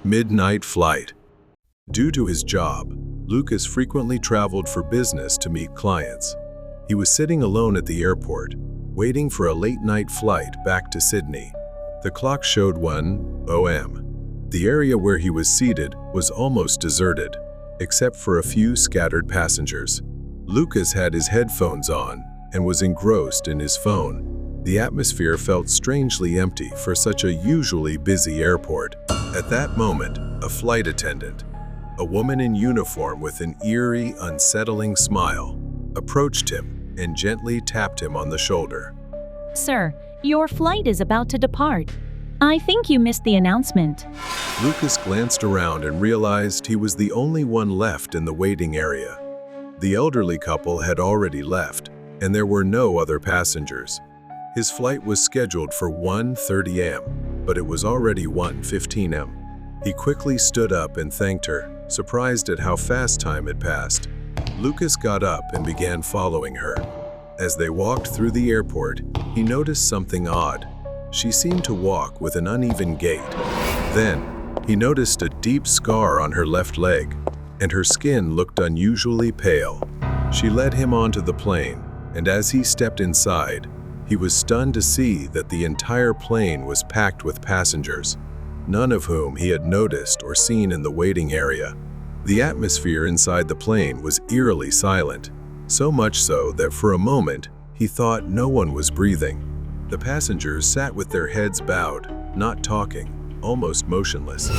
Midnight flight. Due to his job, Lucas frequently traveled for business to meet clients. He was sitting alone at the airport, waiting for a late-night flight back to Sydney. The clock showed 1 a.m. The area where he was seated was almost deserted, except for a few scattered passengers. Lucas had his headphones on and was engrossed in his phone. The atmosphere felt strangely empty for such a usually busy airport. At that moment, a flight attendant, a woman in uniform with an eerie, unsettling smile, approached him and gently tapped him on the shoulder. Sir, your flight is about to depart. I think you missed the announcement. Lucas glanced around and realized he was the only one left in the waiting area. The elderly couple had already left, and there were no other passengers. His flight was scheduled for 1:30 a.m., but it was already 1:15 a.m. He quickly stood up and thanked her, surprised at how fast time had passed. Lucas got up and began following her. As they walked through the airport, he noticed something odd. She seemed to walk with an uneven gait. Then, he noticed a deep scar on her left leg, and her skin looked unusually pale. She led him onto the plane, and as he stepped inside, he was stunned to see that the entire plane was packed with passengers, none of whom he had noticed or seen in the waiting area. The atmosphere inside the plane was eerily silent, so much so that for a moment, he thought no one was breathing. The passengers sat with their heads bowed, not talking, almost motionless.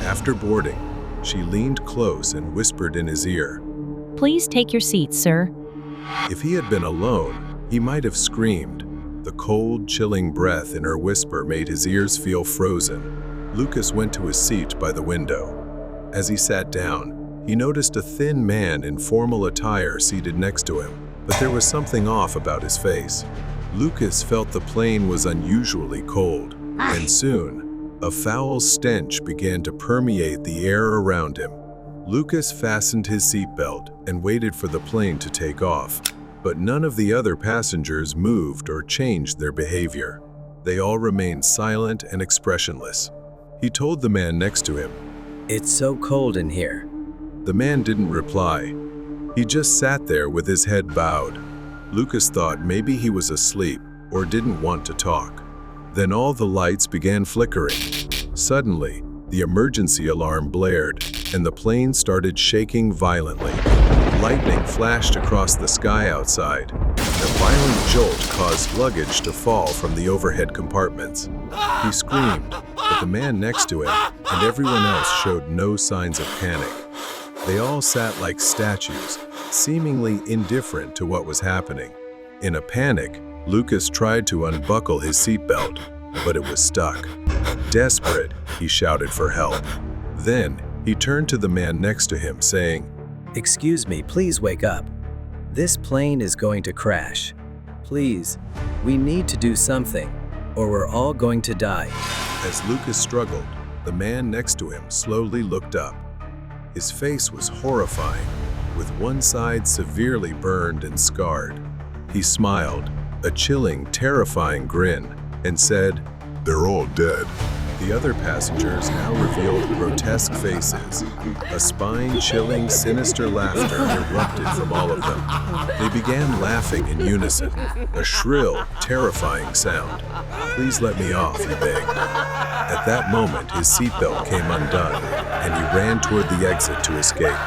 After boarding, she leaned close and whispered in his ear, Please take your seat, sir. If he had been alone, he might have screamed. The cold, chilling breath in her whisper made his ears feel frozen. Lucas went to his seat by the window. As he sat down, he noticed a thin man in formal attire seated next to him, but there was something off about his face. Lucas felt the plane was unusually cold, and soon, a foul stench began to permeate the air around him. Lucas fastened his seatbelt and waited for the plane to take off, but none of the other passengers moved or changed their behavior. They all remained silent and expressionless. He told the man next to him, It's so cold in here. The man didn't reply. He just sat there with his head bowed. Lucas thought maybe he was asleep or didn't want to talk. Then all the lights began flickering. Suddenly, the emergency alarm blared, and the plane started shaking violently. Lightning flashed across the sky outside. A violent jolt caused luggage to fall from the overhead compartments. He screamed, but the man next to him and everyone else showed no signs of panic. They all sat like statues, seemingly indifferent to what was happening. In a panic, Lucas tried to unbuckle his seatbelt, but it was stuck. Desperate, he shouted for help. Then, he turned to the man next to him, saying, Excuse me, please wake up. This plane is going to crash. Please, we need to do something, or we're all going to die. As Lucas struggled, the man next to him slowly looked up. His face was horrifying, with one side severely burned and scarred. He smiled, a chilling, terrifying grin, and said, "They're all dead." The other passengers now revealed grotesque faces. A spine-chilling, sinister laughter erupted from all of them. They began laughing in unison, a shrill, terrifying sound. "Please let me off," he begged. At that moment, his seatbelt came undone, and he ran toward the exit to escape.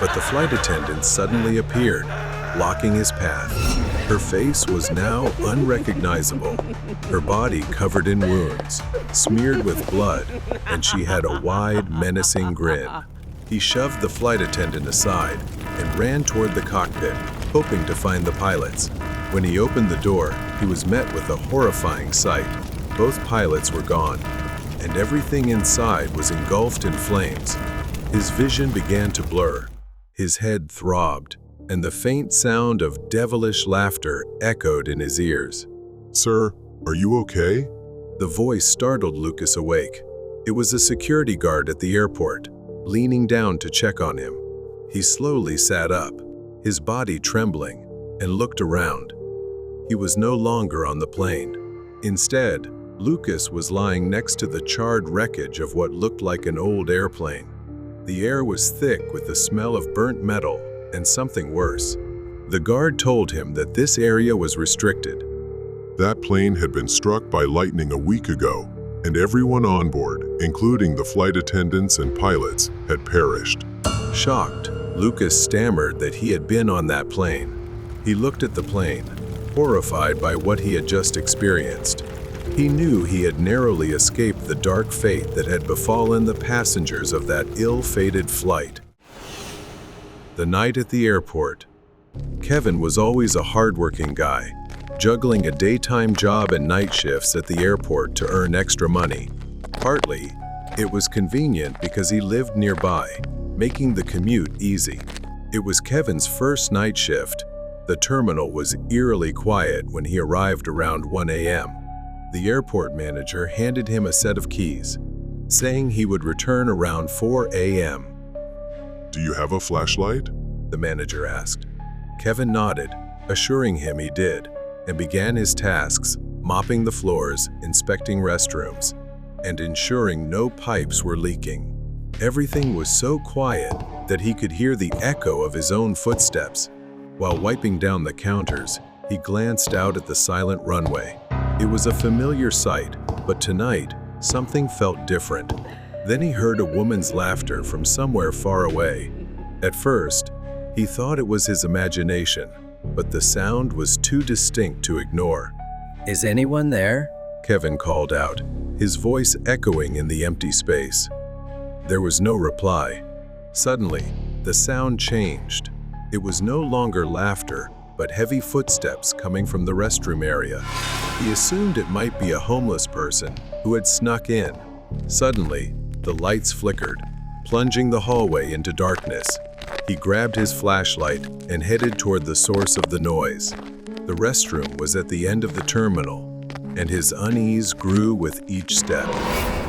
But the flight attendant suddenly appeared, blocking his path. Her face was now unrecognizable, her body covered in wounds, smeared with blood, and she had a wide, menacing grin. He shoved the flight attendant aside and ran toward the cockpit, hoping to find the pilots. When he opened the door, he was met with a horrifying sight. Both pilots were gone, and everything inside was engulfed in flames. His vision began to blur. His head throbbed, and the faint sound of devilish laughter echoed in his ears. "Sir, are you okay?" The voice startled Lucas awake. It was a security guard at the airport, leaning down to check on him. He slowly sat up, his body trembling, and looked around. He was no longer on the plane. Instead, Lucas was lying next to the charred wreckage of what looked like an old airplane. The air was thick with the smell of burnt metal and something worse. The guard told him that this area was restricted. That plane had been struck by lightning a week ago, and everyone on board, including the flight attendants and pilots, had perished. Shocked, Lucas stammered that he had been on that plane. He looked at the plane, horrified by what he had just experienced. He knew he had narrowly escaped the dark fate that had befallen the passengers of that ill-fated flight. The night at the airport. Kevin was always a hardworking guy, juggling a daytime job and night shifts at the airport to earn extra money. Partly, it was convenient because he lived nearby, making the commute easy. It was Kevin's first night shift. The terminal was eerily quiet when he arrived around 1 a.m. The airport manager handed him a set of keys, saying he would return around 4 a.m. Do you have a flashlight? The manager asked. Kevin nodded, assuring him he did, and began his tasks, mopping the floors, inspecting restrooms, and ensuring no pipes were leaking. Everything was so quiet that he could hear the echo of his own footsteps. While wiping down the counters, he glanced out at the silent runway. It was a familiar sight, but tonight, something felt different. Then he heard a woman's laughter from somewhere far away. At first, he thought it was his imagination, but the sound was too distinct to ignore. Is anyone there? Kevin called out, his voice echoing in the empty space. There was no reply. Suddenly, the sound changed. It was no longer laughter, but heavy footsteps coming from the restroom area. He assumed it might be a homeless person who had snuck in. Suddenly, the lights flickered, plunging the hallway into darkness. He grabbed his flashlight and headed toward the source of the noise. The restroom was at the end of the terminal, and his unease grew with each step.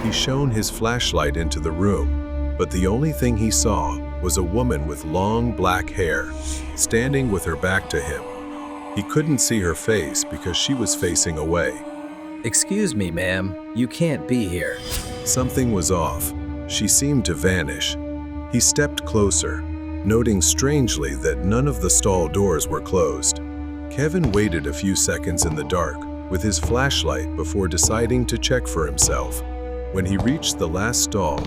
He shone his flashlight into the room, but the only thing he saw was a woman with long black hair, standing with her back to him. He couldn't see her face because she was facing away. Excuse me, ma'am. You can't be here. Something was off. She seemed to vanish. He stepped closer, noting strangely that none of the stall doors were closed. Kevin waited a few seconds in the dark with his flashlight before deciding to check for himself. When he reached the last stall,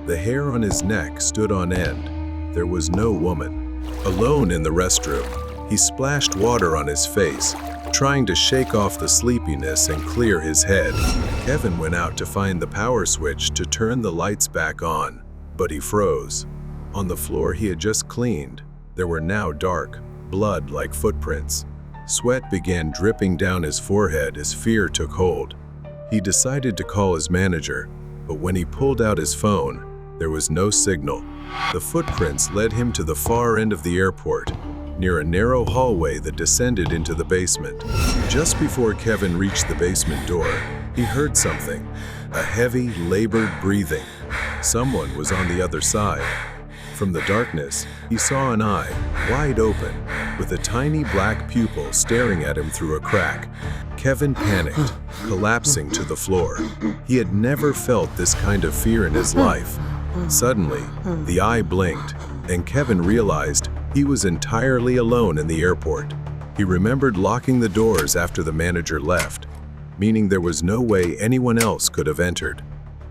the hair on his neck stood on end. There was no woman. Alone in the restroom, he splashed water on his face, trying to shake off the sleepiness and clear his head. Kevin went out to find the power switch to turn the lights back on, but he froze. On the floor he had just cleaned, there were now dark, blood-like footprints. Sweat began dripping down his forehead as fear took hold. He decided to call his manager, but when he pulled out his phone, there was no signal. The footprints led him to the far end of the airport, near a narrow hallway that descended into the basement. Just before Kevin reached the basement door, he heard something, a heavy, labored breathing. Someone was on the other side. From the darkness, he saw an eye, wide open, with a tiny black pupil staring at him through a crack. Kevin panicked, collapsing to the floor. He had never felt this kind of fear in his life. Suddenly, the eye blinked, and Kevin realized he was entirely alone in the airport. He remembered locking the doors after the manager left, meaning there was no way anyone else could have entered.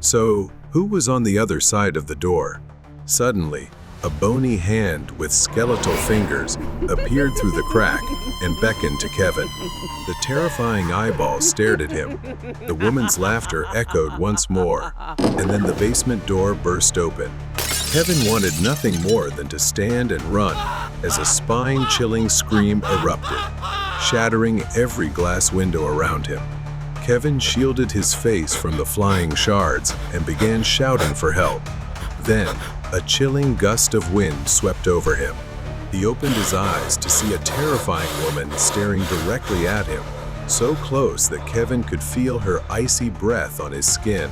So, who was on the other side of the door? Suddenly, a bony hand with skeletal fingers appeared through the crack and beckoned to Kevin. The terrifying eyeball stared at him. The woman's laughter echoed once more, and then the basement door burst open. Kevin wanted nothing more than to stand and run as a spine-chilling scream erupted, shattering every glass window around him. Kevin shielded his face from the flying shards and began shouting for help. Then, a chilling gust of wind swept over him. He opened his eyes to see a terrifying woman staring directly at him, so close that Kevin could feel her icy breath on his skin.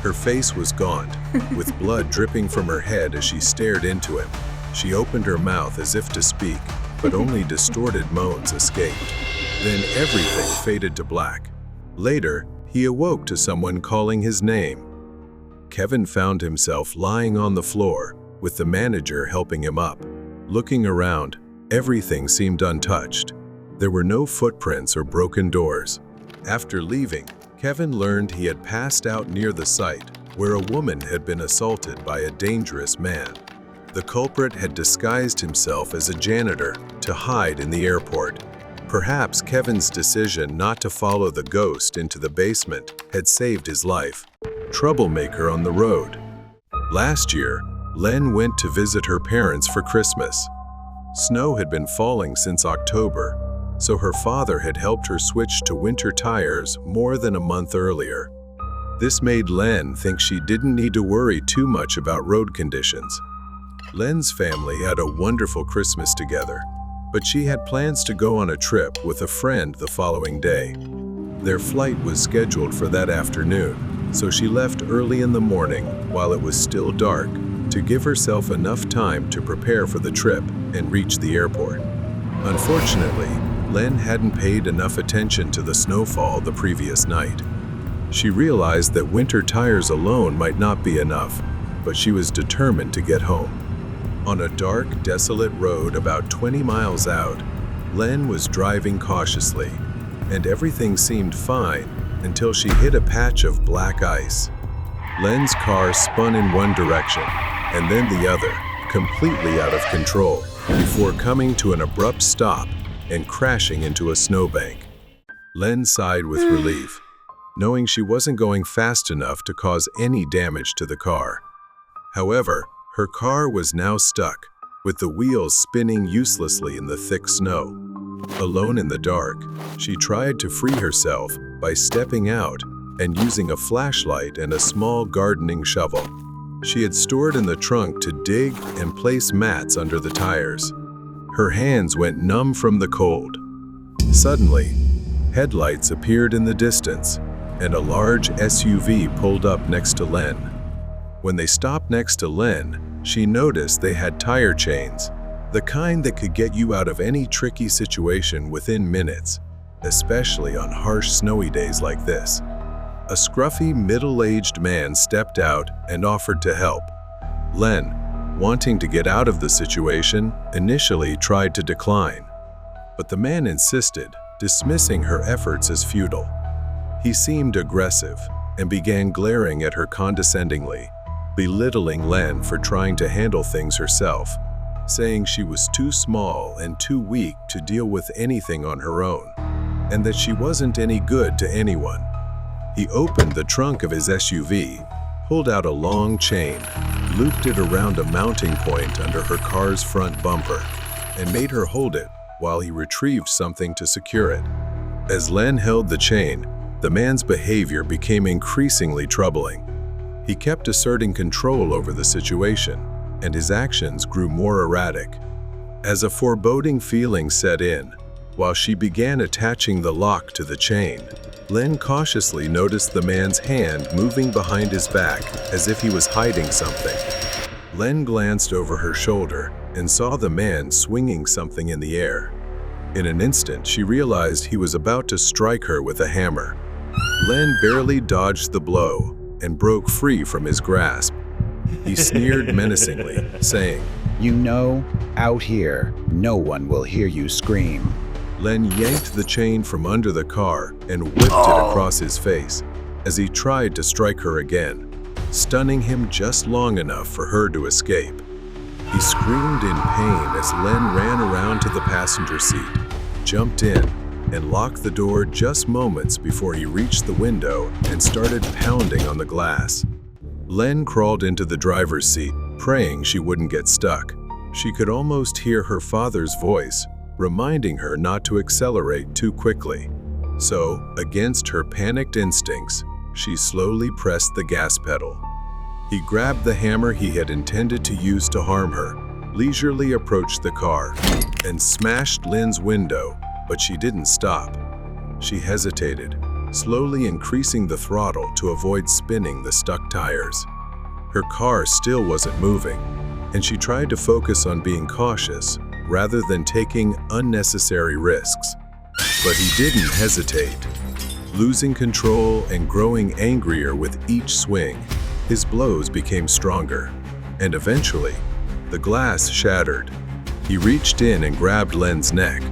Her face was gaunt, with blood dripping from her head as she stared into him. She opened her mouth as if to speak, but only distorted moans escaped. Then everything faded to black. Later, he awoke to someone calling his name. Kevin found himself lying on the floor, with the manager helping him up. Looking around, everything seemed untouched. There were no footprints or broken doors. After leaving, Kevin learned he had passed out near the site where a woman had been assaulted by a dangerous man. The culprit had disguised himself as a janitor to hide in the airport. Perhaps Kevin's decision not to follow the ghost into the basement had saved his life. Troublemaker on the road. Last year, Len went to visit her parents for Christmas. Snow had been falling since October, so her father had helped her switch to winter tires more than a month earlier. This made Len think she didn't need to worry too much about road conditions. Len's family had a wonderful Christmas together, but she had plans to go on a trip with a friend the following day. Their flight was scheduled for that afternoon, so she left early in the morning while it was still dark to give herself enough time to prepare for the trip and reach the airport. Unfortunately, Len hadn't paid enough attention to the snowfall the previous night. She realized that winter tires alone might not be enough, but she was determined to get home. On a dark, desolate road about 20 miles out, Len was driving cautiously, and everything seemed fine until she hit a patch of black ice. Len's car spun in one direction, and then the other, completely out of control, before coming to an abrupt stop and crashing into a snowbank. Len sighed with relief, knowing she wasn't going fast enough to cause any damage to the car. However, her car was now stuck, with the wheels spinning uselessly in the thick snow. Alone in the dark, she tried to free herself by stepping out and using a flashlight and a small gardening shovel. She had stored in the trunk to dig and place mats under the tires. Her hands went numb from the cold. Suddenly, headlights appeared in the distance, and a large SUV pulled up next to Len. When they stopped next to Len, she noticed they had tire chains, the kind that could get you out of any tricky situation within minutes, especially on harsh snowy days like this. A scruffy, middle-aged man stepped out and offered to help. Len, wanting to get out of the situation, initially tried to decline, but the man insisted, dismissing her efforts as futile. He seemed aggressive and began glaring at her condescendingly, belittling Len for trying to handle things herself, saying she was too small and too weak to deal with anything on her own, and that she wasn't any good to anyone. He opened the trunk of his SUV, pulled out a long chain, looped it around a mounting point under her car's front bumper, and made her hold it while he retrieved something to secure it. As Len held the chain, the man's behavior became increasingly troubling. He kept asserting control over the situation, and his actions grew more erratic. As a foreboding feeling set in, while she began attaching the lock to the chain, Len cautiously noticed the man's hand moving behind his back as if he was hiding something. Len glanced over her shoulder and saw the man swinging something in the air. In an instant, she realized he was about to strike her with a hammer. Len barely dodged the blow and broke free from his grasp. He sneered menacingly, saying, "You know, out here, no one will hear you scream." Len yanked the chain from under the car and whipped it across his face as he tried to strike her again, stunning him just long enough for her to escape. He screamed in pain as Len ran around to the passenger seat, jumped in, and locked the door just moments before he reached the window and started pounding on the glass. Len crawled into the driver's seat, praying she wouldn't get stuck. She could almost hear her father's voice, reminding her not to accelerate too quickly. So, against her panicked instincts, she slowly pressed the gas pedal. He grabbed the hammer he had intended to use to harm her, leisurely approached the car, and smashed Len's window, but she didn't stop. She hesitated, slowly increasing the throttle to avoid spinning the stuck tires. Her car still wasn't moving, and she tried to focus on being cautious rather than taking unnecessary risks. But he didn't hesitate. Losing control and growing angrier with each swing, his blows became stronger, and eventually, the glass shattered. He reached in and grabbed Len's neck.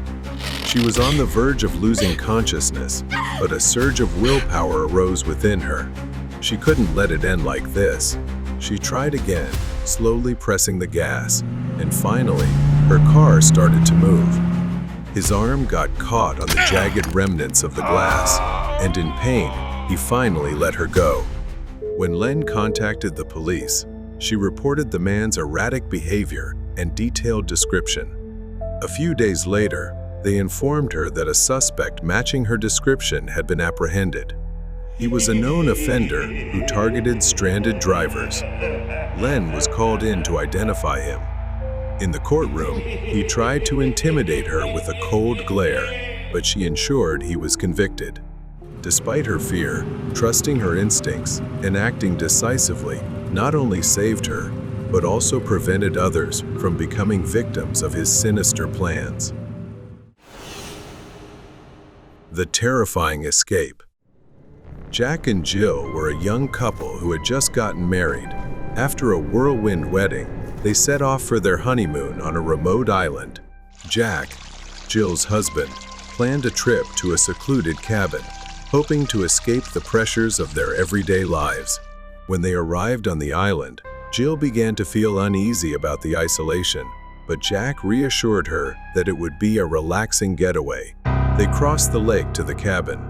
She was on the verge of losing consciousness, but a surge of willpower arose within her. She couldn't let it end like this. She tried again, slowly pressing the gas, and finally, her car started to move. His arm got caught on the jagged remnants of the glass, and in pain, he finally let her go. When Len contacted the police, she reported the man's erratic behavior and detailed description. A few days later, they informed her that a suspect matching her description had been apprehended. He was a known offender who targeted stranded drivers. Len was called in to identify him. In the courtroom, he tried to intimidate her with a cold glare, but she ensured he was convicted. Despite her fear, trusting her instincts and acting decisively not only saved her, but also prevented others from becoming victims of his sinister plans. The terrifying escape. Jack and Jill were a young couple who had just gotten married. After a whirlwind wedding, they set off for their honeymoon on a remote island. Jack, Jill's husband, planned a trip to a secluded cabin, hoping to escape the pressures of their everyday lives. When they arrived on the island, Jill began to feel uneasy about the isolation, but Jack reassured her that it would be a relaxing getaway. They crossed the lake to the cabin.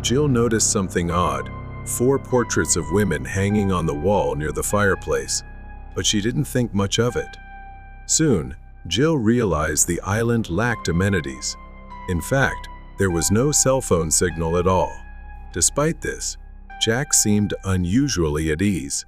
Jill noticed something odd: 4 portraits of women hanging on the wall near the fireplace. But she didn't think much of it. Soon, Jill realized the island lacked amenities. In fact, there was no cell phone signal at all. Despite this, Jack seemed unusually at ease,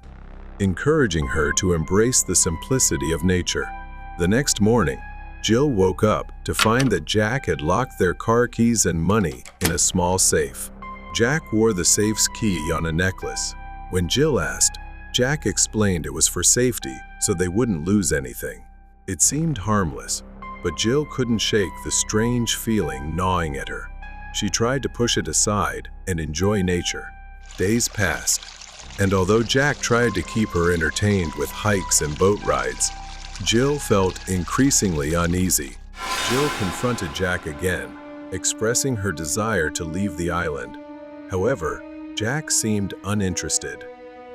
encouraging her to embrace the simplicity of nature. The next morning, Jill woke up to find that Jack had locked their car keys and money in a small safe. Jack wore the safe's key on a necklace. When Jill asked, Jack explained it was for safety so they wouldn't lose anything. It seemed harmless, but Jill couldn't shake the strange feeling gnawing at her. She tried to push it aside and enjoy nature. Days passed, and although Jack tried to keep her entertained with hikes and boat rides, Jill felt increasingly uneasy. Jill confronted Jack again, expressing her desire to leave the island. However, Jack seemed uninterested.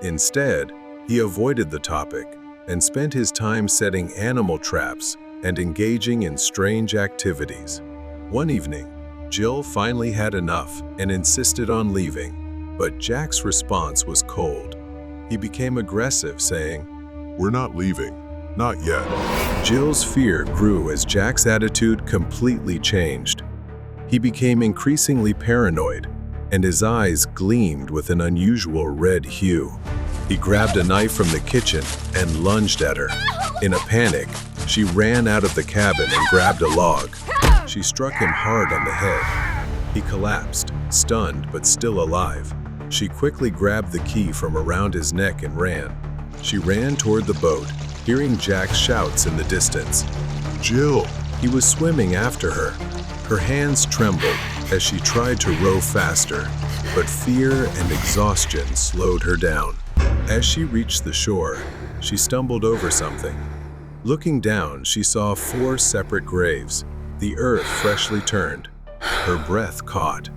Instead, he avoided the topic and spent his time setting animal traps and engaging in strange activities. One evening, Jill finally had enough and insisted on leaving, but Jack's response was cold. He became aggressive, saying, "We're not leaving. Not yet." Jill's fear grew as Jack's attitude completely changed. He became increasingly paranoid, and his eyes gleamed with an unusual red hue. He grabbed a knife from the kitchen and lunged at her. In a panic, she ran out of the cabin and grabbed a log. She struck him hard on the head. He collapsed, stunned but still alive. She quickly grabbed the key from around his neck and ran. She ran toward the boat, hearing Jack's shouts in the distance. "Jill!" He was swimming after her. Her hands trembled as she tried to row faster, but fear and exhaustion slowed her down. As she reached the shore, she stumbled over something. Looking down, she saw 4 separate graves, the earth freshly turned. Her breath caught.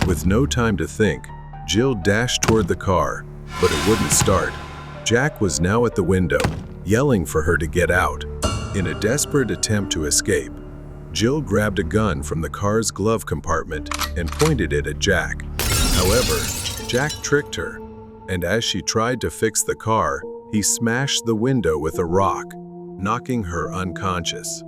With no time to think, Jill dashed toward the car, but it wouldn't start. Jack was now at the window, yelling for her to get out. In a desperate attempt to escape, Jill grabbed a gun from the car's glove compartment and pointed it at Jack. However, Jack tricked her, and as she tried to fix the car, he smashed the window with a rock, knocking her unconscious.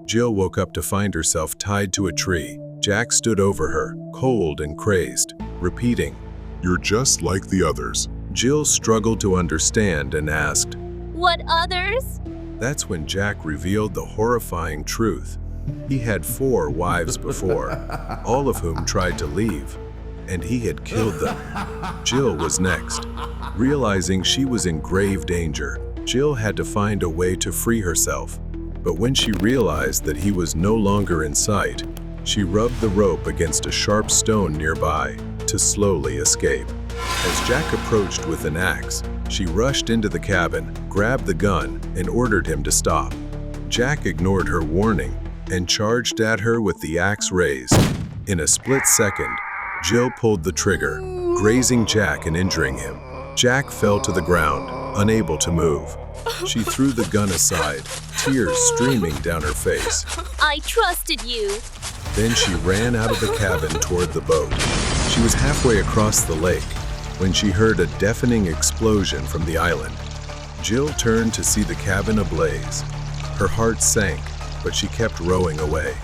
Jill woke up to find herself tied to a tree. Jack stood over her, cold and crazed, repeating, "You're just like the others." Jill struggled to understand and asked, What others? That's when Jack revealed the horrifying truth. He had 4 wives before, all of whom tried to leave, and he had killed them. Jill was next. Realizing she was in grave danger, Jill had to find a way to free herself. But when she realized that he was no longer in sight, she rubbed the rope against a sharp stone nearby, to slowly escape. As Jack approached with an axe, she rushed into the cabin, grabbed the gun, and ordered him to stop. Jack ignored her warning and charged at her with the axe raised. In a split second, Jill pulled the trigger, grazing Jack and injuring him. Jack fell to the ground, unable to move. She threw the gun aside, tears streaming down her face. I trusted you. Then she ran out of the cabin toward the boat. She was halfway across the lake when she heard a deafening explosion from the island. Jill turned to see the cabin ablaze. Her heart sank, but she kept rowing away.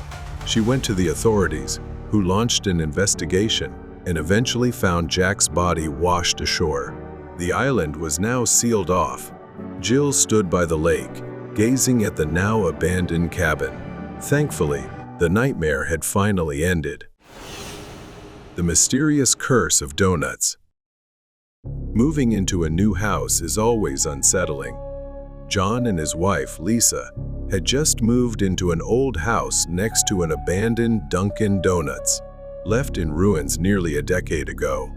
She went to the authorities, who launched an investigation and eventually found Jack's body washed ashore. The island was now sealed off. Jill stood by the lake, gazing at the now abandoned cabin. Thankfully, the nightmare had finally ended. The mysterious curse of donuts. Moving into a new house is always unsettling. John and his wife, Lisa, had just moved into an old house next to an abandoned Dunkin' Donuts, left in ruins nearly a decade ago.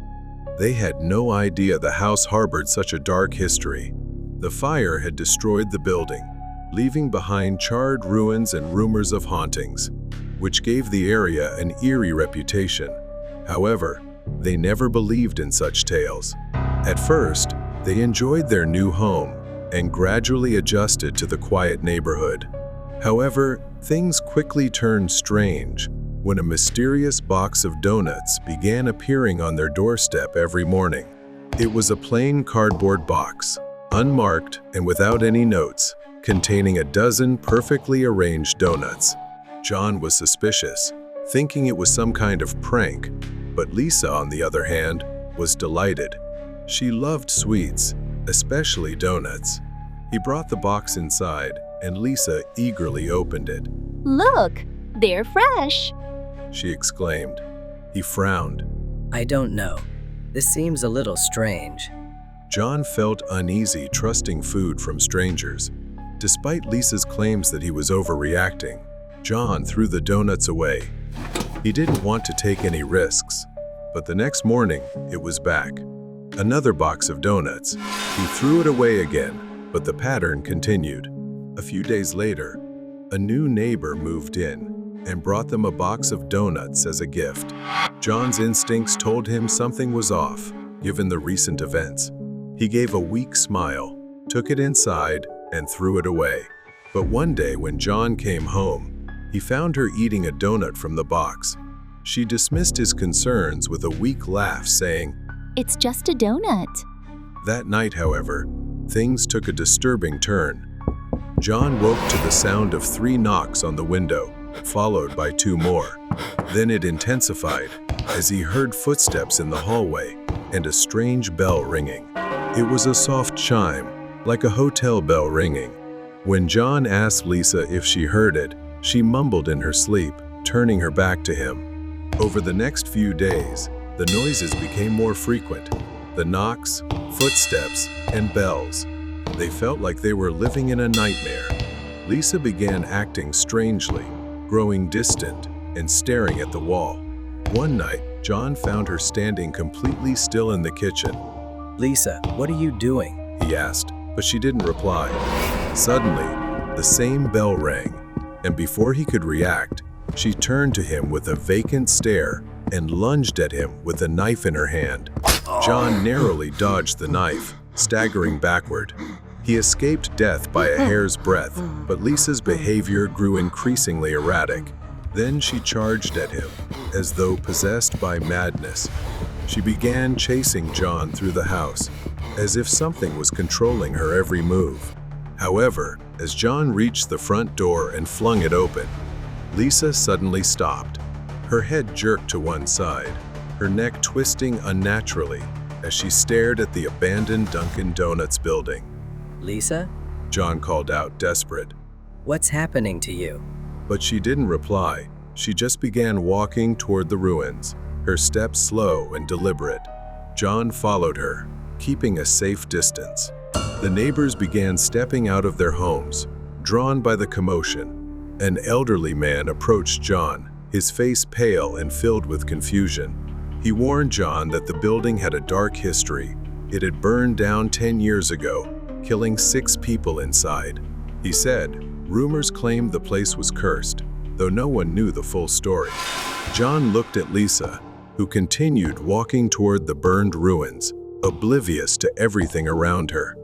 They had no idea the house harbored such a dark history. The fire had destroyed the building, leaving behind charred ruins and rumors of hauntings, which gave the area an eerie reputation. However, they never believed in such tales. At first, they enjoyed their new home and gradually adjusted to the quiet neighborhood. However, things quickly turned strange when a mysterious box of donuts began appearing on their doorstep every morning. It was a plain cardboard box, unmarked and without any notes, containing a dozen perfectly arranged donuts. John was suspicious, thinking it was some kind of prank, but Lisa, on the other hand, was delighted. She loved sweets, especially donuts. He brought the box inside, and Lisa eagerly opened it. Look, they're fresh. She exclaimed. He frowned. I don't know. This seems a little strange. John felt uneasy trusting food from strangers. Despite Lisa's claims that he was overreacting, John threw the donuts away. He didn't want to take any risks, but the next morning, it was back. Another box of donuts. He threw it away again, but the pattern continued. A few days later, a new neighbor moved in and brought them a box of donuts as a gift. John's instincts told him something was off, given the recent events. He gave a weak smile, took it inside, and threw it away. But one day when John came home, he found her eating a donut from the box. She dismissed his concerns with a weak laugh, saying, It's just a donut. That night, however, things took a disturbing turn. John woke to the sound of 3 knocks on the window, followed by 2 more. Then it intensified as he heard footsteps in the hallway and a strange bell ringing. It was a soft chime, like a hotel bell ringing. When John asked Lisa if she heard it, she mumbled in her sleep, turning her back to him. Over the next few days, the noises became more frequent. The knocks, footsteps, and bells. They felt like they were living in a nightmare. Lisa began acting strangely, growing distant and staring at the wall. One night, John found her standing completely still in the kitchen. Lisa, what are you doing? He asked, but she didn't reply. Suddenly, the same bell rang, and before he could react, she turned to him with a vacant stare and lunged at him with a knife in her hand. John narrowly dodged the knife, staggering backward. He escaped death by a hair's breadth, but Lisa's behavior grew increasingly erratic. Then she charged at him, as though possessed by madness. She began chasing John through the house, as if something was controlling her every move. However, as John reached the front door and flung it open, Lisa suddenly stopped. Her head jerked to one side, her neck twisting unnaturally as she stared at the abandoned Dunkin' Donuts building. Lisa? John called out, desperate. What's happening to you? But she didn't reply. She just began walking toward the ruins, her steps slow and deliberate. John followed her, keeping a safe distance. The neighbors began stepping out of their homes, drawn by the commotion. An elderly man approached John, his face pale and filled with confusion. He warned John that the building had a dark history. It had burned down 10 years ago, killing 6 people inside. He said, rumors claimed the place was cursed, though no one knew the full story. John looked at Lisa, who continued walking toward the burned ruins, oblivious to everything around her.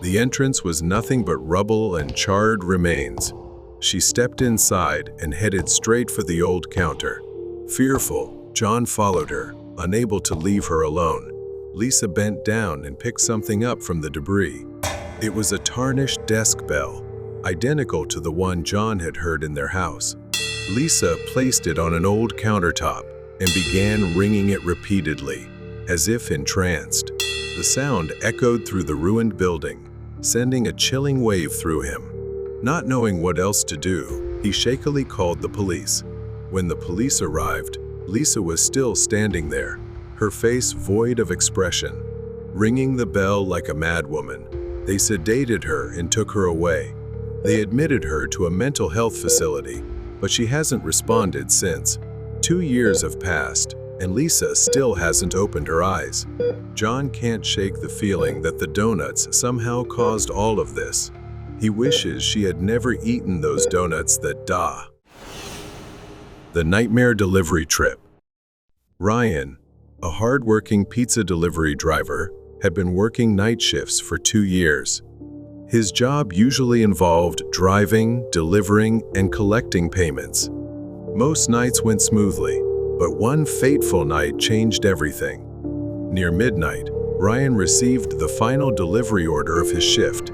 The entrance was nothing but rubble and charred remains. She stepped inside and headed straight for the old counter. Fearful, John followed her, unable to leave her alone. Lisa bent down and picked something up from the debris. It was a tarnished desk bell, identical to the one John had heard in their house. Lisa placed it on an old countertop and began ringing it repeatedly, as if entranced. The sound echoed through the ruined building, sending a chilling wave through him. Not knowing what else to do, he shakily called the police. When the police arrived, Lisa was still standing there, her face void of expression, ringing the bell like a madwoman. They sedated her and took her away. They admitted her to a mental health facility, but she hasn't responded since. 2 years have passed, and Lisa still hasn't opened her eyes. John can't shake the feeling that the donuts somehow caused all of this. He wishes she had never eaten those donuts that The nightmare delivery trip. Ryan, a hard-working pizza delivery driver, had been working night shifts for 2 years. His job usually involved driving, delivering, and collecting payments. Most nights went smoothly, but one fateful night changed everything. Near midnight, Ryan received the final delivery order of his shift.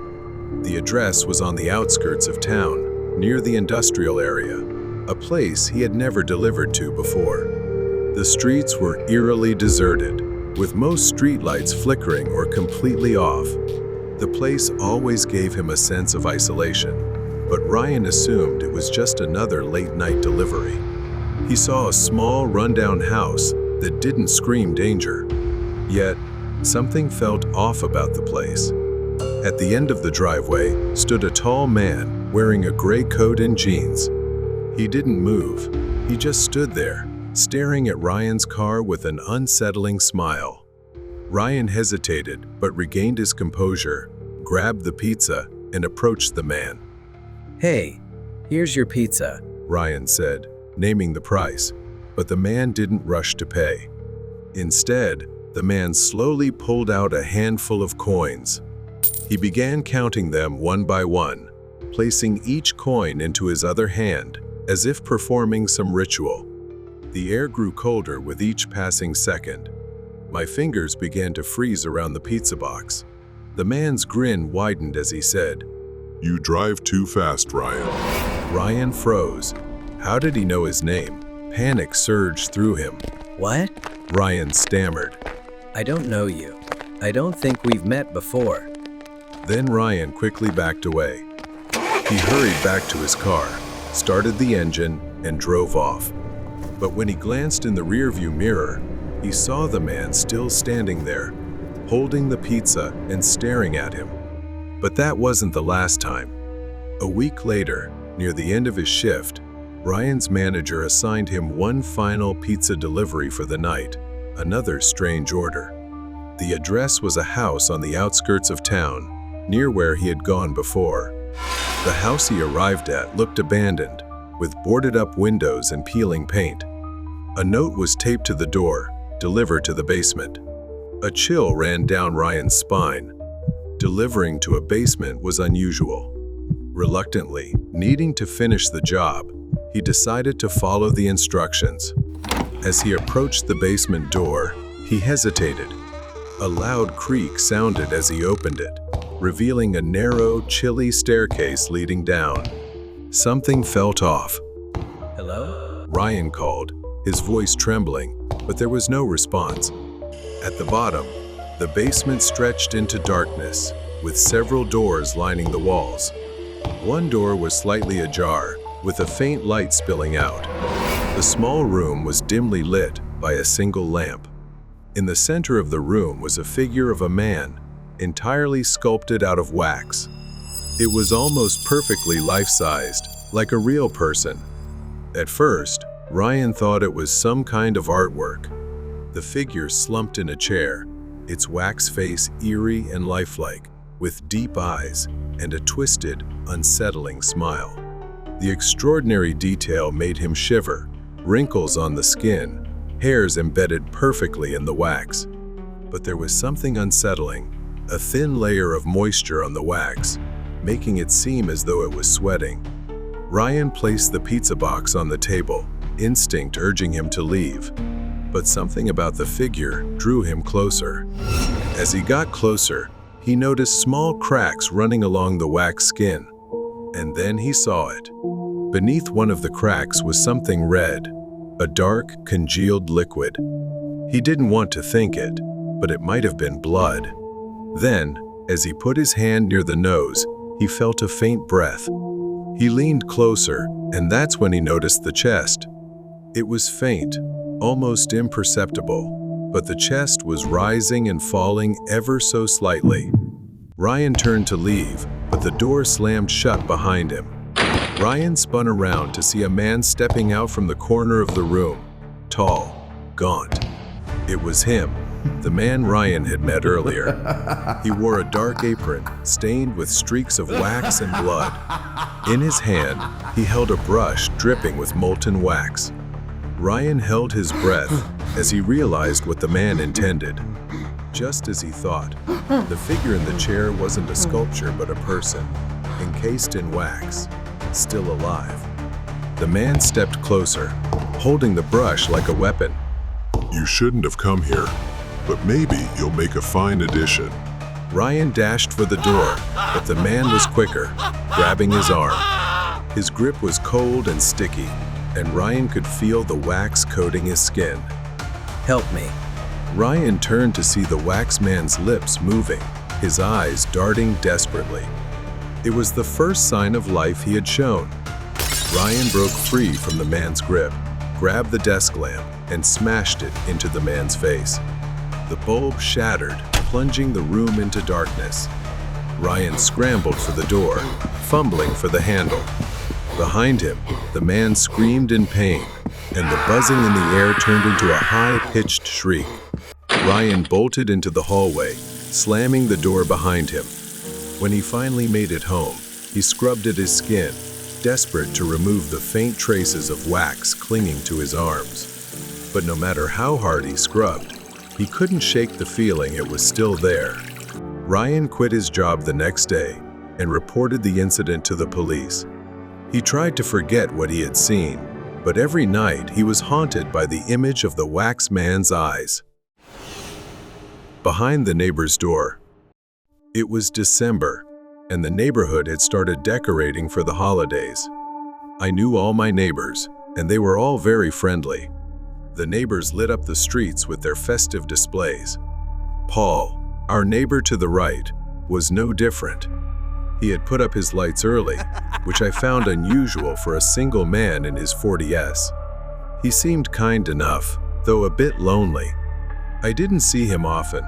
The address was on the outskirts of town, near the industrial area, a place he had never delivered to before. The streets were eerily deserted, with most streetlights flickering or completely off. The place always gave him a sense of isolation, but Ryan assumed it was just another late-night delivery. He saw a small, rundown house that didn't scream danger. Yet, something felt off about the place. At the end of the driveway stood a tall man wearing a gray coat and jeans. He didn't move. He just stood there, staring at Ryan's car with an unsettling smile. Ryan hesitated but regained his composure, grabbed the pizza, and approached the man. Hey, here's your pizza, Ryan said, naming the price, but the man didn't rush to pay. Instead, the man slowly pulled out a handful of coins. He began counting them one by one, placing each coin into his other hand, as if performing some ritual. The air grew colder with each passing second. My fingers began to freeze around the pizza box. The man's grin widened as he said, You drive too fast, Ryan. Ryan froze. How did he know his name? Panic surged through him. What? Ryan stammered. I don't know you. I don't think we've met before. Then Ryan quickly backed away. He hurried back to his car, started the engine, and drove off. But when he glanced in the rearview mirror, he saw the man still standing there, holding the pizza and staring at him. But that wasn't the last time. A week later, near the end of his shift, Ryan's manager assigned him one final pizza delivery for the night, another strange order. The address was a house on the outskirts of town, near where he had gone before. The house he arrived at looked abandoned, with boarded-up windows and peeling paint. A note was taped to the door, delivered to the basement. A chill ran down Ryan's spine. Delivering to a basement was unusual. Reluctantly, needing to finish the job, he decided to follow the instructions. As he approached the basement door, he hesitated. A loud creak sounded as he opened it, revealing a narrow, chilly staircase leading down. Something felt off. Hello? Ryan called, his voice trembling, but there was no response. At the bottom, the basement stretched into darkness, with several doors lining the walls. One door was slightly ajar, with a faint light spilling out. The small room was dimly lit by a single lamp. In the center of the room was a figure of a man, entirely sculpted out of wax. It was almost perfectly life-sized, like a real person. At first, Ryan thought it was some kind of artwork. The figure slumped in a chair, its wax face eerie and lifelike, with deep eyes and a twisted, unsettling smile. The extraordinary detail made him shiver, wrinkles on the skin, hairs embedded perfectly in the wax. But there was something unsettling, a thin layer of moisture on the wax, making it seem as though it was sweating. Ryan placed the pizza box on the table, instinct urging him to leave. But something about the figure drew him closer. As he got closer, he noticed small cracks running along the wax skin. And then he saw it. Beneath one of the cracks was something red, a dark, congealed liquid. He didn't want to think it, but it might have been blood. Then, as he put his hand near the nose, he felt a faint breath. He leaned closer, and that's when he noticed the chest. It was faint, almost imperceptible, but the chest was rising and falling ever so slightly. Ryan turned to leave, but the door slammed shut behind him. Ryan spun around to see a man stepping out from the corner of the room, tall, gaunt. It was him, the man Ryan had met earlier. He wore a dark apron, stained with streaks of wax and blood. In his hand, he held a brush dripping with molten wax. Ryan held his breath as he realized what the man intended. Just as he thought, the figure in the chair wasn't a sculpture but a person, encased in wax, still alive. The man stepped closer, holding the brush like a weapon. You shouldn't have come here, but maybe you'll make a fine addition. Ryan dashed for the door, but the man was quicker, grabbing his arm. His grip was cold and sticky, and Ryan could feel the wax coating his skin. Help me. Ryan turned to see the wax man's lips moving, his eyes darting desperately. It was the first sign of life he had shown. Ryan broke free from the man's grip, grabbed the desk lamp, and smashed it into the man's face. The bulb shattered, plunging the room into darkness. Ryan scrambled for the door, fumbling for the handle. Behind him, the man screamed in pain, and the buzzing in the air turned into a high-pitched shriek. Ryan bolted into the hallway, slamming the door behind him. When he finally made it home, he scrubbed at his skin, desperate to remove the faint traces of wax clinging to his arms. But no matter how hard he scrubbed, he couldn't shake the feeling it was still there. Ryan quit his job the next day and reported the incident to the police. He tried to forget what he had seen, but every night he was haunted by the image of the wax man's eyes. Behind the neighbor's door. It was December, and the neighborhood had started decorating for the holidays. I knew all my neighbors, and they were all very friendly. The neighbors lit up the streets with their festive displays. Paul, our neighbor to the right, was no different. He had put up his lights early, which I found unusual for a single man in his 40s. He seemed kind enough, though a bit lonely. I didn't see him often.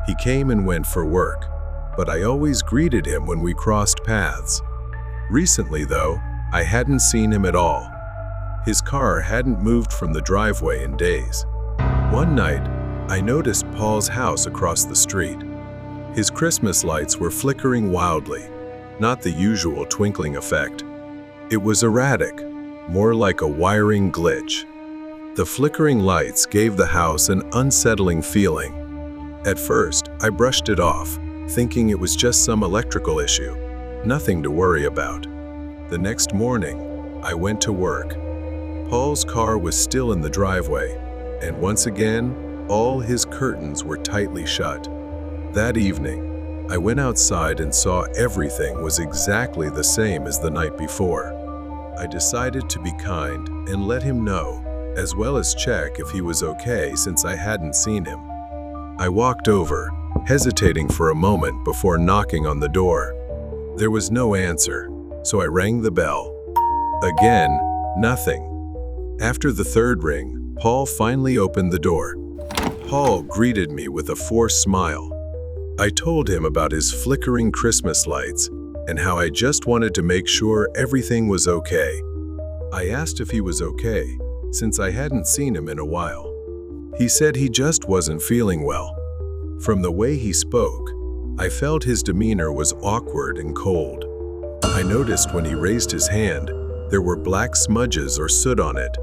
He came and went for work, but I always greeted him when we crossed paths. Recently, though, I hadn't seen him at all. His car hadn't moved from the driveway in days. One night, I noticed Paul's house across the street. His Christmas lights were flickering wildly, not the usual twinkling effect. It was erratic, more like a wiring glitch. The flickering lights gave the house an unsettling feeling. At first, I brushed it off, thinking it was just some electrical issue, nothing to worry about. The next morning, I went to work. Paul's car was still in the driveway, and once again, all his curtains were tightly shut. That evening, I went outside and saw everything was exactly the same as the night before. I decided to be kind and let him know, as well as check if he was okay since I hadn't seen him. I walked over, hesitating for a moment before knocking on the door. There was no answer, so I rang the bell. Again, nothing. After the third ring, Paul finally opened the door. Paul greeted me with a forced smile. I told him about his flickering Christmas lights and how I just wanted to make sure everything was okay. I asked if he was okay, since I hadn't seen him in a while. He said he just wasn't feeling well. From the way he spoke, I felt his demeanor was awkward and cold. I noticed when he raised his hand, there were black smudges or soot on it.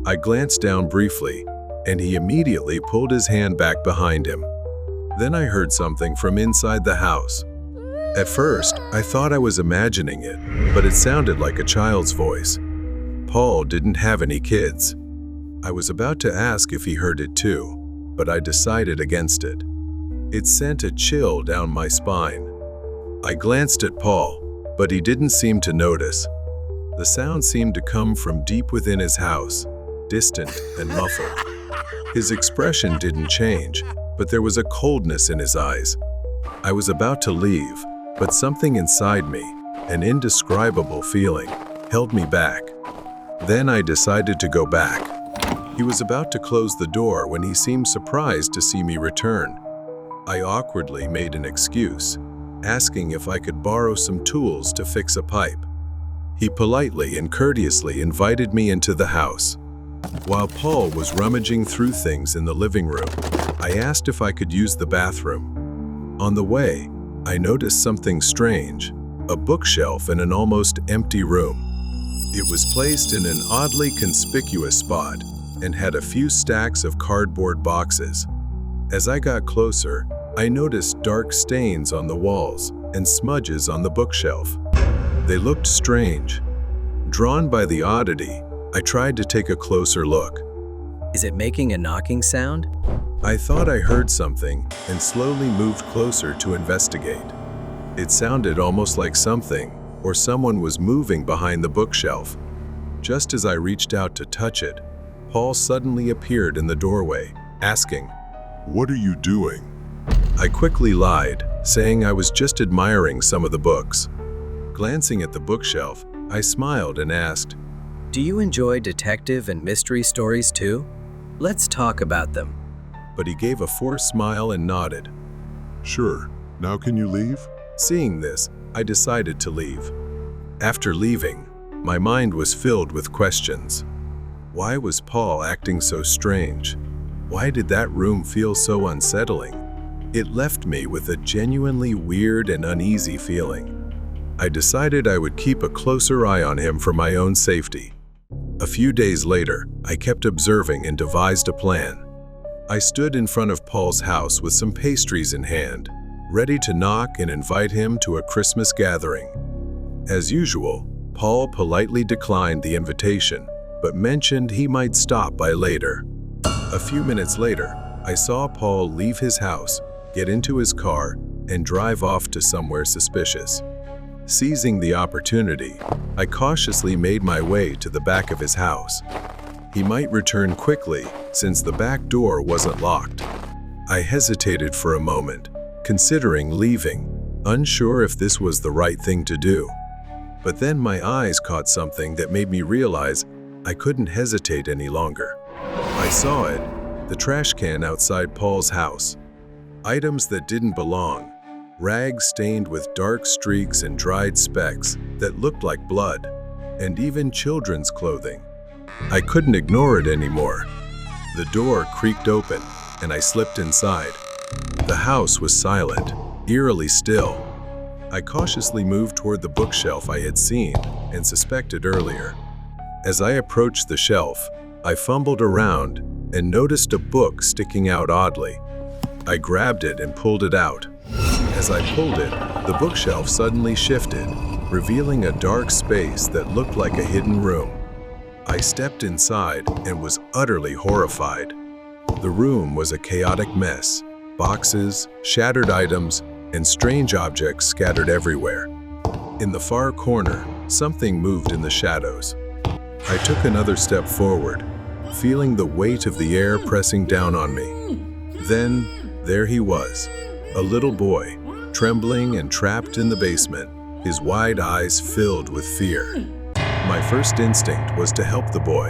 I glanced down briefly, and he immediately pulled his hand back behind him. Then I heard something from inside the house. At first, I thought I was imagining it, but it sounded like a child's voice. Paul didn't have any kids. I was about to ask if he heard it too, but I decided against it. It sent a chill down my spine. I glanced at Paul, but he didn't seem to notice. The sound seemed to come from deep within his house, distant and muffled. His expression didn't change, but there was a coldness in his eyes. I was about to leave, but something inside me, an indescribable feeling, held me back. Then I decided to go back. He was about to close the door when he seemed surprised to see me return. I awkwardly made an excuse, asking if I could borrow some tools to fix a pipe. He politely and courteously invited me into the house. While Paul was rummaging through things in the living room, I asked if I could use the bathroom. On the way, I noticed something strange, a bookshelf in an almost empty room. It was placed in an oddly conspicuous spot and had a few stacks of cardboard boxes. As I got closer, I noticed dark stains on the walls and smudges on the bookshelf. They looked strange. Drawn by the oddity, I tried to take a closer look. Is it making a knocking sound? I thought I heard something and slowly moved closer to investigate. It sounded almost like something or someone was moving behind the bookshelf. Just as I reached out to touch it, Paul suddenly appeared in the doorway, asking, "What are you doing?" I quickly lied, saying I was just admiring some of the books. Glancing at the bookshelf, I smiled and asked, Do you enjoy detective and mystery stories too? Let's talk about them. but he gave a forced smile and nodded. "Sure. Now can you leave?" Seeing this, I decided to leave. After leaving, my mind was filled with questions. Why was Paul acting so strange? Why did that room feel so unsettling? It left me with a genuinely weird and uneasy feeling. I decided I would keep a closer eye on him for my own safety. A few days later, I kept observing and devised a plan. I stood in front of Paul's house with some pastries in hand, ready to knock and invite him to a Christmas gathering. As usual, Paul politely declined the invitation, but mentioned he might stop by later. A few minutes later, I saw Paul leave his house, get into his car, and drive off to somewhere suspicious. Seizing the opportunity, I cautiously made my way to the back of his house. He might return quickly, since the back door wasn't locked. I hesitated for a moment, considering leaving, unsure if this was the right thing to do. But then my eyes caught something that made me realize I couldn't hesitate any longer. I saw it, the trash can outside Paul's house. Items that didn't belong, rags stained with dark streaks and dried specks that looked like blood, and even children's clothing. I couldn't ignore it anymore. The door creaked open, and I slipped inside. The house was silent, eerily still. I cautiously moved toward the bookshelf I had seen and suspected earlier. As I approached the shelf, I fumbled around and noticed a book sticking out oddly. I grabbed it and pulled it out. As I pulled it, the bookshelf suddenly shifted, revealing a dark space that looked like a hidden room. I stepped inside and was utterly horrified. The room was a chaotic mess, boxes, shattered items, and strange objects scattered everywhere. In the far corner, something moved in the shadows. I took another step forward, feeling the weight of the air pressing down on me. Then, there he was, a little boy, trembling and trapped in the basement, his wide eyes filled with fear. My first instinct was to help the boy.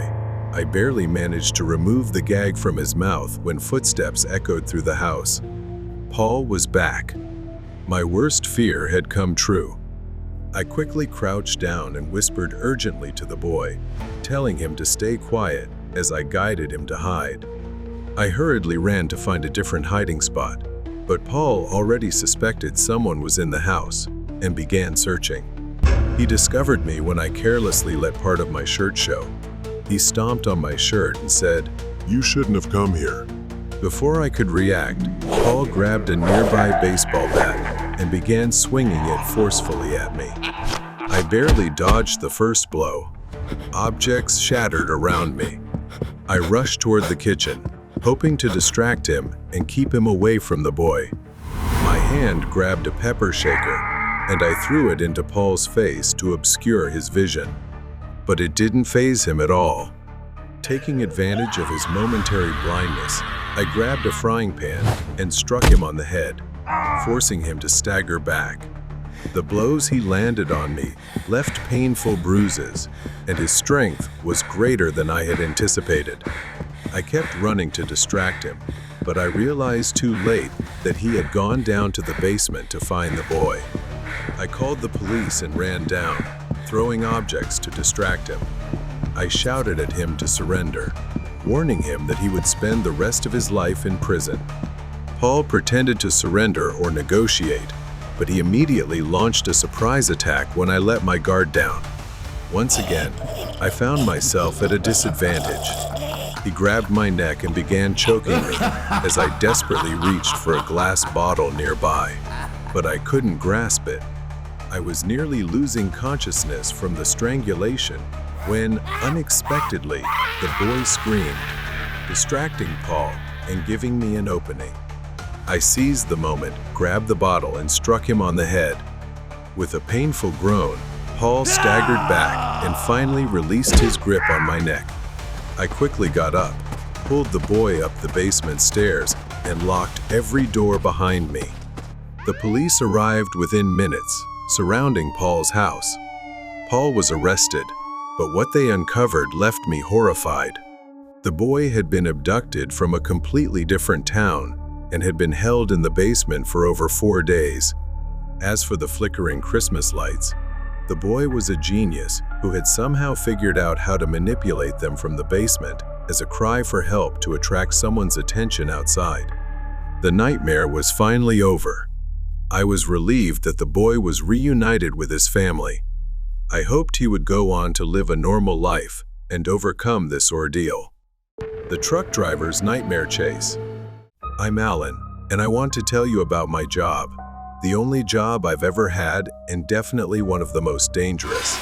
I barely managed to remove the gag from his mouth when footsteps echoed through the house. Paul was back. My worst fear had come true. I quickly crouched down and whispered urgently to the boy, telling him to stay quiet as I guided him to hide. I hurriedly ran to find a different hiding spot, but Paul already suspected someone was in the house and began searching. He discovered me when I carelessly let part of my shirt show. He stomped on my shirt and said, You shouldn't have come here. Before I could react, Paul grabbed a nearby baseball bat and began swinging it forcefully at me. I barely dodged the first blow. Objects shattered around me. I rushed toward the kitchen, hoping to distract him and keep him away from the boy. My hand grabbed a pepper shaker, and I threw it into Paul's face to obscure his vision. But it didn't faze him at all. Taking advantage of his momentary blindness, I grabbed a frying pan and struck him on the head, forcing him to stagger back. The blows he landed on me left painful bruises, and his strength was greater than I had anticipated. I kept running to distract him, but I realized too late that he had gone down to the basement to find the boy. I called the police and ran down, throwing objects to distract him. I shouted at him to surrender, warning him that he would spend the rest of his life in prison. Paul pretended to surrender or negotiate, but he immediately launched a surprise attack when I let my guard down. Once again, I found myself at a disadvantage. He grabbed my neck and began choking me as I desperately reached for a glass bottle nearby, but I couldn't grasp it. I was nearly losing consciousness from the strangulation when, unexpectedly, the boy screamed, distracting Paul and giving me an opening. I seized the moment, grabbed the bottle, and struck him on the head. With a painful groan, Paul staggered back and finally released his grip on my neck. I quickly got up, pulled the boy up the basement stairs, and locked every door behind me. The police arrived within minutes, surrounding Paul's house. Paul was arrested, but what they uncovered left me horrified. The boy had been abducted from a completely different town and had been held in the basement for over 4 days. As for the flickering Christmas lights, the boy was a genius who had somehow figured out how to manipulate them from the basement as a cry for help to attract someone's attention outside. The nightmare was finally over. I was relieved that the boy was reunited with his family. I hoped he would go on to live a normal life and overcome this ordeal. The truck driver's nightmare chase. I'm Alan, and I want to tell you about my job. The only job I've ever had, and definitely one of the most dangerous.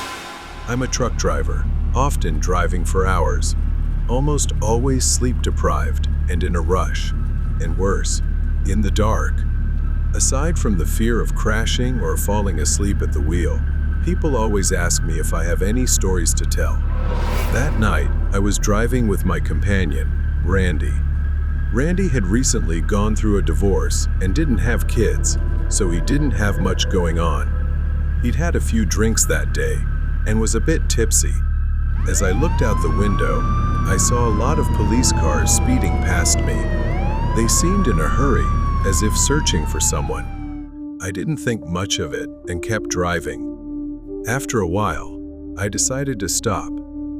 I'm a truck driver, often driving for hours, almost always sleep-deprived and in a rush, and worse, in the dark. Aside from the fear of crashing or falling asleep at the wheel, people always ask me if I have any stories to tell. That night, I was driving with my companion, Randy. Randy had recently gone through a divorce and didn't have kids, so he didn't have much going on. He'd had a few drinks that day and was a bit tipsy. As I looked out the window, I saw a lot of police cars speeding past me. They seemed in a hurry, as if searching for someone. I didn't think much of it and kept driving. After a while, I decided to stop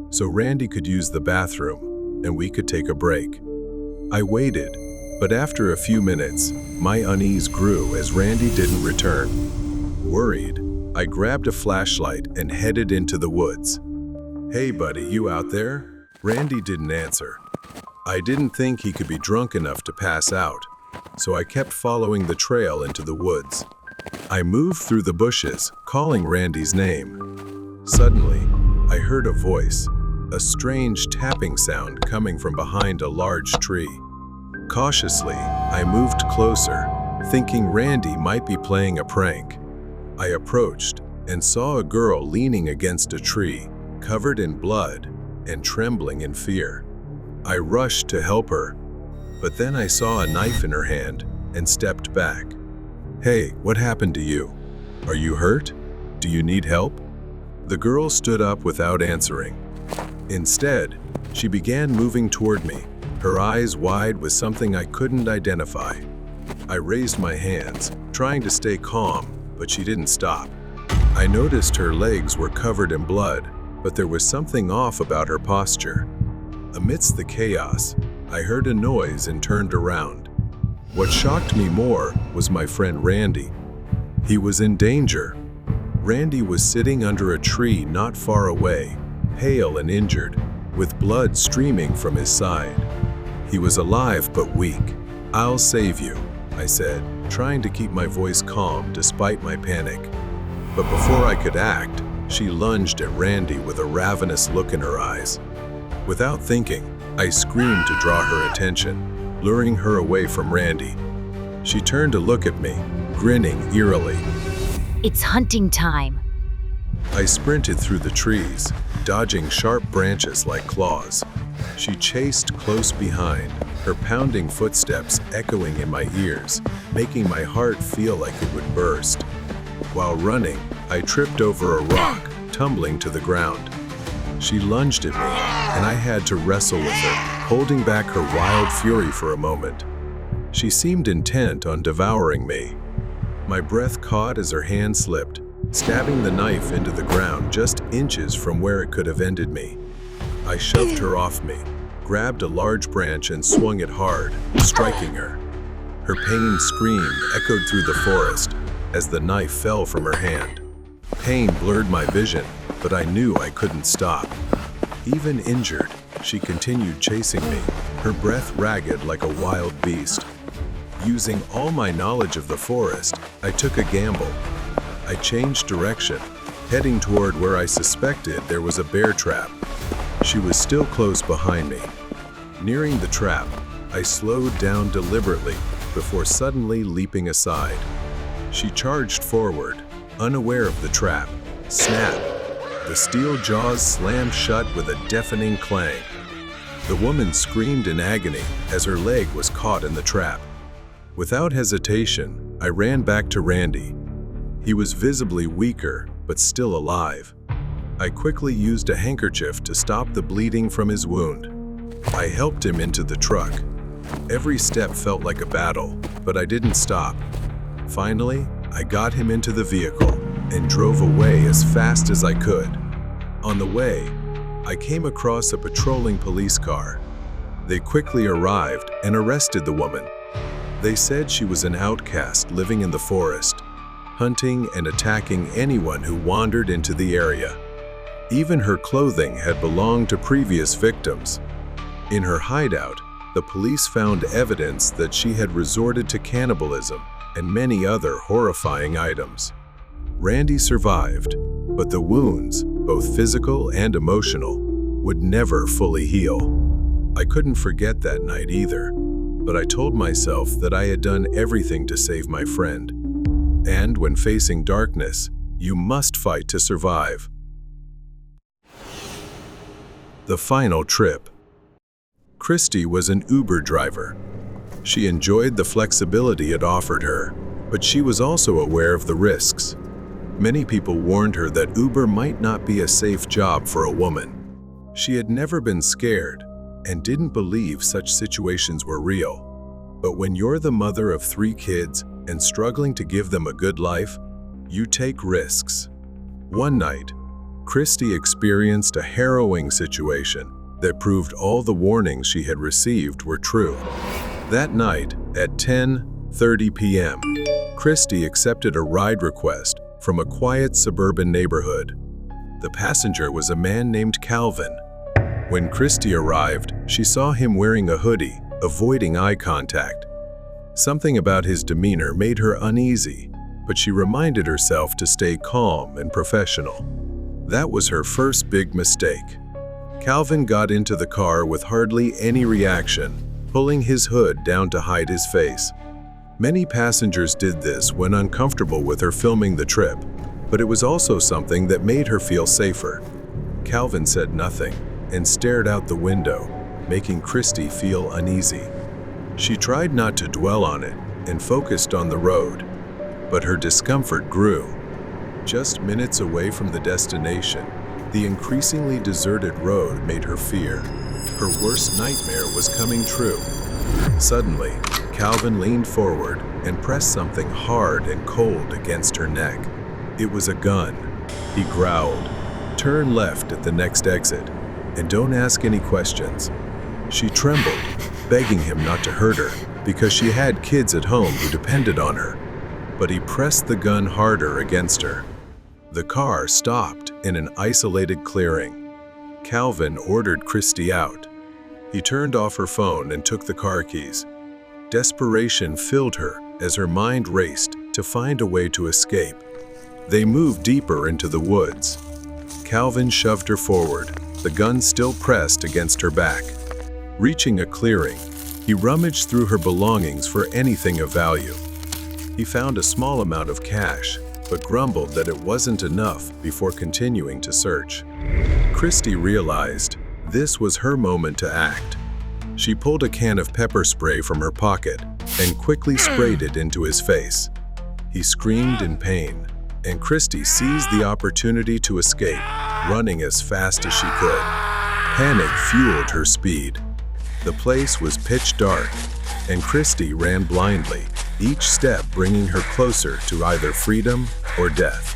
so Randy could use the bathroom and we could take a break. I waited, but after a few minutes, my unease grew as Randy didn't return. Worried, I grabbed a flashlight and headed into the woods. "Hey buddy, you out there?" Randy didn't answer. I didn't think he could be drunk enough to pass out, so I kept following the trail into the woods. I moved through the bushes, calling Randy's name. Suddenly, I heard a voice, a strange tapping sound coming from behind a large tree. Cautiously, I moved closer, thinking Randy might be playing a prank. I approached and saw a girl leaning against a tree, covered in blood and trembling in fear. I rushed to help her, but then I saw a knife in her hand and stepped back. "Hey, what happened to you? Are you hurt? Do you need help?" The girl stood up without answering. Instead, she began moving toward me, her eyes wide with something I couldn't identify. I raised my hands, trying to stay calm, but she didn't stop. I noticed her legs were covered in blood, but there was something off about her posture. Amidst the chaos, I heard a noise and turned around. What shocked me more was my friend Randy. He was in danger. Randy was sitting under a tree not far away, pale and injured, with blood streaming from his side. He was alive but weak. "I'll save you," I said, trying to keep my voice calm despite my panic. But before I could act, she lunged at Randy with a ravenous look in her eyes. Without thinking, I screamed to draw her attention, luring her away from Randy. She turned to look at me, grinning eerily. It's hunting time. I sprinted through the trees, dodging sharp branches like claws. She chased close behind, her pounding footsteps echoing in my ears, making my heart feel like it would burst. While running, I tripped over a rock, tumbling to the ground. She lunged at me, and I had to wrestle with her, holding back her wild fury for a moment. She seemed intent on devouring me. My breath caught as her hand slipped, stabbing the knife into the ground just inches from where it could have ended me. I shoved her off me, grabbed a large branch and swung it hard, striking her. Her pained scream echoed through the forest as the knife fell from her hand. Pain blurred my vision, but I knew I couldn't stop. Even injured, she continued chasing me, her breath ragged like a wild beast. Using all my knowledge of the forest, I took a gamble. I changed direction, heading toward where I suspected there was a bear trap. She was still close behind me. Nearing the trap, I slowed down deliberately before suddenly leaping aside. She charged forward, unaware of the trap. Snap! The steel jaws slammed shut with a deafening clang. The woman screamed in agony as her leg was caught in the trap. Without hesitation, I ran back to Randy. He was visibly weaker, but still alive. I quickly used a handkerchief to stop the bleeding from his wound. I helped him into the truck. Every step felt like a battle, but I didn't stop. Finally, I got him into the vehicle and drove away as fast as I could. On the way, I came across a patrolling police car. They quickly arrived and arrested the woman. They said she was an outcast living in the forest, hunting and attacking anyone who wandered into the area. Even her clothing had belonged to previous victims. In her hideout, the police found evidence that she had resorted to cannibalism and many other horrifying items. Randy survived, but the wounds, both physical and emotional, would never fully heal. I couldn't forget that night either, but I told myself that I had done everything to save my friend. And when facing darkness, you must fight to survive. The final trip. Christy was an Uber driver. She enjoyed the flexibility it offered her, but she was also aware of the risks. Many people warned her that Uber might not be a safe job for a woman. She had never been scared and didn't believe such situations were real. But when you're the mother of 3 kids and struggling to give them a good life, you take risks. One night, Christy experienced a harrowing situation that proved all the warnings she had received were true. That night, at 10:30 p.m., Christy accepted a ride request from a quiet suburban neighborhood. The passenger was a man named Calvin. When Christy arrived, she saw him wearing a hoodie, avoiding eye contact. Something about his demeanor made her uneasy, but she reminded herself to stay calm and professional. That was her first big mistake. Calvin got into the car with hardly any reaction, pulling his hood down to hide his face. Many passengers did this when uncomfortable with her filming the trip, but it was also something that made her feel safer. Calvin said nothing and stared out the window, making Christy feel uneasy. She tried not to dwell on it and focused on the road, but her discomfort grew. Just minutes away from the destination, the increasingly deserted road made her fear. Her worst nightmare was coming true. Suddenly, Calvin leaned forward and pressed something hard and cold against her neck. It was a gun. He growled, "Turn left at the next exit, and don't ask any questions." She trembled, begging him not to hurt her because she had kids at home who depended on her. But he pressed the gun harder against her. The car stopped in an isolated clearing. Calvin ordered Christy out. He turned off her phone and took the car keys. Desperation filled her as her mind raced to find a way to escape. They moved deeper into the woods. Calvin shoved her forward, the gun still pressed against her back. Reaching a clearing, he rummaged through her belongings for anything of value. He found a small amount of cash, but grumbled that it wasn't enough before continuing to search. Christy realized this was her moment to act. She pulled a can of pepper spray from her pocket and quickly sprayed it into his face. He screamed in pain, and Christy seized the opportunity to escape, running as fast as she could. Panic fueled her speed. The place was pitch dark, and Christy ran blindly, each step bringing her closer to either freedom or death.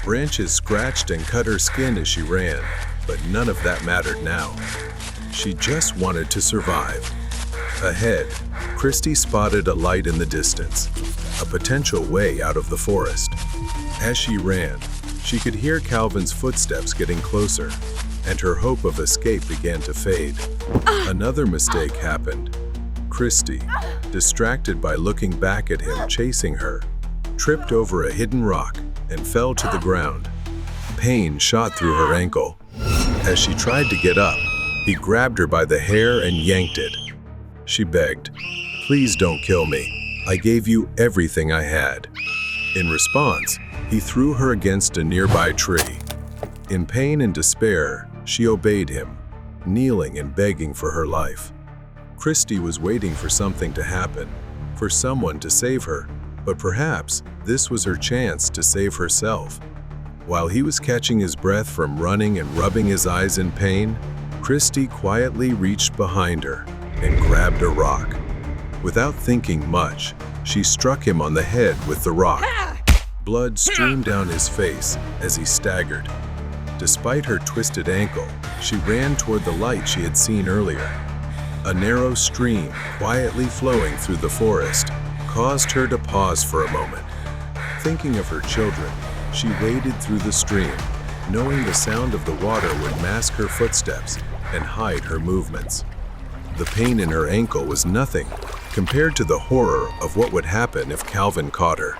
Branches scratched and cut her skin as she ran, but none of that mattered now. She just wanted to survive. Ahead, Christy spotted a light in the distance, a potential way out of the forest. As she ran, she could hear Calvin's footsteps getting closer, and her hope of escape began to fade. Another mistake happened. Christy, distracted by looking back at him chasing her, tripped over a hidden rock and fell to the ground. Pain shot through her ankle. As she tried to get up, he grabbed her by the hair and yanked it. She begged, "Please don't kill me. I gave you everything I had." In response, he threw her against a nearby tree. In pain and despair, she obeyed him, kneeling and begging for her life. Christy was waiting for something to happen, for someone to save her, but perhaps this was her chance to save herself. While he was catching his breath from running and rubbing his eyes in pain, Christy quietly reached behind her and grabbed a rock. Without thinking much, she struck him on the head with the rock. Blood streamed down his face as he staggered. Despite her twisted ankle, she ran toward the light she had seen earlier. A narrow stream, quietly flowing through the forest, caused her to pause for a moment. Thinking of her children, she waded through the stream, knowing the sound of the water would mask her footsteps and hide her movements. The pain in her ankle was nothing compared to the horror of what would happen if Calvin caught her.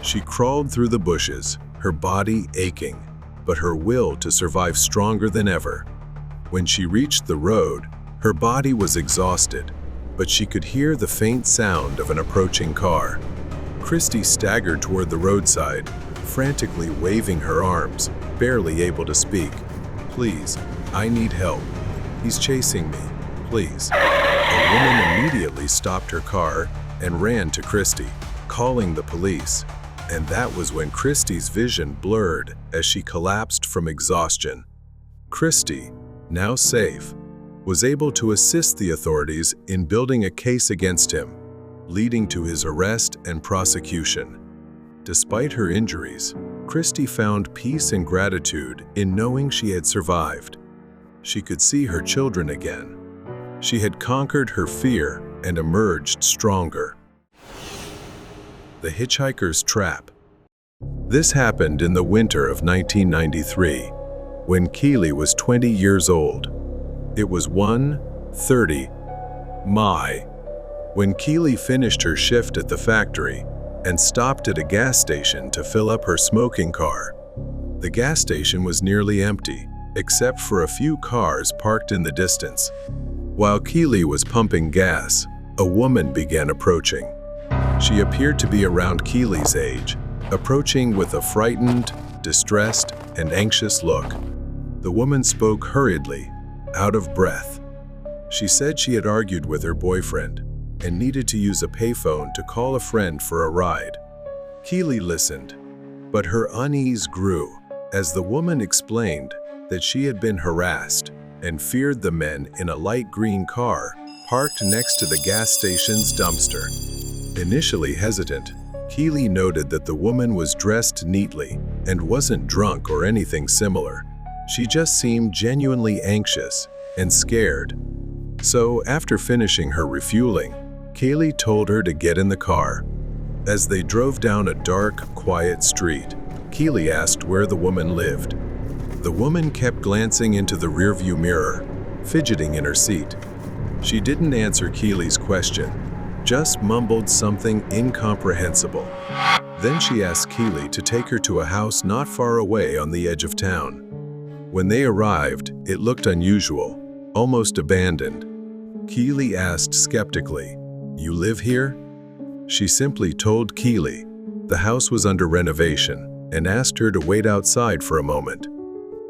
She crawled through the bushes, her body aching, but her will to survive stronger than ever. When she reached the road, her body was exhausted, but she could hear the faint sound of an approaching car. Christy staggered toward the roadside, frantically waving her arms, barely able to speak. "Please, I need help. He's chasing me. Please." A woman immediately stopped her car and ran to Christy, calling the police. And that was when Christy's vision blurred as she collapsed from exhaustion. Christy, now safe, was able to assist the authorities in building a case against him, leading to his arrest and prosecution. Despite her injuries, Christy found peace and gratitude in knowing she had survived. She could see her children again. She had conquered her fear and emerged stronger. The Hitchhiker's Trap. This happened in the winter of 1993, when Keely was 20 years old. It was 1:30 May, when Keely finished her shift at the factory and stopped at a gas station to fill up her smoking car. The gas station was nearly empty, except for a few cars parked in the distance. While Keely was pumping gas, a woman began approaching. She appeared to be around Keely's age, approaching with a frightened, distressed, and anxious look. The woman spoke hurriedly, out of breath. She said she had argued with her boyfriend and needed to use a payphone to call a friend for a ride. Keely listened, but her unease grew as the woman explained that she had been harassed and feared the men in a light green car parked next to the gas station's dumpster. Initially hesitant, Keely noted that the woman was dressed neatly and wasn't drunk or anything similar. She just seemed genuinely anxious and scared. So after finishing her refueling, Kaylee told her to get in the car. As they drove down a dark, quiet street, Keely asked where the woman lived. The woman kept glancing into the rearview mirror, fidgeting in her seat. She didn't answer Keely's question, just mumbled something incomprehensible. Then she asked Keely to take her to a house not far away on the edge of town. When they arrived, it looked unusual, almost abandoned. Keely asked skeptically, "You live here?" She simply told Keely the house was under renovation and asked her to wait outside for a moment.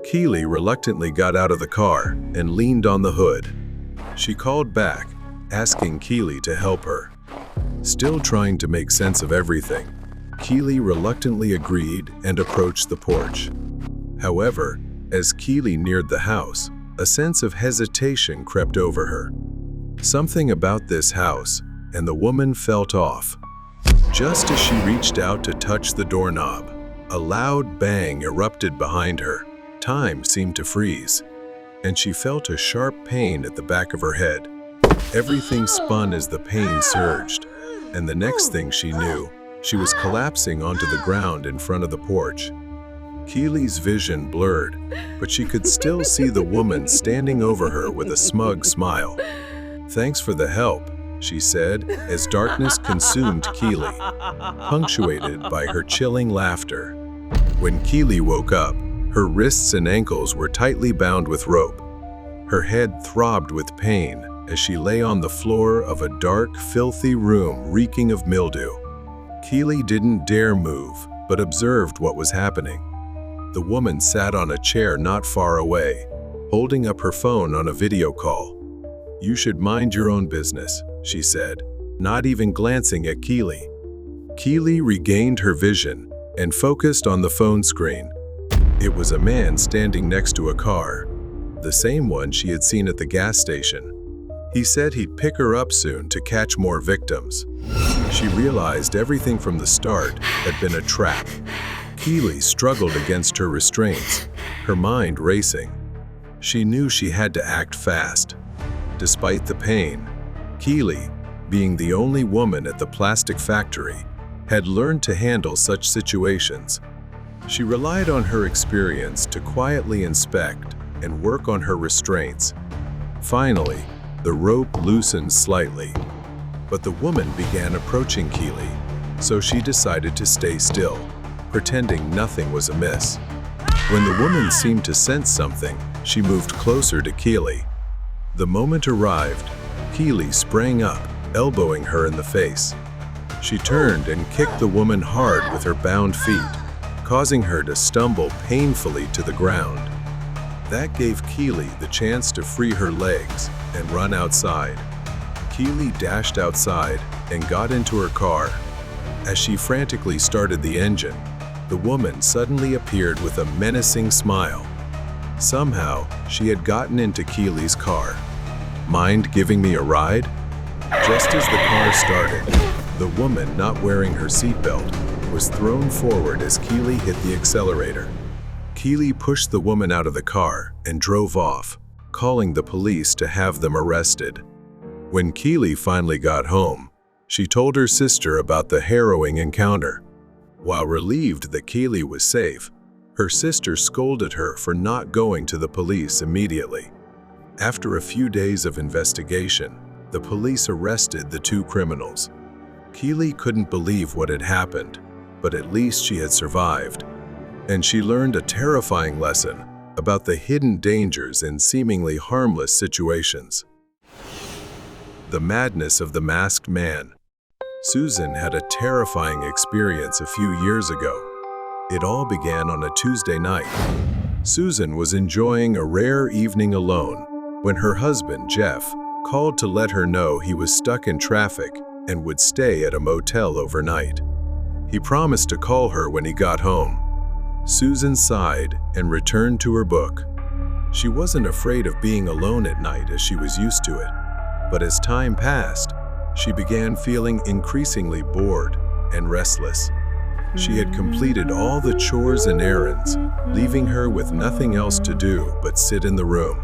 Keely reluctantly got out of the car and leaned on the hood. She called back, asking Keely to help her. Still trying to make sense of everything, Keely reluctantly agreed and approached the porch. However, as Keely neared the house, a sense of hesitation crept over her. Something about this house, and the woman felt off. Just as she reached out to touch the doorknob, a loud bang erupted behind her. Time seemed to freeze, and she felt a sharp pain at the back of her head. Everything spun as the pain surged, and the next thing she knew, she was collapsing onto the ground in front of the porch. Keely's vision blurred, but she could still see the woman standing over her with a smug smile. "Thanks for the help," she said, as darkness consumed Keely, punctuated by her chilling laughter. When Keely woke up, her wrists and ankles were tightly bound with rope. Her head throbbed with pain as she lay on the floor of a dark, filthy room reeking of mildew. Keely didn't dare move, but observed what was happening. The woman sat on a chair not far away, holding up her phone on a video call. "You should mind your own business," she said, not even glancing at Keely. Keely regained her vision and focused on the phone screen. It was a man standing next to a car, the same one she had seen at the gas station. He said he'd pick her up soon to catch more victims. She realized everything from the start had been a trap. Keely struggled against her restraints, her mind racing. She knew she had to act fast. Despite the pain, Keely, being the only woman at the plastic factory, had learned to handle such situations. She relied on her experience to quietly inspect and work on her restraints. Finally, the rope loosened slightly, but the woman began approaching Keely, so she decided to stay still, pretending nothing was amiss. When the woman seemed to sense something, she moved closer to Keely. The moment arrived, Keely sprang up, elbowing her in the face. She turned and kicked the woman hard with her bound feet, causing her to stumble painfully to the ground. That gave Keely the chance to free her legs and run outside. Keely dashed outside and got into her car. As she frantically started the engine, the woman suddenly appeared with a menacing smile. Somehow, she had gotten into Keely's car. "Mind giving me a ride?" Just as the car started, the woman, not wearing her seatbelt, was thrown forward as Keely hit the accelerator. Keely pushed the woman out of the car and drove off, calling the police to have them arrested. When Keely finally got home, she told her sister about the harrowing encounter. While relieved that Keely was safe, her sister scolded her for not going to the police immediately. After a few days of investigation, the police arrested the two criminals. Keely couldn't believe what had happened, but at least she had survived. And she learned a terrifying lesson about the hidden dangers in seemingly harmless situations. The madness of the masked man. Susan had a terrifying experience a few years ago. It all began on a Tuesday night. Susan was enjoying a rare evening alone when her husband, Jeff, called to let her know he was stuck in traffic and would stay at a motel overnight. He promised to call her when he got home. Susan sighed and returned to her book. She wasn't afraid of being alone at night as she was used to it, but as time passed, she began feeling increasingly bored and restless. She had completed all the chores and errands, leaving her with nothing else to do but sit in the room.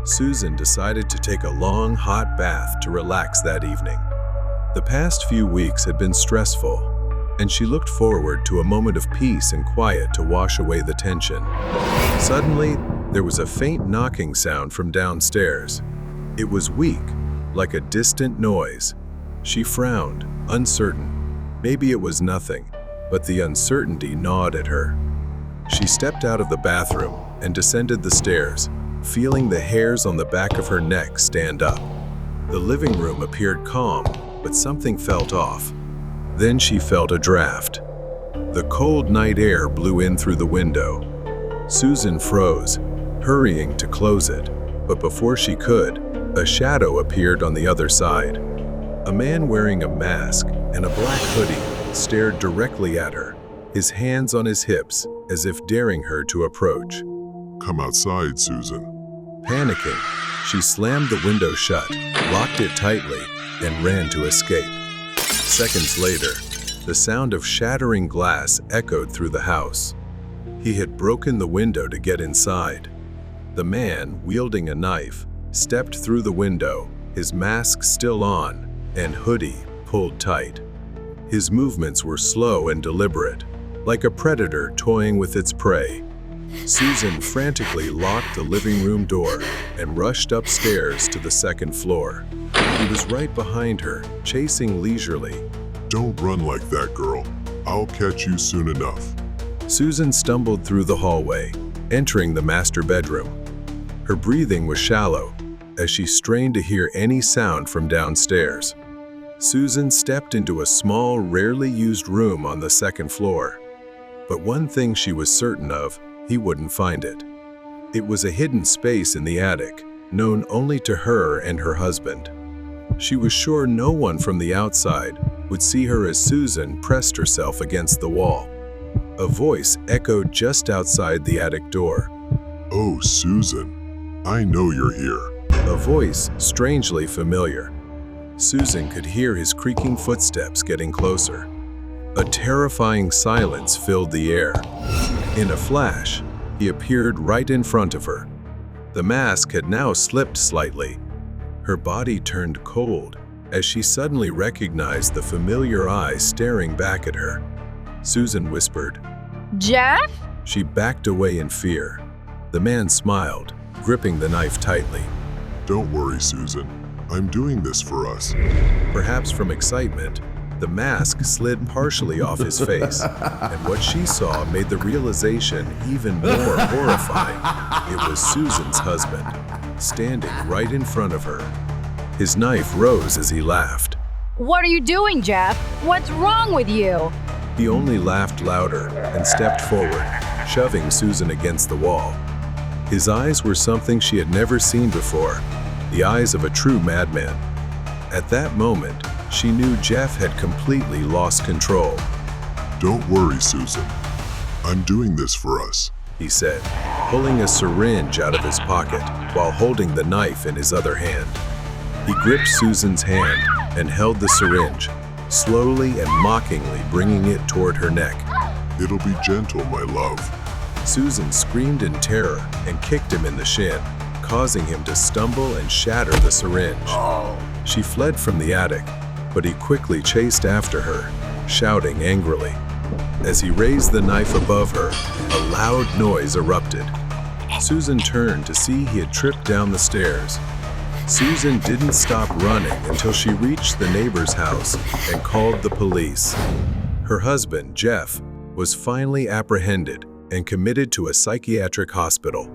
Susan decided to take a long, hot bath to relax that evening. The past few weeks had been stressful, and she looked forward to a moment of peace and quiet to wash away the tension. Suddenly, there was a faint knocking sound from downstairs. It was weak, like a distant noise. She frowned, uncertain. Maybe it was nothing, but the uncertainty gnawed at her. She stepped out of the bathroom and descended the stairs, feeling the hairs on the back of her neck stand up. The living room appeared calm, but something felt off. Then she felt a draft. The cold night air blew in through the window. Susan froze, hurrying to close it, but before she could, a shadow appeared on the other side. A man wearing a mask and a black hoodie stared directly at her, his hands on his hips as if daring her to approach. Come outside, Susan. Panicking, she slammed the window shut, locked it tightly, and ran to escape. Seconds later, the sound of shattering glass echoed through the house. He had broken the window to get inside. The man, wielding a knife, stepped through the window, his mask still on and hoodie pulled tight. His movements were slow and deliberate, like a predator toying with its prey. Susan frantically locked the living room door and rushed upstairs to the second floor. He was right behind her, chasing leisurely. Don't run like that, girl. I'll catch you soon enough. Susan stumbled through the hallway, entering the master bedroom. Her breathing was shallow as she strained to hear any sound from downstairs. Susan stepped into a small, rarely used room on the second floor. But one thing she was certain of, he wouldn't find it. It was a hidden space in the attic, known only to her and her husband. She was sure no one from the outside would see her as Susan pressed herself against the wall. A voice echoed just outside the attic door. Oh, Susan, I know you're here. A voice strangely familiar. Susan could hear his creaking footsteps getting closer. A terrifying silence filled the air. In a flash, he appeared right in front of her. The mask had now slipped slightly. Her body turned cold as she suddenly recognized the familiar eyes staring back at her. Susan whispered, Jeff? She backed away in fear. The man smiled, gripping the knife tightly. Don't worry, Susan. I'm doing this for us. Perhaps from excitement, the mask slid partially off his face, and what she saw made the realization even more horrifying. It was Susan's husband, standing right in front of her. His knife rose as he laughed. What are you doing, Jeff? What's wrong with you? He only laughed louder and stepped forward, shoving Susan against the wall. His eyes were something she had never seen before, the eyes of a true madman. At that moment, she knew Jeff had completely lost control. Don't worry, Susan. I'm doing this for us, he said, pulling a syringe out of his pocket while holding the knife in his other hand. He gripped Susan's hand and held the syringe, slowly and mockingly bringing it toward her neck. It'll be gentle, my love. Susan screamed in terror and kicked him in the shin, causing him to stumble and shatter the syringe. She fled from the attic, but he quickly chased after her, shouting angrily. As he raised the knife above her, a loud noise erupted. Susan turned to see he had tripped down the stairs. Susan didn't stop running until she reached the neighbor's house and called the police. Her husband, Jeff, was finally apprehended and committed to a psychiatric hospital.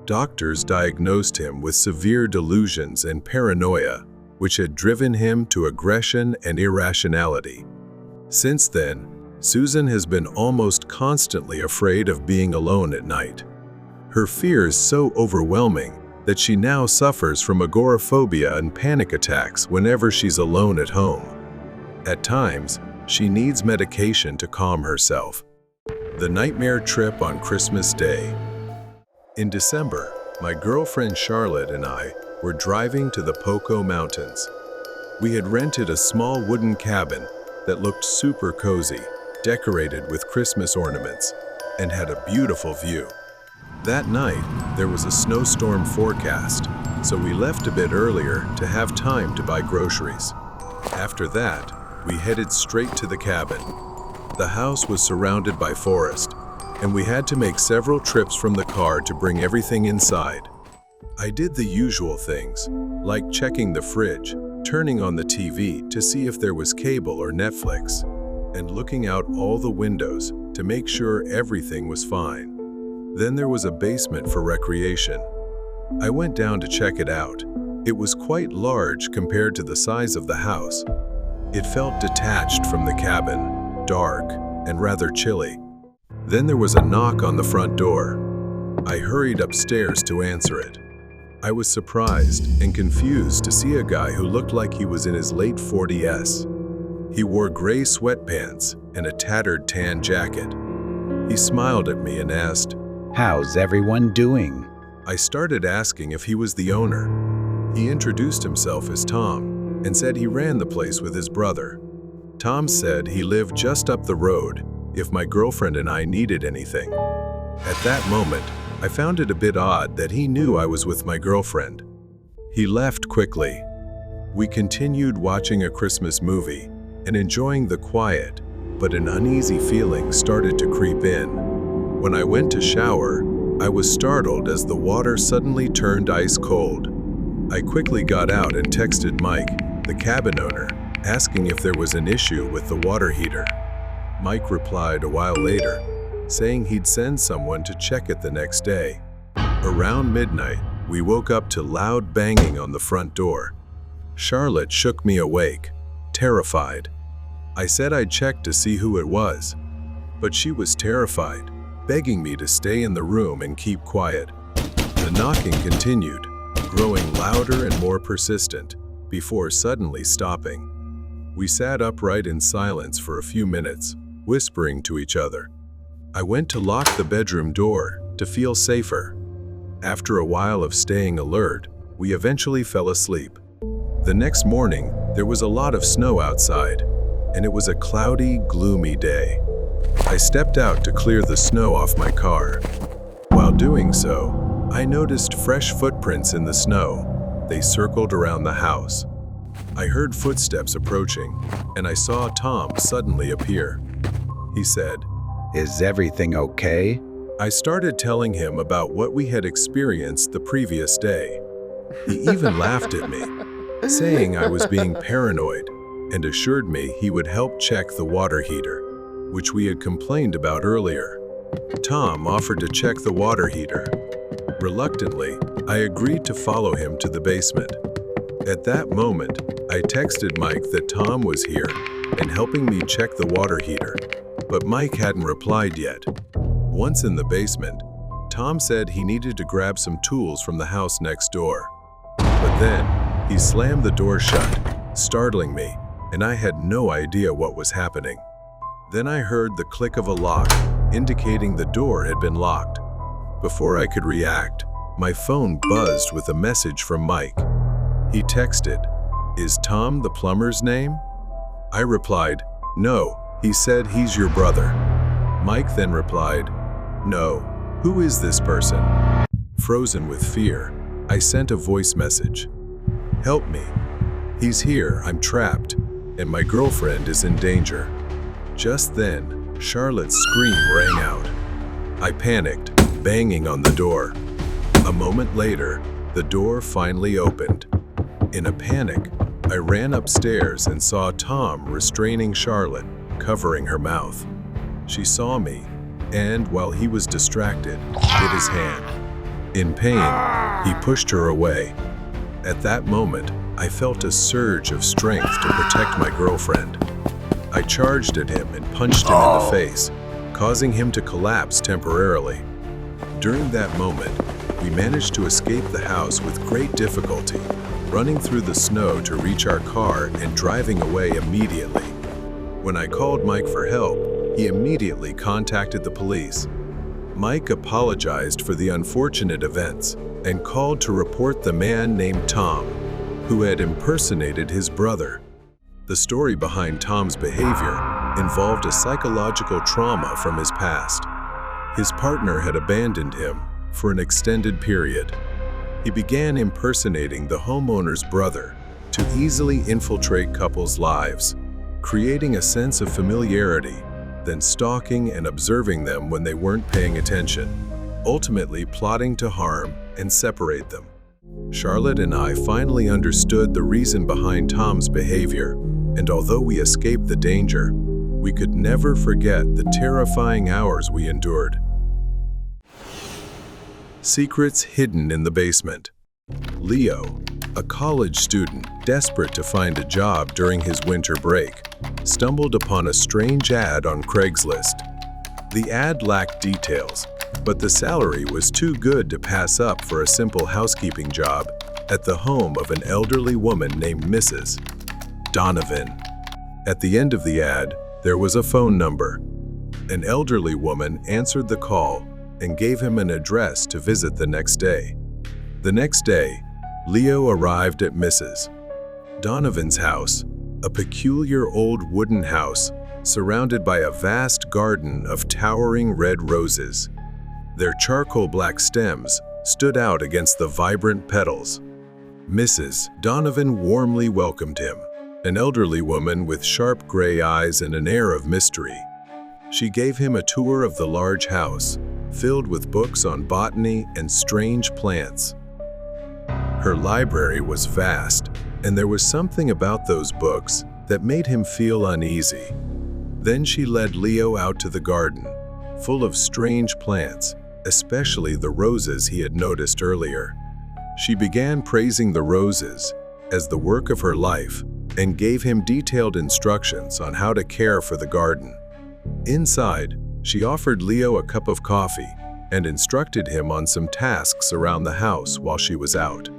Doctors diagnosed him with severe delusions and paranoia, which had driven him to aggression and irrationality. Since then, Susan has been almost constantly afraid of being alone at night. Her fear is so overwhelming that she now suffers from agoraphobia and panic attacks whenever she's alone at home. At times, she needs medication to calm herself. The nightmare trip on Christmas Day. In December, my girlfriend Charlotte and I were driving to the Poco Mountains. We had rented a small wooden cabin that looked super cozy, decorated with Christmas ornaments, and had a beautiful view. That night, there was a snowstorm forecast, so we left a bit earlier to have time to buy groceries. After that, we headed straight to the cabin. The house was surrounded by forest, and we had to make several trips from the car to bring everything inside. I did the usual things, like checking the fridge, turning on the TV to see if there was cable or Netflix, and looking out all the windows to make sure everything was fine. Then there was a basement for recreation. I went down to check it out. It was quite large compared to the size of the house. It felt detached from the cabin, dark, and rather chilly. Then there was a knock on the front door. I hurried upstairs to answer it. I was surprised and confused to see a guy who looked like he was in his late 40s. He wore gray sweatpants and a tattered tan jacket. He smiled at me and asked, How's everyone doing? I started asking if he was the owner. He introduced himself as Tom and said he ran the place with his brother. Tom said he lived just up the road if my girlfriend and I needed anything. At that moment, I found it a bit odd that he knew I was with my girlfriend. He left quickly. We continued watching a Christmas movie and enjoying the quiet, but an uneasy feeling started to creep in. When I went to shower, I was startled as the water suddenly turned ice cold. I quickly got out and texted Mike, the cabin owner, asking if there was an issue with the water heater. Mike replied a while later, saying he'd send someone to check it the next day. Around midnight, we woke up to loud banging on the front door. Charlotte shook me awake, terrified. I said I'd check to see who it was, but she was terrified, begging me to stay in the room and keep quiet. The knocking continued, growing louder and more persistent, before suddenly stopping. We sat upright in silence for a few minutes, whispering to each other. I went to lock the bedroom door to feel safer. After a while of staying alert, we eventually fell asleep. The next morning, there was a lot of snow outside, and it was a cloudy, gloomy day. I stepped out to clear the snow off my car. While doing so, I noticed fresh footprints in the snow. They circled around the house. I heard footsteps approaching, and I saw Tom suddenly appear. He said, Is everything okay? I started telling him about what we had experienced the previous day. He even laughed at me, saying I was being paranoid, and assured me he would help check the water heater, which we had complained about earlier. Tom offered to check the water heater. Reluctantly, I agreed to follow him to the basement. At that moment, I texted Mike that Tom was here and helping me check the water heater, but Mike hadn't replied yet. Once in the basement, Tom said he needed to grab some tools from the house next door. But then, he slammed the door shut, startling me, and I had no idea what was happening. Then I heard the click of a lock, indicating the door had been locked. Before I could react, my phone buzzed with a message from Mike. He texted, "Is Tom the plumber's name?" I replied, "No, he said he's your brother." Mike then replied, "No, who is this person?" Frozen with fear, I sent a voice message. "Help me. He's here, I'm trapped, and my girlfriend is in danger." Just then, Charlotte's scream rang out. I panicked, banging on the door. A moment later, the door finally opened. In a panic, I ran upstairs and saw Tom restraining Charlotte, covering her mouth. She saw me, and while he was distracted, hit his hand. In pain, he pushed her away. At that moment, I felt a surge of strength to protect my girlfriend. I charged at him and punched him in the face, causing him to collapse temporarily. During that moment, we managed to escape the house with great difficulty, running through the snow to reach our car and driving away immediately. When I called Mike for help, he immediately contacted the police. Mike apologized for the unfortunate events and called to report the man named Tom, who had impersonated his brother. The story behind Tom's behavior involved a psychological trauma from his past. His partner had abandoned him, for an extended period. He began impersonating the homeowner's brother to easily infiltrate couples' lives, creating a sense of familiarity, then stalking and observing them when they weren't paying attention, ultimately plotting to harm and separate them. Charlotte and I finally understood the reason behind Tom's behavior, and although we escaped the danger, we could never forget the terrifying hours we endured. Secrets hidden in the basement. Leo, a college student desperate to find a job during his winter break, stumbled upon a strange ad on Craigslist. The ad lacked details, but the salary was too good to pass up for a simple housekeeping job at the home of an elderly woman named Mrs. Donovan. At the end of the ad, there was a phone number. An elderly woman answered the call and gave him an address to visit the next day. The next day, Leo arrived at Mrs. Donovan's house, a peculiar old wooden house surrounded by a vast garden of towering red roses. Their charcoal black stems stood out against the vibrant petals. Mrs. Donovan warmly welcomed him, an elderly woman with sharp gray eyes and an air of mystery. She gave him a tour of the large house, filled with books on botany and strange plants. Her library was vast, and there was something about those books that made him feel uneasy. Then she led Leo out to the garden, full of strange plants, especially the roses he had noticed earlier. She began praising the roses as the work of her life and gave him detailed instructions on how to care for the garden. Inside, she offered Leo a cup of coffee and instructed him on some tasks around the house while she was out.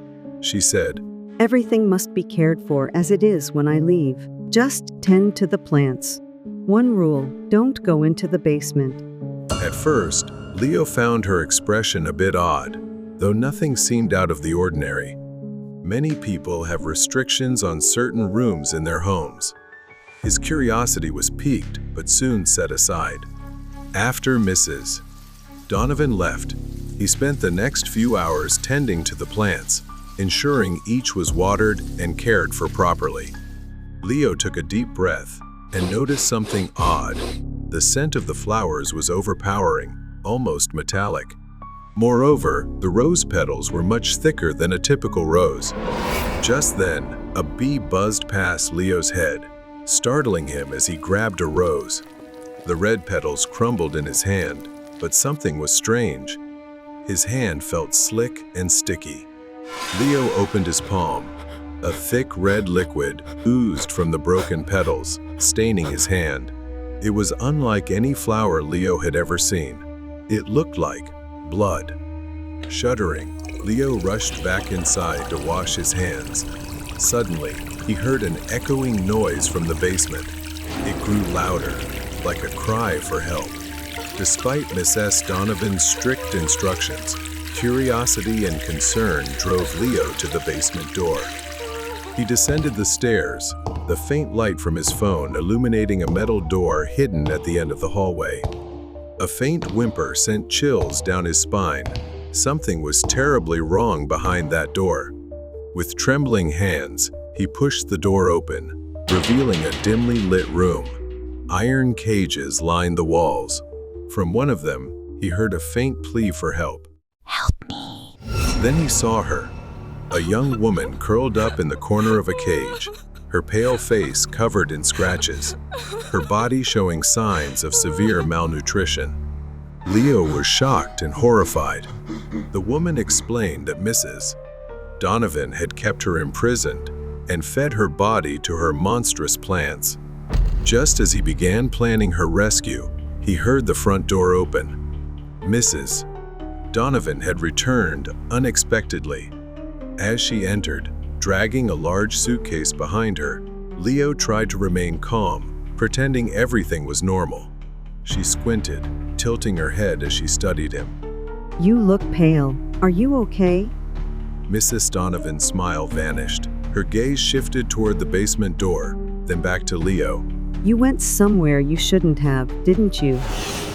She said, "Everything must be cared for as it is when I leave. Just tend to the plants. One rule, don't go into the basement." At first, Leo found her expression a bit odd, though nothing seemed out of the ordinary. Many people have restrictions on certain rooms in their homes. His curiosity was piqued, but soon set aside. After Mrs. Donovan left, he spent the next few hours tending to the plants, ensuring each was watered and cared for properly. Leo took a deep breath and noticed something odd. The scent of the flowers was overpowering, almost metallic. Moreover, the rose petals were much thicker than a typical rose. Just then, a bee buzzed past Leo's head, startling him as he grabbed a rose. The red petals crumbled in his hand, but something was strange. His hand felt slick and sticky. Leo opened his palm. A thick red liquid oozed from the broken petals, staining his hand. It was unlike any flower Leo had ever seen. It looked like blood. Shuddering, Leo rushed back inside to wash his hands. Suddenly, he heard an echoing noise from the basement. It grew louder, like a cry for help. Despite Mrs. Donovan's strict instructions, curiosity and concern drove Leo to the basement door. He descended the stairs, the faint light from his phone illuminating a metal door hidden at the end of the hallway. A faint whimper sent chills down his spine. Something was terribly wrong behind that door. With trembling hands, he pushed the door open, revealing a dimly lit room. Iron cages lined the walls. From one of them, he heard a faint plea for help. Help me. Then he saw her, a young woman curled up in the corner of a cage, her pale face covered in scratches, her body showing signs of severe malnutrition. Leo was shocked and horrified. The woman explained that Mrs. Donovan had kept her imprisoned and fed her body to her monstrous plants. Just as he began planning her rescue, he heard the front door open. Mrs. Donovan had returned unexpectedly. As she entered, dragging a large suitcase behind her, Leo tried to remain calm, pretending everything was normal. She squinted, tilting her head as she studied him. "You look pale. Are you okay?" Mrs. Donovan's smile vanished. Her gaze shifted toward the basement door, then back to Leo. "You went somewhere you shouldn't have, didn't you?"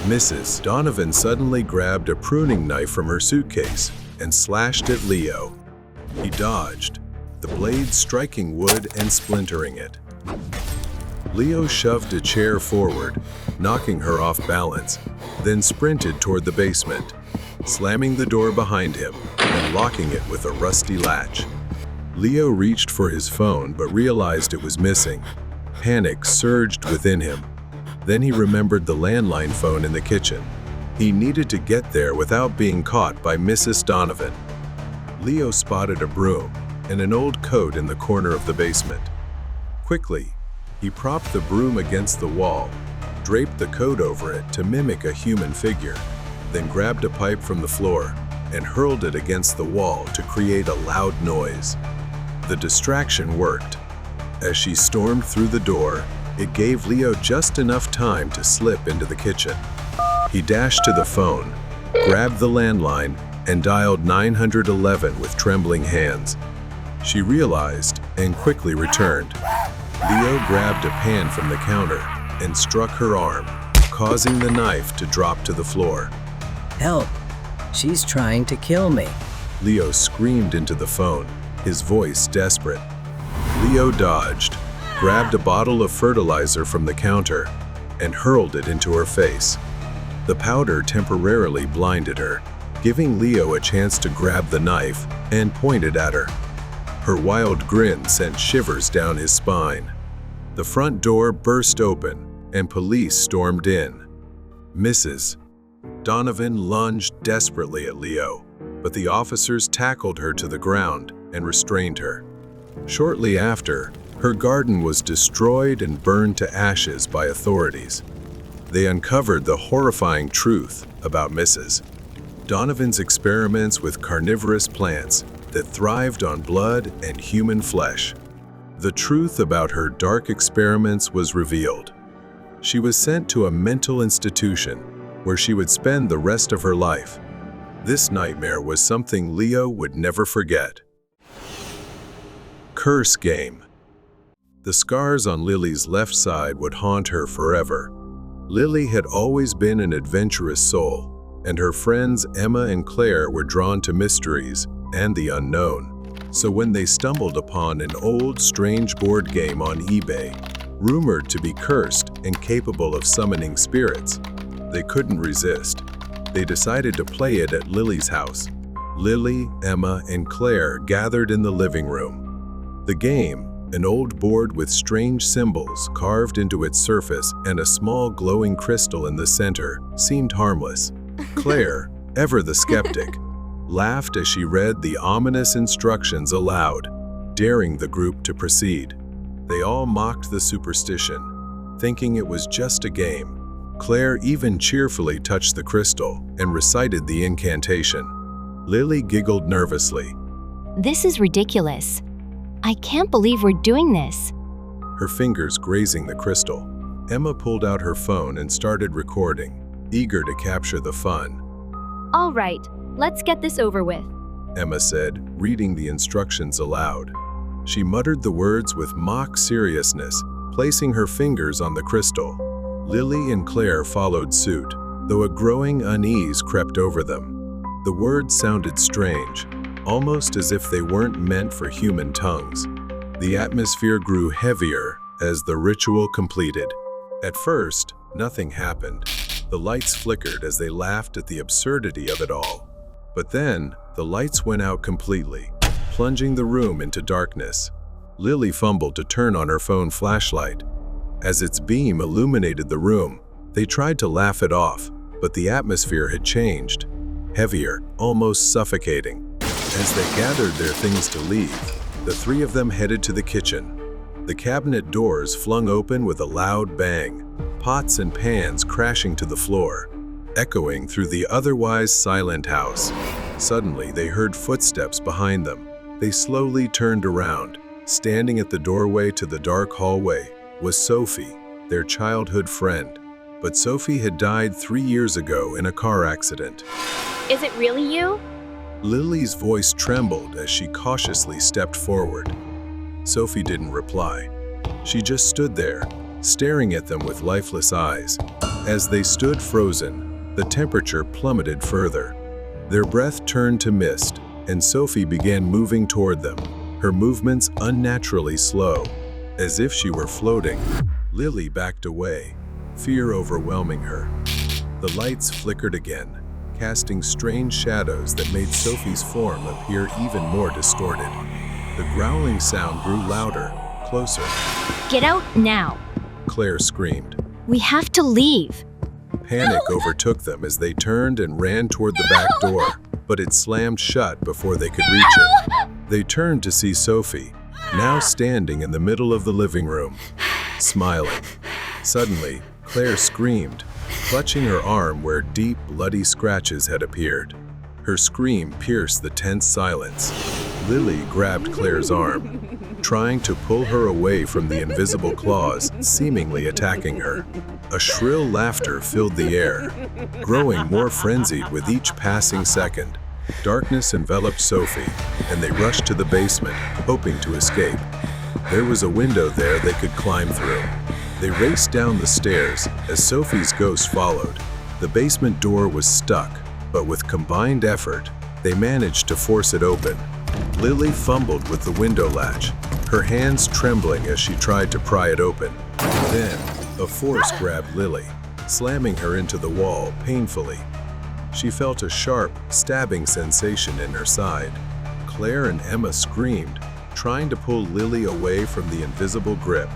Mrs. Donovan suddenly grabbed a pruning knife from her suitcase and slashed at Leo. He dodged, the blade striking wood and splintering it. Leo shoved a chair forward, knocking her off balance, then sprinted toward the basement, slamming the door behind him and locking it with a rusty latch. Leo reached for his phone but realized it was missing. Panic surged within him. Then he remembered the landline phone in the kitchen. He needed to get there without being caught by Mrs. Donovan. Leo spotted a broom and an old coat in the corner of the basement. Quickly, he propped the broom against the wall, draped the coat over it to mimic a human figure, then grabbed a pipe from the floor and hurled it against the wall to create a loud noise. The distraction worked. As she stormed through the door, it gave Leo just enough time to slip into the kitchen. He dashed to the phone, grabbed the landline, and dialed 911 with trembling hands. She realized and quickly returned. Leo grabbed a pan from the counter and struck her arm, causing the knife to drop to the floor. Help! She's trying to kill me. Leo screamed into the phone, his voice desperate. Leo dodged, grabbed a bottle of fertilizer from the counter, and hurled it into her face. The powder temporarily blinded her, giving Leo a chance to grab the knife and point it at her. Her wild grin sent shivers down his spine. The front door burst open, and police stormed in. Mrs. Donovan lunged desperately at Leo, but the officers tackled her to the ground and restrained her. Shortly after, her garden was destroyed and burned to ashes by authorities. They uncovered the horrifying truth about Mrs. Donovan's experiments with carnivorous plants that thrived on blood and human flesh. The truth about her dark experiments was revealed. She was sent to a mental institution where she would spend the rest of her life. This nightmare was something Leo would never forget. Curse Game. The scars on Lily's left side would haunt her forever. Lily had always been an adventurous soul, and her friends Emma and Claire were drawn to mysteries and the unknown. So when they stumbled upon an old, strange board game on eBay, rumored to be cursed and capable of summoning spirits, they couldn't resist. They decided to play it at Lily's house. Lily, Emma, and Claire gathered in the living room. The game, an old board with strange symbols carved into its surface and a small glowing crystal in the center, seemed harmless. Claire, ever the skeptic, laughed as she read the ominous instructions aloud, daring the group to proceed. They all mocked the superstition, thinking it was just a game. Claire even cheerfully touched the crystal and recited the incantation. Lily giggled nervously. This is ridiculous. I can't believe we're doing this. Her fingers grazing the crystal. Emma pulled out her phone and started recording, eager to capture the fun. All right, let's get this over with. Emma said, reading the instructions aloud. She muttered the words with mock seriousness, placing her fingers on the crystal. Lily and Claire followed suit, though a growing unease crept over them. The words sounded strange, almost as if they weren't meant for human tongues. The atmosphere grew heavier as the ritual completed. At first, nothing happened. The lights flickered as they laughed at the absurdity of it all. But then, the lights went out completely, plunging the room into darkness. Lily fumbled to turn on her phone flashlight. As its beam illuminated the room, they tried to laugh it off, but the atmosphere had changed. Heavier, almost suffocating. As they gathered their things to leave, the three of them headed to the kitchen. The cabinet doors flung open with a loud bang, pots and pans crashing to the floor, echoing through the otherwise silent house. Suddenly, they heard footsteps behind them. They slowly turned around. Standing at the doorway to the dark hallway was Sophie, their childhood friend. But Sophie had died 3 years ago in a car accident. Is it really you? Lily's voice trembled as she cautiously stepped forward. Sophie didn't reply. She just stood there, staring at them with lifeless eyes. As they stood frozen, the temperature plummeted further. Their breath turned to mist, and Sophie began moving toward them, her movements unnaturally slow. As if she were floating, Lily backed away, fear overwhelming her. The lights flickered again, casting strange shadows that made Sophie's form appear even more distorted. The growling sound grew louder, closer. Get out now. Claire screamed. We have to leave. Panic overtook them as they turned and ran toward the back door, but it slammed shut before they could reach it. They turned to see Sophie, now standing in the middle of the living room, smiling. Suddenly, Claire screamed, clutching her arm where deep, bloody scratches had appeared. Her scream pierced the tense silence. Lily grabbed Claire's arm, trying to pull her away from the invisible claws seemingly attacking her. A shrill laughter filled the air, growing more frenzied with each passing second. Darkness enveloped Sophie, and they rushed to the basement, hoping to escape. There was a window there they could climb through. They raced down the stairs as Sophie's ghost followed. The basement door was stuck, but with combined effort, they managed to force it open. Lily fumbled with the window latch, her hands trembling as she tried to pry it open. Then, a force grabbed Lily, slamming her into the wall painfully. She felt a sharp, stabbing sensation in her side. Claire and Emma screamed, trying to pull Lily away from the invisible grip.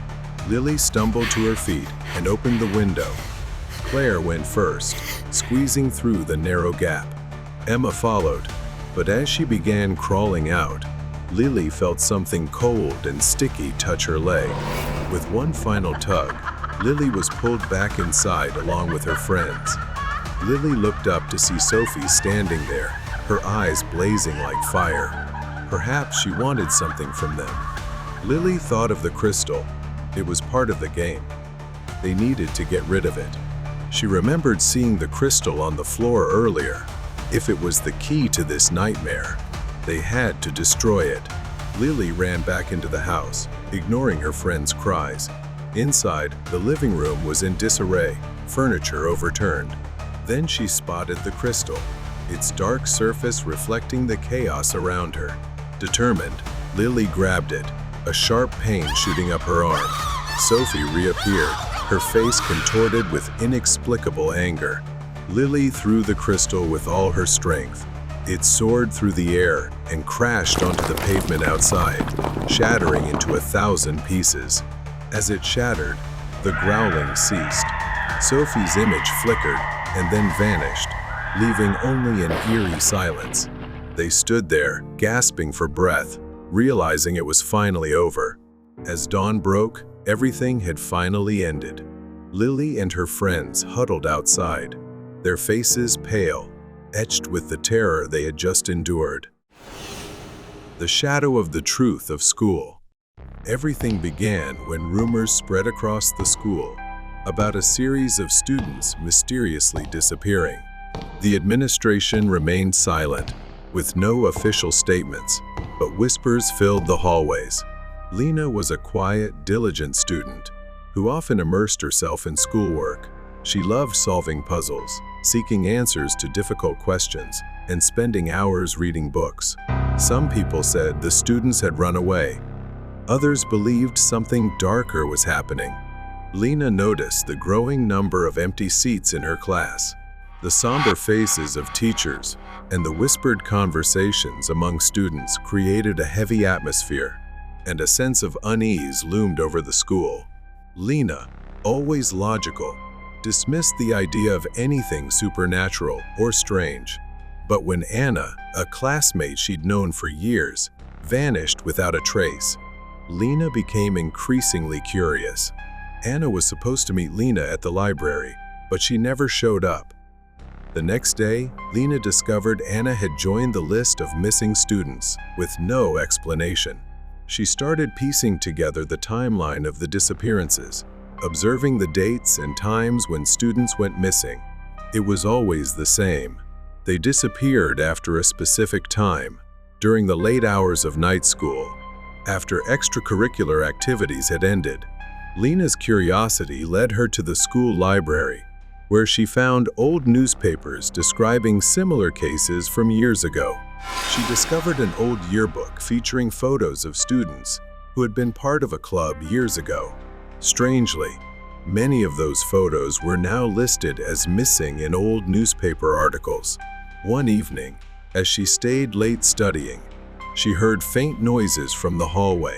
Lily stumbled to her feet and opened the window. Claire went first, squeezing through the narrow gap. Emma followed, but as she began crawling out, Lily felt something cold and sticky touch her leg. With one final tug, Lily was pulled back inside along with her friends. Lily looked up to see Sophie standing there, her eyes blazing like fire. Perhaps she wanted something from them. Lily thought of the crystal. It was part of the game. They needed to get rid of it. She remembered seeing the crystal on the floor earlier. If it was the key to this nightmare, they had to destroy it. Lily ran back into the house, ignoring her friends' cries. Inside, the living room was in disarray, furniture overturned. Then she spotted the crystal, its dark surface reflecting the chaos around her. Determined, Lily grabbed it, a sharp pain shooting up her arm. Sophie reappeared, her face contorted with inexplicable anger. Lily threw the crystal with all her strength. It soared through the air and crashed onto the pavement outside, shattering into 1,000 pieces. As it shattered, the growling ceased. Sophie's image flickered and then vanished, leaving only an eerie silence. They stood there, gasping for breath, realizing it was finally over. As dawn broke, everything had finally ended. Lily and her friends huddled outside, their faces pale, etched with the terror they had just endured. The shadow of the truth of school. Everything began when rumors spread across the school about a series of students mysteriously disappearing. The administration remained silent, with no official statements, but whispers filled the hallways. Lena was a quiet, diligent student who often immersed herself in schoolwork. She loved solving puzzles, seeking answers to difficult questions, and spending hours reading books. Some people said the students had run away. Others believed something darker was happening. Lena noticed the growing number of empty seats in her class, the somber faces of teachers, and the whispered conversations among students created a heavy atmosphere, and a sense of unease loomed over the school. Lena, always logical, dismissed the idea of anything supernatural or strange. But when Anna, a classmate she'd known for years, vanished without a trace, Lena became increasingly curious. Anna was supposed to meet Lena at the library, but she never showed up. The next day, Lena discovered Anna had joined the list of missing students with no explanation. She started piecing together the timeline of the disappearances, observing the dates and times when students went missing. It was always the same. They disappeared after a specific time, during the late hours of night school, after extracurricular activities had ended. Lena's curiosity led her to the school library, where she found old newspapers describing similar cases from years ago. She discovered an old yearbook featuring photos of students who had been part of a club years ago. Strangely, many of those photos were now listed as missing in old newspaper articles. One evening, as she stayed late studying, she heard faint noises from the hallway.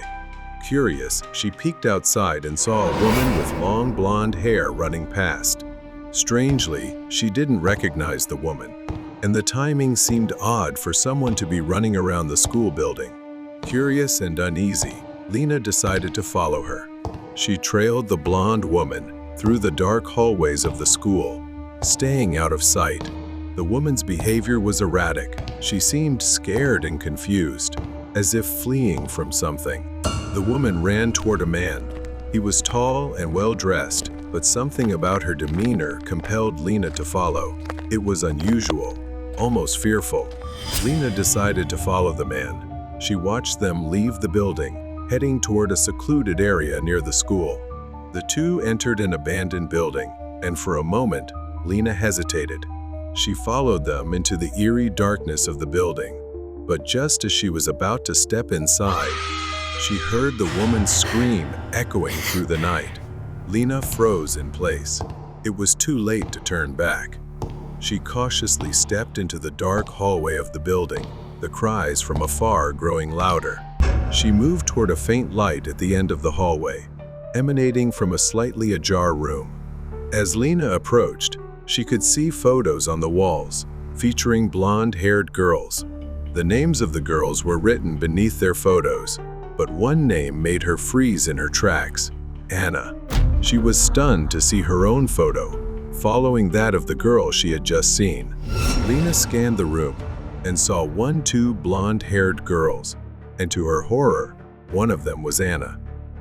Curious, she peeked outside and saw a woman with long blonde hair running past. Strangely, she didn't recognize the woman, and the timing seemed odd for someone to be running around the school building. Curious and uneasy, Lena decided to follow her. She trailed the blonde woman through the dark hallways of the school, staying out of sight. The woman's behavior was erratic. She seemed scared and confused, as if fleeing from something. The woman ran toward a man. He was tall and well-dressed, but something about her demeanor compelled Lena to follow. It was unusual, almost fearful. Lena decided to follow the man. She watched them leave the building, heading toward a secluded area near the school. The two entered an abandoned building, and for a moment, Lena hesitated. She followed them into the eerie darkness of the building, but just as she was about to step inside, she heard the woman's scream echoing through the night. Lena froze in place. It was too late to turn back. She cautiously stepped into the dark hallway of the building, the cries from afar growing louder. She moved toward a faint light at the end of the hallway, emanating from a slightly ajar room. As Lena approached, she could see photos on the walls, featuring blonde-haired girls. The names of the girls were written beneath their photos, but one name made her freeze in her tracks: Anna. She was stunned to see her own photo, following that of the girl she had just seen. Lena scanned the room and saw two blonde-haired girls, and to her horror, one of them was Anna.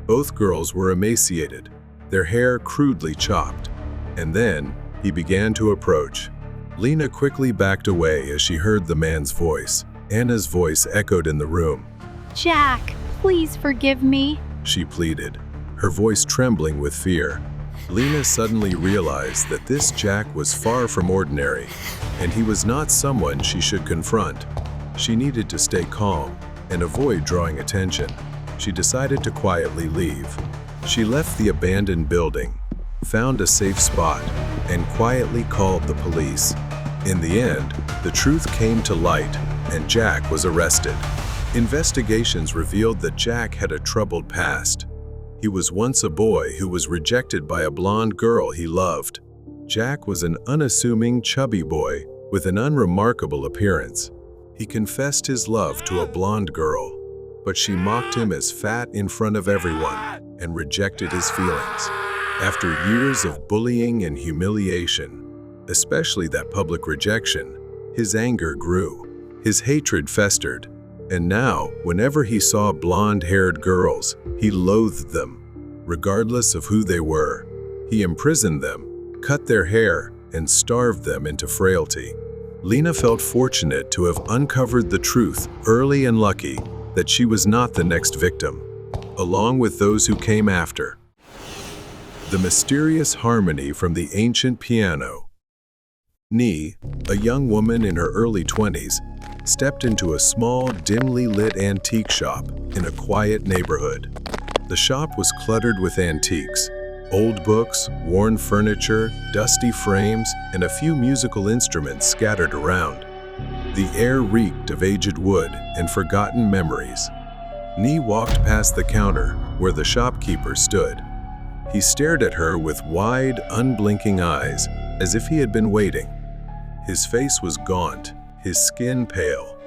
Both girls were emaciated, their hair crudely chopped. And then, he began to approach. Lena quickly backed away as she heard the man's voice. Anna's voice echoed in the room. Jack, please forgive me. She pleaded, her voice trembling with fear. Lena suddenly realized that this Jack was far from ordinary, and he was not someone she should confront. She needed to stay calm and avoid drawing attention. She decided to quietly leave. She left the abandoned building, found a safe spot, and quietly called the police. In the end, the truth came to light, and Jack was arrested. Investigations revealed that Jack had a troubled past. He was once a boy who was rejected by a blonde girl he loved. Jack was an unassuming, chubby boy with an unremarkable appearance. He confessed his love to a blonde girl, but she mocked him as fat in front of everyone and rejected his feelings. After years of bullying and humiliation, especially that public rejection, his anger grew. His hatred festered, and now, whenever he saw blonde-haired girls, he loathed them. Regardless of who they were, he imprisoned them, cut their hair, and starved them into frailty. Lena felt fortunate to have uncovered the truth early and lucky that she was not the next victim, along with those who came after. The mysterious harmony from the ancient piano. Nee, a young woman in her early 20s, stepped into a small, dimly lit antique shop in a quiet neighborhood. The shop was cluttered with antiques, old books, worn furniture, dusty frames, and a few musical instruments scattered around. The air reeked of aged wood and forgotten memories. Nee walked past the counter where the shopkeeper stood. He stared at her with wide, unblinking eyes, as if he had been waiting. His face was gaunt, his skin pale.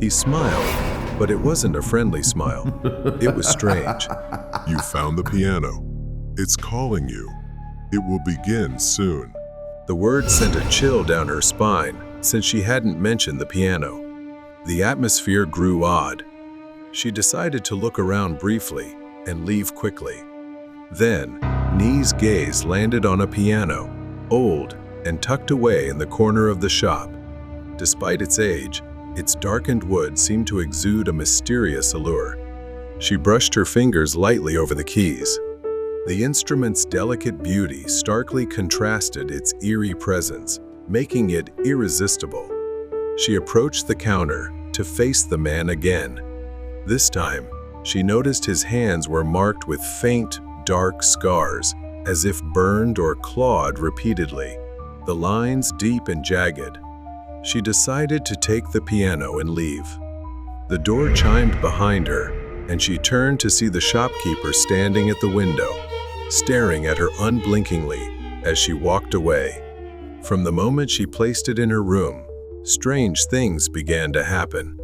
He smiled, but it wasn't a friendly smile. It was strange. You found the piano. It's calling you. It will begin soon. The word sent a chill down her spine, since she hadn't mentioned the piano. The atmosphere grew odd. She decided to look around briefly and leave quickly. Then, Nee's gaze landed on a piano, old and tucked away in the corner of the shop. Despite its age, its darkened wood seemed to exude a mysterious allure. She brushed her fingers lightly over the keys. The instrument's delicate beauty starkly contrasted its eerie presence, making it irresistible. She approached the counter to face the man again. This time, she noticed his hands were marked with faint, dark scars, as if burned or clawed repeatedly, the lines deep and jagged. She decided to take the piano and leave. The door chimed behind her, and she turned to see the shopkeeper standing at the window, staring at her unblinkingly as she walked away. From the moment she placed it in her room, strange things began to happen.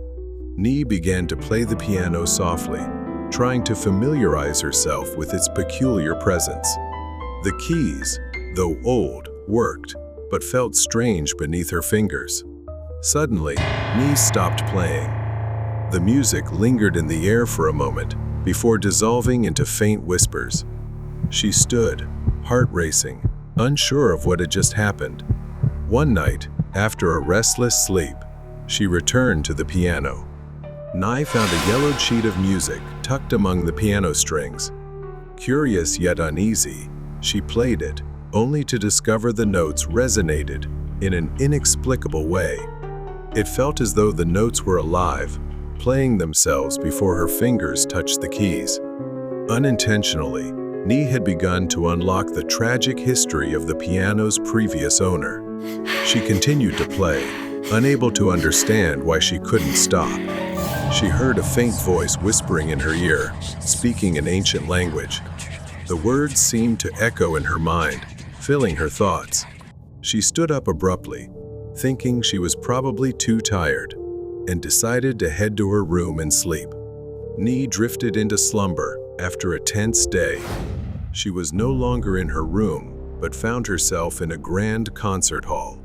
Nee began to play the piano softly, trying to familiarize herself with its peculiar presence. The keys, though old, worked, but felt strange beneath her fingers. Suddenly, Nee stopped playing. The music lingered in the air for a moment before dissolving into faint whispers. She stood, heart racing, unsure of what had just happened. One night, after a restless sleep, she returned to the piano. Nee found a yellowed sheet of music tucked among the piano strings. Curious yet uneasy, she played it, only to discover the notes resonated in an inexplicable way. It felt as though the notes were alive, playing themselves before her fingers touched the keys. Unintentionally, Nee had begun to unlock the tragic history of the piano's previous owner. She continued to play, unable to understand why she couldn't stop. She heard a faint voice whispering in her ear, speaking an ancient language. The words seemed to echo in her mind, filling her thoughts. She stood up abruptly, thinking she was probably too tired, and decided to head to her room and sleep. Nee drifted into slumber after a tense day. She was no longer in her room, but found herself in a grand concert hall.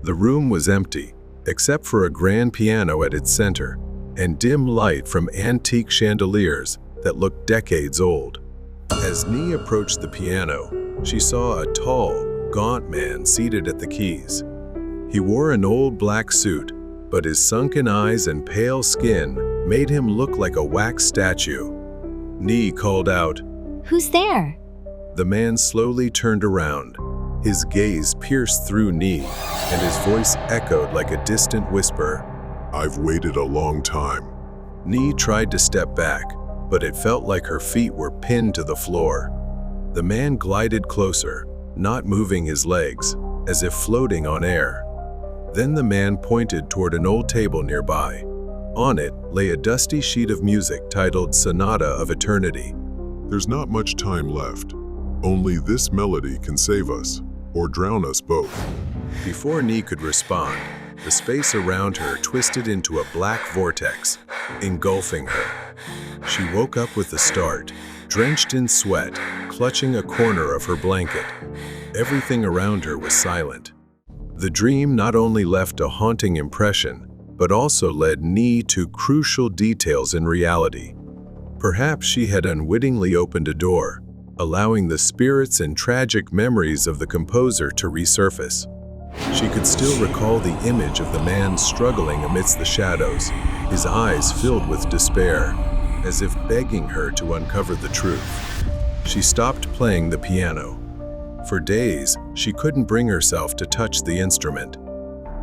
The room was empty, except for a grand piano at its center, and dim light from antique chandeliers that looked decades old. As Nee approached the piano, she saw a tall, gaunt man seated at the keys. He wore an old black suit, but his sunken eyes and pale skin made him look like a wax statue. Nee called out, Who's there? The man slowly turned around. His gaze pierced through Nee, and his voice echoed like a distant whisper. I've waited a long time. Nee tried to step back, but it felt like her feet were pinned to the floor. The man glided closer, not moving his legs, as if floating on air. Then the man pointed toward an old table nearby. On it lay a dusty sheet of music titled Sonata of Eternity. There's not much time left. Only this melody can save us, or drown us both. Before Nee could respond, the space around her twisted into a black vortex, engulfing her. She woke up with a start, drenched in sweat, clutching a corner of her blanket. Everything around her was silent. The dream not only left a haunting impression, but also led Nee to crucial details in reality. Perhaps she had unwittingly opened a door, allowing the spirits and tragic memories of the composer to resurface. She could still recall the image of the man struggling amidst the shadows, his eyes filled with despair, as if begging her to uncover the truth. She stopped playing the piano. For days, she couldn't bring herself to touch the instrument.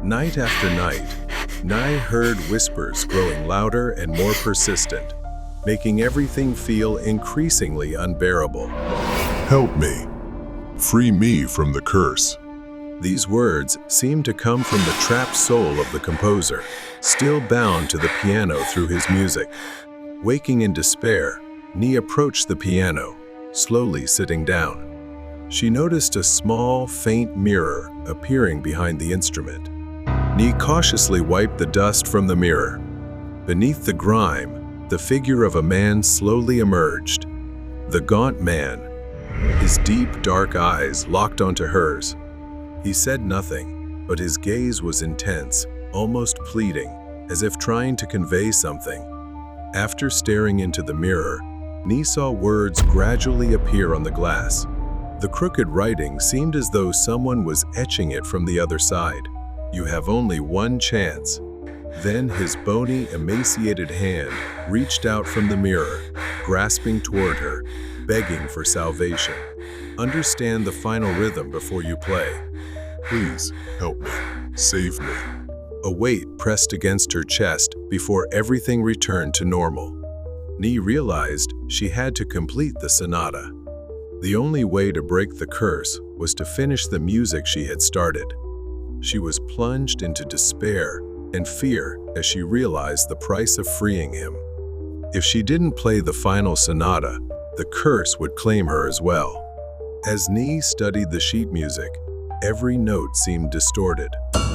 Night after night, Nee heard whispers growing louder and more persistent, making everything feel increasingly unbearable. Help me. Free me from the curse. These words seemed to come from the trapped soul of the composer, still bound to the piano through his music. Waking in despair, Nee approached the piano, slowly sitting down. She noticed a small, faint mirror appearing behind the instrument. Nee cautiously wiped the dust from the mirror. Beneath the grime, the figure of a man slowly emerged. The gaunt man, his deep, dark eyes locked onto hers. He said nothing, but his gaze was intense, almost pleading, as if trying to convey something. After staring into the mirror, Nee saw words gradually appear on the glass. The crooked writing seemed as though someone was etching it from the other side. You have only one chance. Then his bony, emaciated hand reached out from the mirror, grasping toward her, begging for salvation. Understand the final rhythm before you play. Please, help me. Save me. A weight pressed against her chest before everything returned to normal. Ni realized she had to complete the sonata. The only way to break the curse was to finish the music she had started. She was plunged into despair and fear as she realized the price of freeing him. If she didn't play the final sonata, the curse would claim her as well. As Ni studied the sheet music, every note seemed distorted,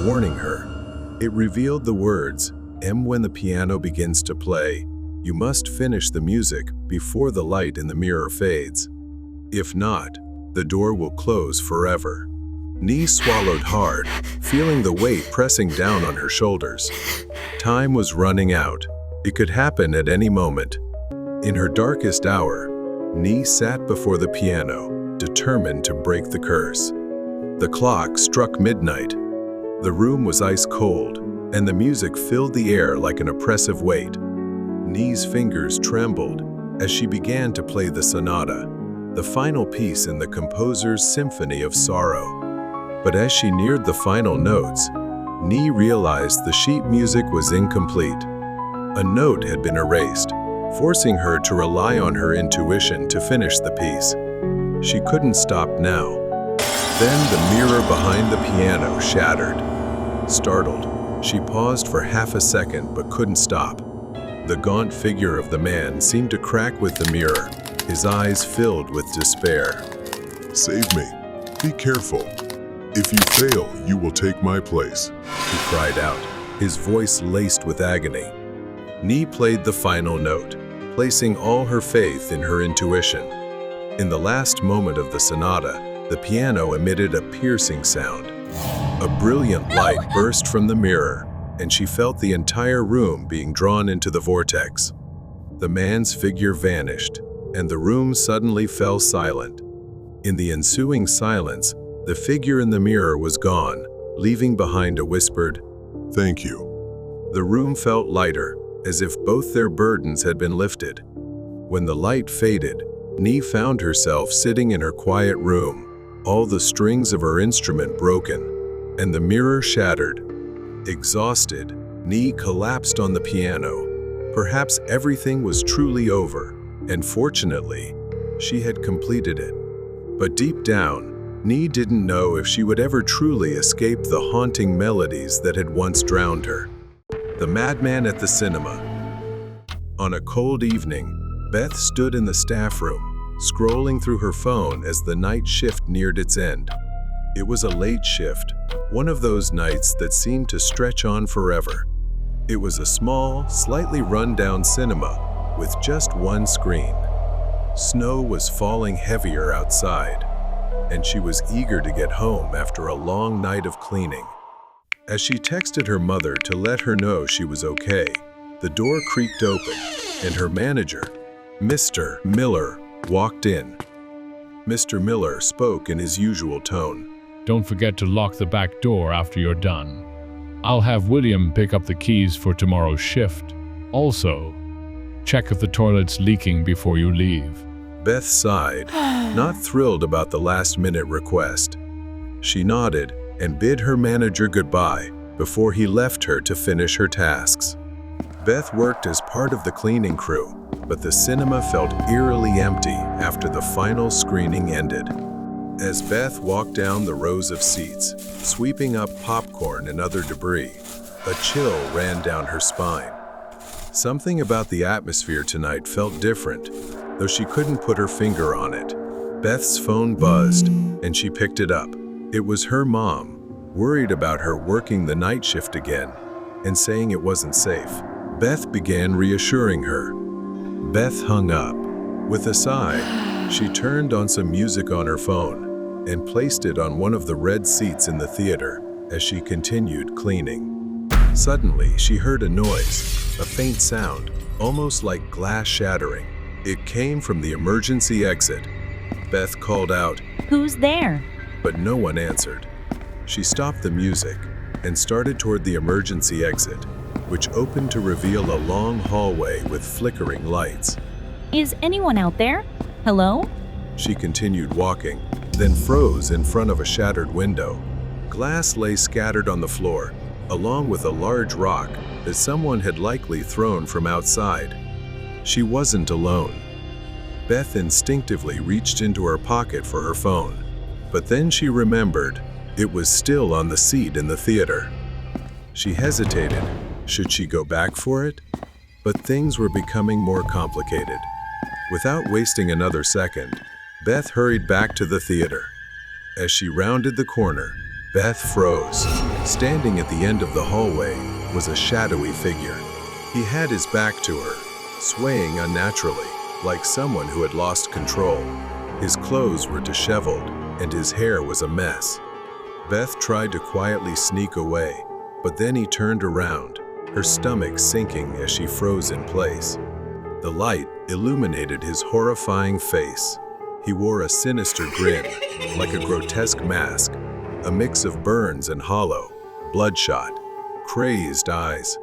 warning her. It revealed the words, When the piano begins to play, you must finish the music before the light in the mirror fades. If not, the door will close forever. Ni swallowed hard, feeling the weight pressing down on her shoulders. Time was running out. It could happen at any moment. In her darkest hour, Ni sat before the piano, determined to break the curse. The clock struck midnight. The room was ice cold, and the music filled the air like an oppressive weight. Ni's fingers trembled as she began to play the sonata, the final piece in the composer's symphony of sorrow. But as she neared the final notes, Ni realized the sheet music was incomplete. A note had been erased, forcing her to rely on her intuition to finish the piece. She couldn't stop now. Then the mirror behind the piano shattered. Startled, she paused for half a second but couldn't stop. The gaunt figure of the man seemed to crack with the mirror, his eyes filled with despair. Save me. Be careful. If you fail, you will take my place. He cried out, his voice laced with agony. Ni played the final note, placing all her faith in her intuition. In the last moment of the sonata, the piano emitted a piercing sound. A brilliant light burst from the mirror, and she felt the entire room being drawn into the vortex. The man's figure vanished, and the room suddenly fell silent. In the ensuing silence, the figure in the mirror was gone, leaving behind a whispered, "Thank you." The room felt lighter, as if both their burdens had been lifted. When the light faded, Ni found herself sitting in her quiet room, all the strings of her instrument broken, and the mirror shattered. Exhausted, Ni collapsed on the piano. Perhaps everything was truly over, and fortunately, she had completed it. But deep down, Ni didn't know if she would ever truly escape the haunting melodies that had once drowned her. The Madman at the Cinema. On a cold evening, Beth stood in the staff room, scrolling through her phone as the night shift neared its end. It was a late shift, one of those nights that seemed to stretch on forever. It was a small, slightly run-down cinema with just one screen. Snow was falling heavier outside, and she was eager to get home after a long night of cleaning. As she texted her mother to let her know she was okay, the door creaked open, and her manager, Mr. Miller, walked in. Mr. Miller spoke in his usual tone. Don't forget to lock the back door after you're done. I'll have William pick up the keys for tomorrow's shift. Also, check if the toilet's leaking before you leave. Beth sighed, not thrilled about the last-minute request. She nodded and bid her manager goodbye before he left her to finish her tasks. Beth worked as part of the cleaning crew, but the cinema felt eerily empty after the final screening ended. As Beth walked down the rows of seats, sweeping up popcorn and other debris, a chill ran down her spine. Something about the atmosphere tonight felt different, though she couldn't put her finger on it. Beth's phone buzzed, and she picked it up. It was her mom, worried about her working the night shift again, and saying it wasn't safe. Beth began reassuring her. Beth hung up. With a sigh, she turned on some music on her phone and placed it on one of the red seats in the theater as she continued cleaning. Suddenly, she heard a noise, a faint sound, almost like glass shattering. It came from the emergency exit. Beth called out, Who's there? But no one answered. She stopped the music and started toward the emergency exit, which opened to reveal a long hallway with flickering lights. Is anyone out there? Hello? She continued walking, then froze in front of a shattered window. Glass lay scattered on the floor, along with a large rock that someone had likely thrown from outside. She wasn't alone. Beth instinctively reached into her pocket for her phone, but then she remembered it was still on the seat in the theater. She hesitated. Should she go back for it? But things were becoming more complicated. Without wasting another second, Beth hurried back to the theater. As she rounded the corner, Beth froze. Standing at the end of the hallway was a shadowy figure. He had his back to her, swaying unnaturally, like someone who had lost control. His clothes were disheveled, and his hair was a mess. Beth tried to quietly sneak away, but then he turned around, her stomach sinking as she froze in place. The light illuminated his horrifying face. He wore a sinister grin, like a grotesque mask, a mix of burns and hollow, bloodshot, crazed eyes.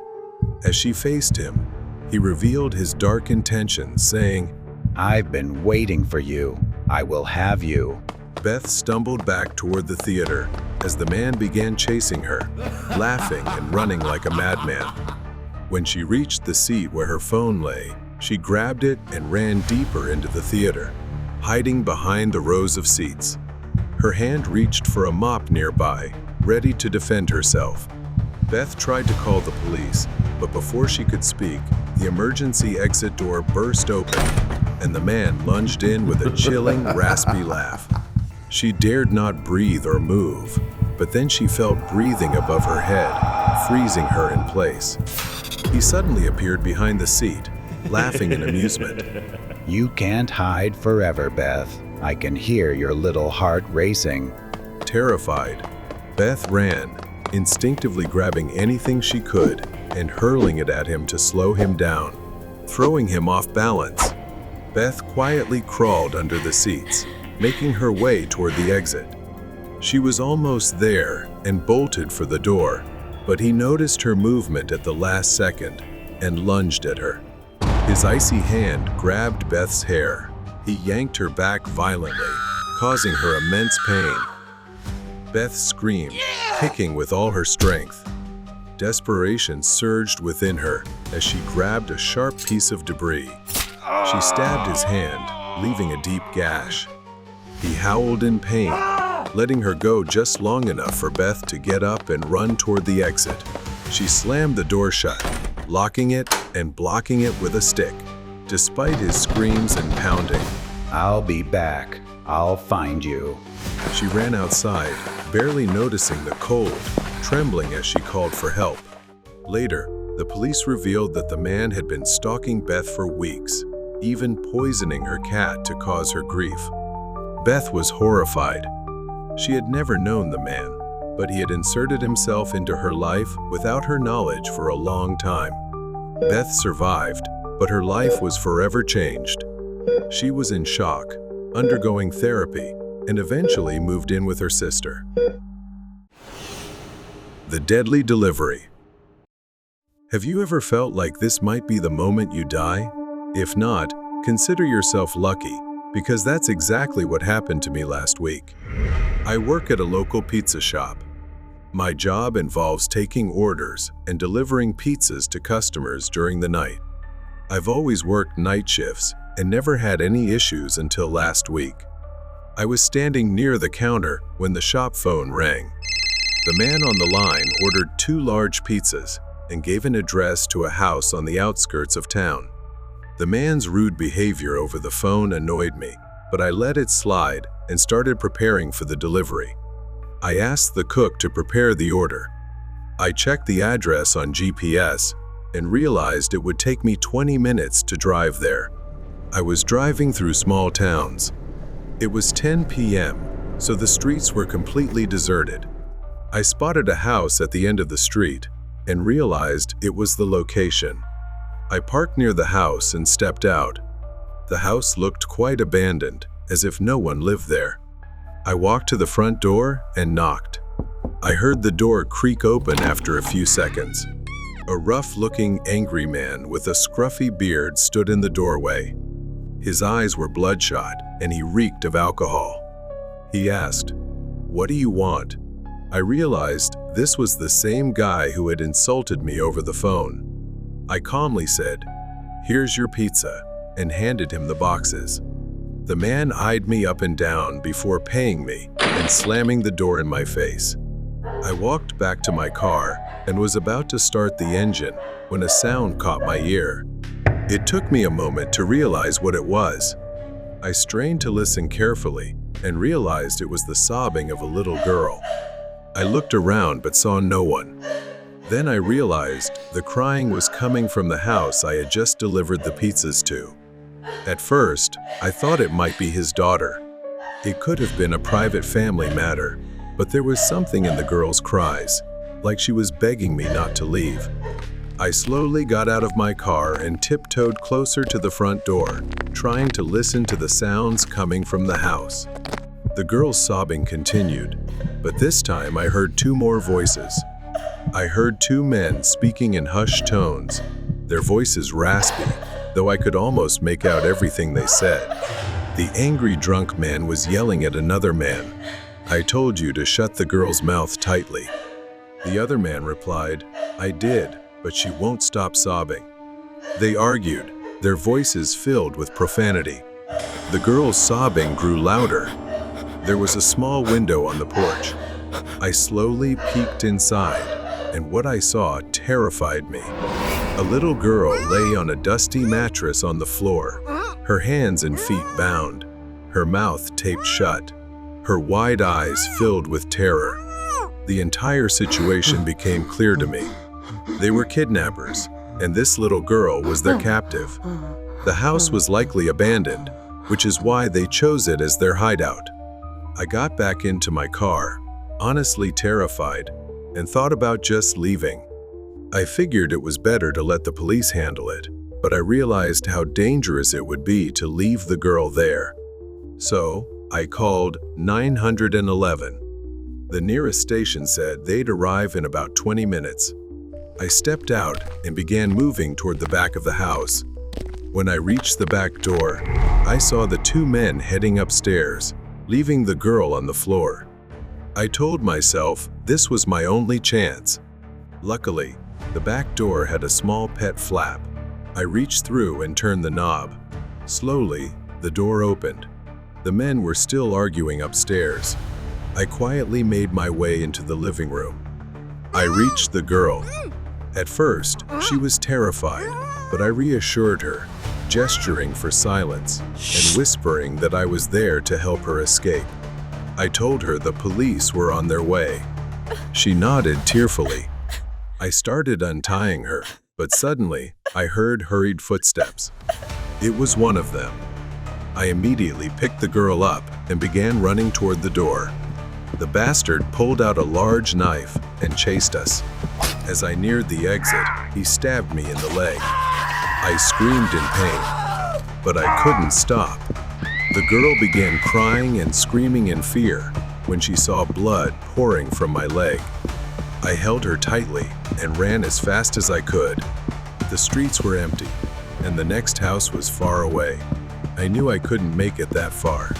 As she faced him, he revealed his dark intentions, saying, "I've been waiting for you. I will have you." Beth stumbled back toward the theater as the man began chasing her, laughing and running like a madman. When she reached the seat where her phone lay, she grabbed it and ran deeper into the theater, hiding behind the rows of seats. Her hand reached for a mop nearby, ready to defend herself. Beth tried to call the police, but before she could speak, the emergency exit door burst open, and the man lunged in with a chilling, raspy laugh. She dared not breathe or move, but then she felt breathing above her head, freezing her in place. He suddenly appeared behind the seat, laughing in amusement. "You can't hide forever, Beth. I can hear your little heart racing." Terrified, Beth ran, instinctively grabbing anything she could and hurling it at him to slow him down, throwing him off balance. Beth quietly crawled under the seats, making her way toward the exit. She was almost there and bolted for the door, but he noticed her movement at the last second and lunged at her. His icy hand grabbed Beth's hair. He yanked her back violently, causing her immense pain. Beth screamed, kicking with all her strength. Desperation surged within her as she grabbed a sharp piece of debris. She stabbed his hand, leaving a deep gash. He howled in pain, letting her go just long enough for Beth to get up and run toward the exit. She slammed the door shut, locking it and blocking it with a stick, despite his screams and pounding. "I'll be back. I'll find you." She ran outside, barely noticing the cold, trembling as she called for help. Later, the police revealed that the man had been stalking Beth for weeks, even poisoning her cat to cause her grief. Beth was horrified. She had never known the man, but he had inserted himself into her life without her knowledge for a long time. Beth survived, but her life was forever changed. She was in shock, undergoing therapy, and eventually moved in with her sister. The deadly delivery. Have you ever felt like this might be the moment you die? If not, consider yourself lucky, because that's exactly what happened to me last week. I work at a local pizza shop. My job involves taking orders and delivering pizzas to customers during the night. I've always worked night shifts and never had any issues until last week. I was standing near the counter when the shop phone rang. The man on the line ordered 2 large pizzas and gave an address to a house on the outskirts of town. The man's rude behavior over the phone annoyed me, but I let it slide and started preparing for the delivery. I asked the cook to prepare the order. I checked the address on GPS and realized it would take me 20 minutes to drive there. I was driving through small towns. It was 10 p.m., so the streets were completely deserted. I spotted a house at the end of the street and realized it was the location. I parked near the house and stepped out. The house looked quite abandoned, as if no one lived there. I walked to the front door and knocked. I heard the door creak open after a few seconds. A rough-looking, angry man with a scruffy beard stood in the doorway. His eyes were bloodshot, and he reeked of alcohol. He asked, "What do you want?" I realized this was the same guy who had insulted me over the phone. I calmly said, "Here's your pizza," and handed him the boxes. The man eyed me up and down before paying me and slamming the door in my face. I walked back to my car and was about to start the engine when a sound caught my ear. It took me a moment to realize what it was. I strained to listen carefully and realized it was the sobbing of a little girl. I looked around but saw no one. Then I realized the crying was coming from the house I had just delivered the pizzas to. At first, I thought it might be his daughter. It could have been a private family matter, but there was something in the girl's cries, like she was begging me not to leave. I slowly got out of my car and tiptoed closer to the front door, trying to listen to the sounds coming from the house. The girl's sobbing continued, but this time I heard two more voices. I heard two men speaking in hushed tones, their voices raspy, though I could almost make out everything they said. The angry drunk man was yelling at another man, "I told you to shut the girl's mouth tightly." The other man replied, "I did, but she won't stop sobbing." They argued, their voices filled with profanity. The girl's sobbing grew louder. There was a small window on the porch. I slowly peeked inside, and what I saw terrified me. A little girl lay on a dusty mattress on the floor, her hands and feet bound, her mouth taped shut, her wide eyes filled with terror. The entire situation became clear to me. They were kidnappers, and this little girl was their captive. The house was likely abandoned, which is why they chose it as their hideout. I got back into my car, honestly terrified, and thought about just leaving. I figured it was better to let the police handle it, but I realized how dangerous it would be to leave the girl there. So, I called 911. The nearest station said they'd arrive in about 20 minutes. I stepped out and began moving toward the back of the house. When I reached the back door, I saw the two men heading upstairs, leaving the girl on the floor. I told myself this was my only chance. Luckily, the back door had a small pet flap. I reached through and turned the knob. Slowly, the door opened. The men were still arguing upstairs. I quietly made my way into the living room. I reached the girl. At first, she was terrified, but I reassured her, gesturing for silence and whispering that I was there to help her escape. I told her the police were on their way. She nodded tearfully. I started untying her, but suddenly I heard hurried footsteps. It was one of them. I immediately picked the girl up and began running toward the door. The bastard pulled out a large knife and chased us. As I neared the exit, he stabbed me in the leg. I screamed in pain, but I couldn't stop. The girl began crying and screaming in fear when she saw blood pouring from my leg. I held her tightly and ran as fast as I could. The streets were empty, and the next house was far away. I knew I couldn't make it that far.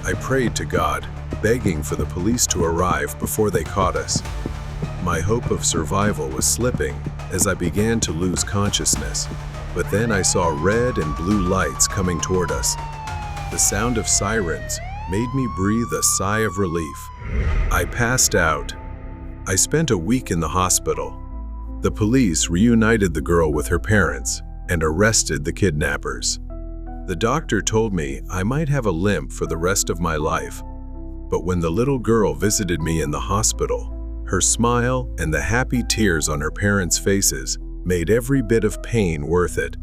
I prayed to God, begging for the police to arrive before they caught us. My hope of survival was slipping as I began to lose consciousness, but then I saw red and blue lights coming toward us. The sound of sirens made me breathe a sigh of relief. I passed out. I spent a week in the hospital. The police reunited the girl with her parents and arrested the kidnappers. The doctor told me I might have a limp for the rest of my life, but when the little girl visited me in the hospital, her smile and the happy tears on her parents' faces made every bit of pain worth it.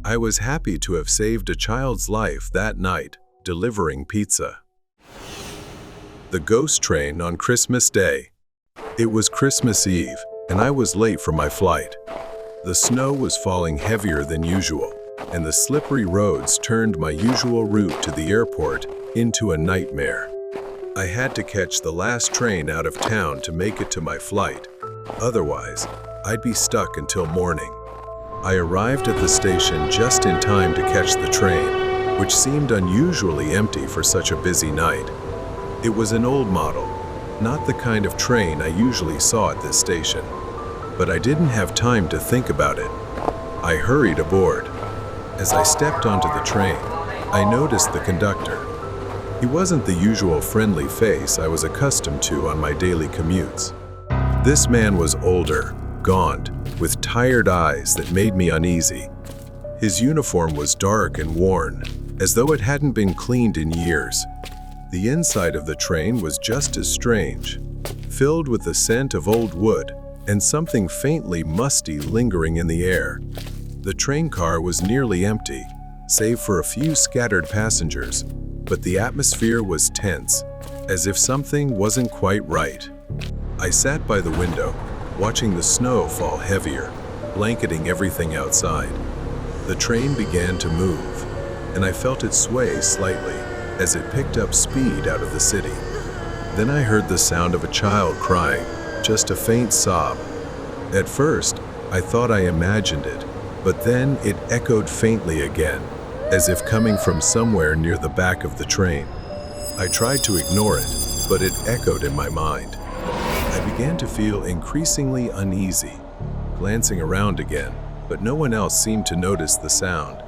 I was happy to have saved a child's life that night, delivering pizza. The ghost train on Christmas Day. It was Christmas Eve, and I was late for my flight. The snow was falling heavier than usual, and the slippery roads turned my usual route to the airport into a nightmare. I had to catch the last train out of town to make it to my flight. Otherwise, I'd be stuck until morning. I arrived at the station just in time to catch the train, which seemed unusually empty for such a busy night. It was an old model, not the kind of train I usually saw at this station. But I didn't have time to think about it. I hurried aboard. As I stepped onto the train, I noticed the conductor. He wasn't the usual friendly face I was accustomed to on my daily commutes. This man was older, gaunt, with tired eyes that made me uneasy. His uniform was dark and worn, as though it hadn't been cleaned in years. The inside of the train was just as strange, filled with the scent of old wood and something faintly musty lingering in the air. The train car was nearly empty, save for a few scattered passengers, but the atmosphere was tense, as if something wasn't quite right. I sat by the window, watching the snow fall heavier, blanketing everything outside. The train began to move, and I felt it sway slightly as it picked up speed out of the city. Then I heard the sound of a child crying, just a faint sob. At first, I thought I imagined it, but then it echoed faintly again, as if coming from somewhere near the back of the train. I tried to ignore it, but it echoed in my mind. I began to feel increasingly uneasy, glancing around again, but no one else seemed to notice the sound,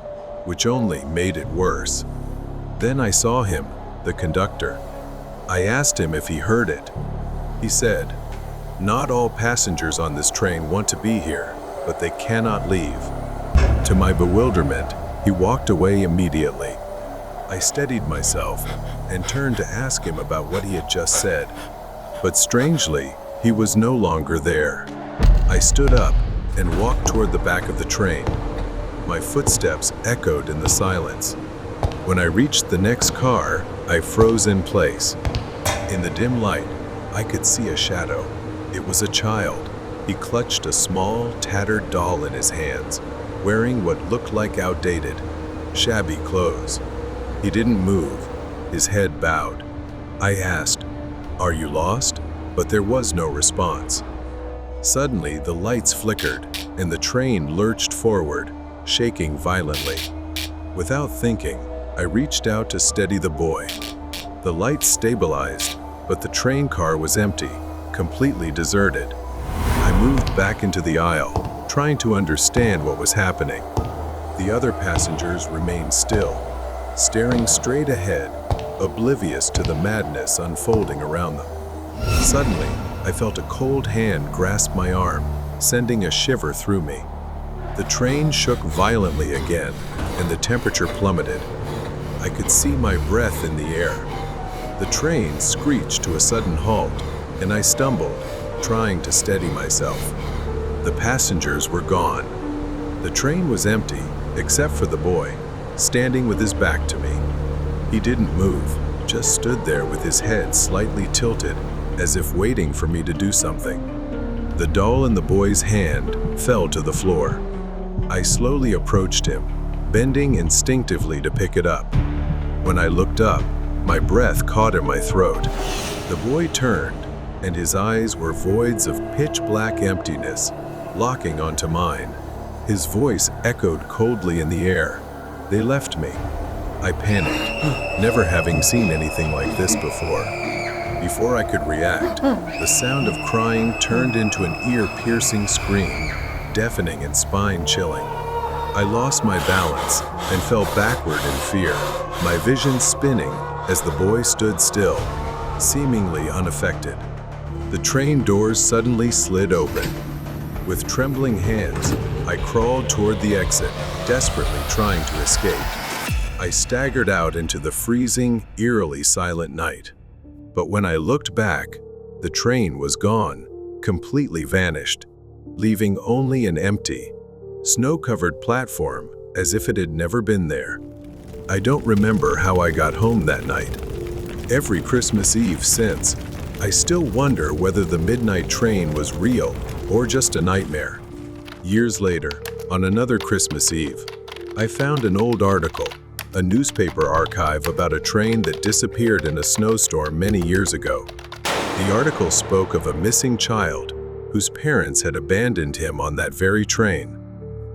which only made it worse. Then I saw him, the conductor. I asked him if he heard it. He said, "Not all passengers on this train want to be here, but they cannot leave." To my bewilderment, he walked away immediately. I steadied myself and turned to ask him about what he had just said. But strangely, he was no longer there. I stood up and walked toward the back of the train. My footsteps echoed in the silence. When I reached the next car, I froze in place. In the dim light, I could see a shadow. It was a child. He clutched a small, tattered doll in his hands, wearing what looked like outdated, shabby clothes. He didn't move, his head bowed. I asked, "Are you lost?" But there was no response. Suddenly, the lights flickered, and the train lurched forward, shaking violently. Without thinking, I reached out to steady the boy. The lights stabilized, but the train car was empty, completely deserted. I moved back into the aisle, trying to understand what was happening. The other passengers remained still, staring straight ahead, oblivious to the madness unfolding around them. Suddenly, I felt a cold hand grasp my arm, sending a shiver through me. The train shook violently again, and the temperature plummeted. I could see my breath in the air. The train screeched to a sudden halt, and I stumbled, trying to steady myself. The passengers were gone. The train was empty, except for the boy, standing with his back to me. He didn't move, just stood there with his head slightly tilted, as if waiting for me to do something. The doll in the boy's hand fell to the floor. I slowly approached him, bending instinctively to pick it up. When I looked up, my breath caught in my throat. The boy turned, and his eyes were voids of pitch-black emptiness, locking onto mine. His voice echoed coldly in the air. They left me. I panicked, never having seen anything like this before. Before I could react, the sound of crying turned into an ear-piercing scream, deafening and spine-chilling. I lost my balance and fell backward in fear, my vision spinning as the boy stood still, seemingly unaffected. The train doors suddenly slid open. With trembling hands, I crawled toward the exit, desperately trying to escape. I staggered out into the freezing, eerily silent night. But when I looked back, the train was gone, completely vanished, leaving only an empty, snow-covered platform as if it had never been there. I don't remember how I got home that night. Every Christmas Eve since, I still wonder whether the midnight train was real or just a nightmare. Years later, on another Christmas Eve, I found an old article, a newspaper archive about a train that disappeared in a snowstorm many years ago. The article spoke of a missing child whose parents had abandoned him on that very train.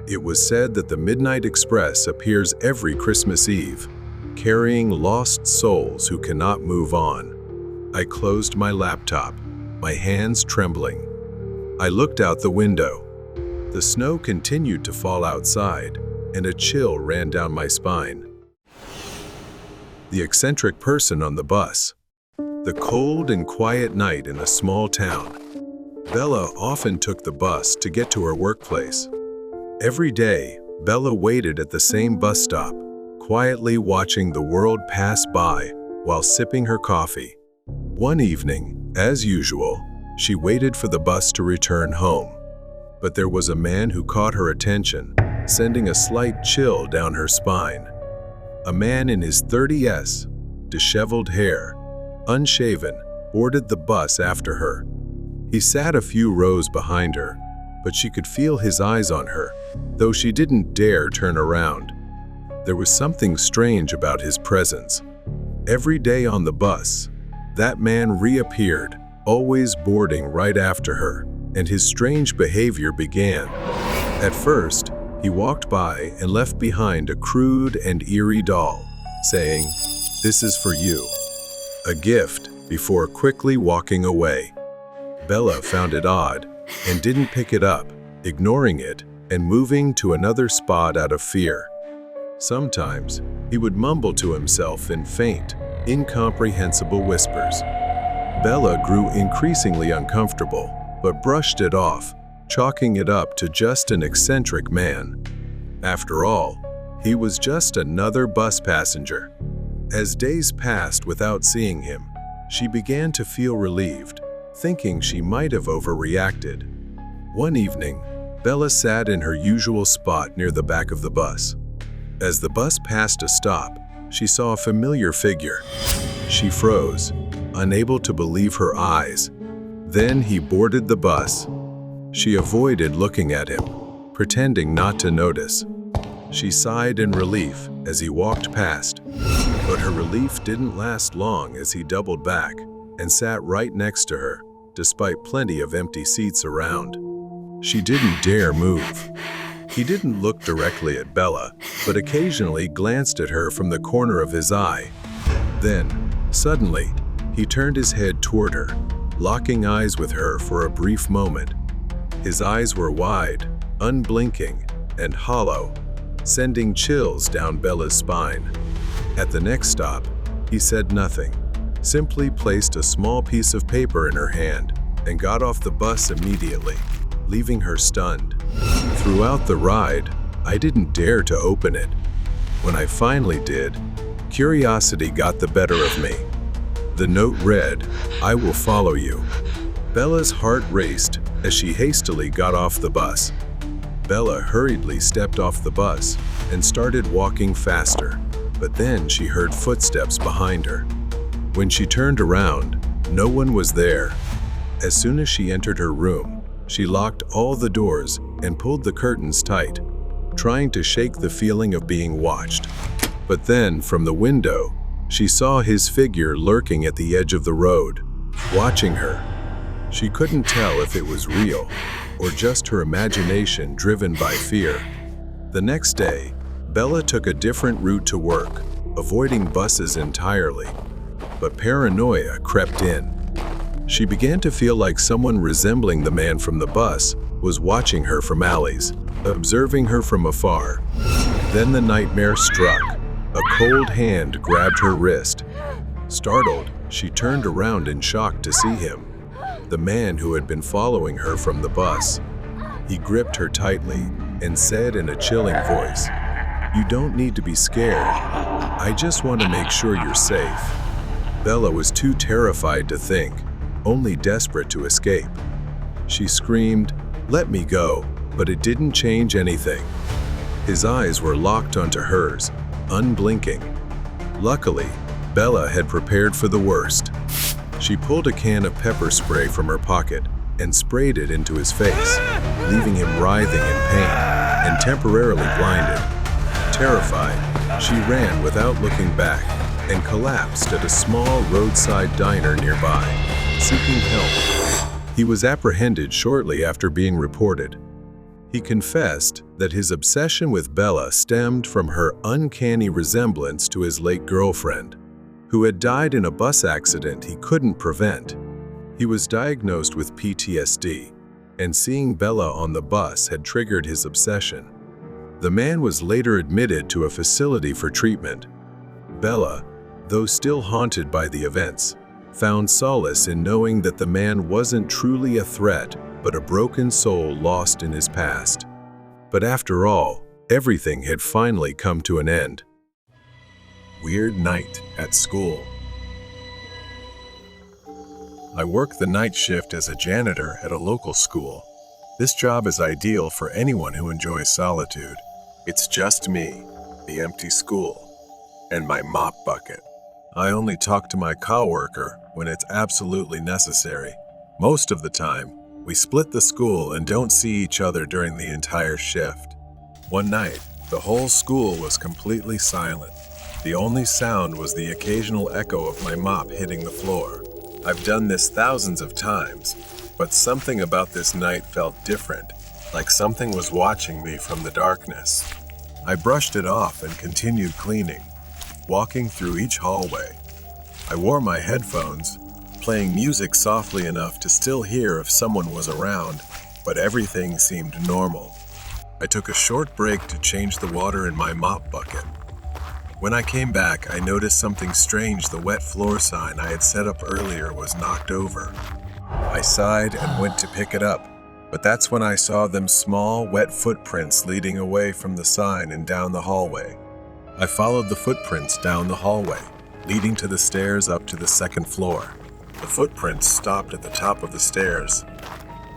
It was said that the Midnight Express appears every Christmas Eve, carrying lost souls who cannot move on. I closed my laptop, my hands trembling. I looked out the window. The snow continued to fall outside, and a chill ran down my spine. The eccentric person on the bus. The cold and quiet night in a small town. Bella often took the bus to get to her workplace. Every day, Bella waited at the same bus stop, quietly watching the world pass by while sipping her coffee. One evening, as usual, she waited for the bus to return home. But there was a man who caught her attention, sending a slight chill down her spine. A man in his 30s, disheveled hair, unshaven, boarded the bus after her. He sat a few rows behind her, but she could feel his eyes on her, though she didn't dare turn around. There was something strange about his presence. Every day on the bus, that man reappeared, always boarding right after her, and his strange behavior began. At first, he walked by and left behind a crude and eerie doll, saying, "This is for you," a gift, before quickly walking away. Bella found it odd and didn't pick it up, ignoring it and moving to another spot out of fear. Sometimes, he would mumble to himself in faint, incomprehensible whispers. Bella grew increasingly uncomfortable, but brushed it off, chalking it up to just an eccentric man. After all, he was just another bus passenger. As days passed without seeing him, she began to feel relieved, thinking she might have overreacted. One evening, Bella sat in her usual spot near the back of the bus. As the bus passed a stop, she saw a familiar figure. She froze, unable to believe her eyes. Then he boarded the bus. She avoided looking at him, pretending not to notice. She sighed in relief as he walked past, but her relief didn't last long as he doubled back and sat right next to her, despite plenty of empty seats around. She didn't dare move. He didn't look directly at Bella, but occasionally glanced at her from the corner of his eye. Then, suddenly, he turned his head toward her, locking eyes with her for a brief moment. His eyes were wide, unblinking, and hollow, sending chills down Bella's spine. At the next stop, he said nothing, simply placed a small piece of paper in her hand and got off the bus immediately, leaving her stunned. Throughout the ride, I didn't dare to open it. When I finally did, curiosity got the better of me. The note read, "I will follow you." Bella's heart raced as she hastily got off the bus. Bella hurriedly stepped off the bus and started walking faster, but then she heard footsteps behind her. When she turned around, no one was there. As soon as she entered her room, she locked all the doors and pulled the curtains tight, trying to shake the feeling of being watched. But then, from the window, she saw his figure lurking at the edge of the road, watching her. She couldn't tell if it was real or just her imagination driven by fear. The next day, Bella took a different route to work, avoiding buses entirely. But paranoia crept in. She began to feel like someone resembling the man from the bus was watching her from alleys, observing her from afar. Then the nightmare struck. A cold hand grabbed her wrist. Startled, she turned around in shock to see him, the man who had been following her from the bus. He gripped her tightly and said in a chilling voice, "You don't need to be scared. I just want to make sure you're safe." Bella was too terrified to think, only desperate to escape. She screamed, "Let me go," but it didn't change anything. His eyes were locked onto hers, unblinking. Luckily, Bella had prepared for the worst. She pulled a can of pepper spray from her pocket and sprayed it into his face, leaving him writhing in pain and temporarily blinded. Terrified, she ran without looking back and collapsed at a small roadside diner nearby, seeking help. He was apprehended shortly after being reported. He confessed that his obsession with Bella stemmed from her uncanny resemblance to his late girlfriend, who had died in a bus accident he couldn't prevent. He was diagnosed with PTSD, and seeing Bella on the bus had triggered his obsession. The man was later admitted to a facility for treatment. Bella, though still haunted by the events, found solace in knowing that the man wasn't truly a threat, but a broken soul lost in his past. But after all, everything had finally come to an end. Weird night at school. I work the night shift as a janitor at a local school. This job is ideal for anyone who enjoys solitude. It's just me, the empty school, and my mop bucket. I only talk to my coworker when it's absolutely necessary. Most of the time, we split the school and don't see each other during the entire shift. One night, the whole school was completely silent. The only sound was the occasional echo of my mop hitting the floor. I've done this thousands of times, but something about this night felt different, like something was watching me from the darkness. I brushed it off and continued cleaning, walking through each hallway. I wore my headphones, playing music softly enough to still hear if someone was around, but everything seemed normal. I took a short break to change the water in my mop bucket. When I came back, I noticed something strange. The wet floor sign I had set up earlier was knocked over. I sighed and went to pick it up, but that's when I saw them small, wet footprints leading away from the sign and down the hallway. I followed the footprints down the hallway, leading to the stairs up to the second floor. The footprints stopped at the top of the stairs.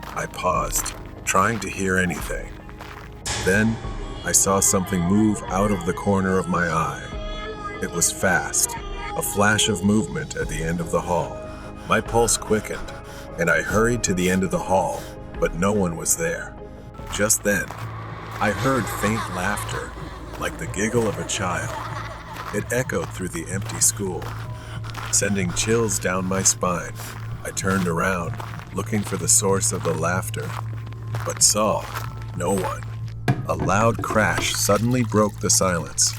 I paused, trying to hear anything. Then, I saw something move out of the corner of my eye. It was fast, a flash of movement at the end of the hall. My pulse quickened, and I hurried to the end of the hall, but no one was there. Just then, I heard faint laughter, like the giggle of a child. It echoed through the empty school, sending chills down my spine. I turned around, looking for the source of the laughter, but saw no one. A loud crash suddenly broke the silence.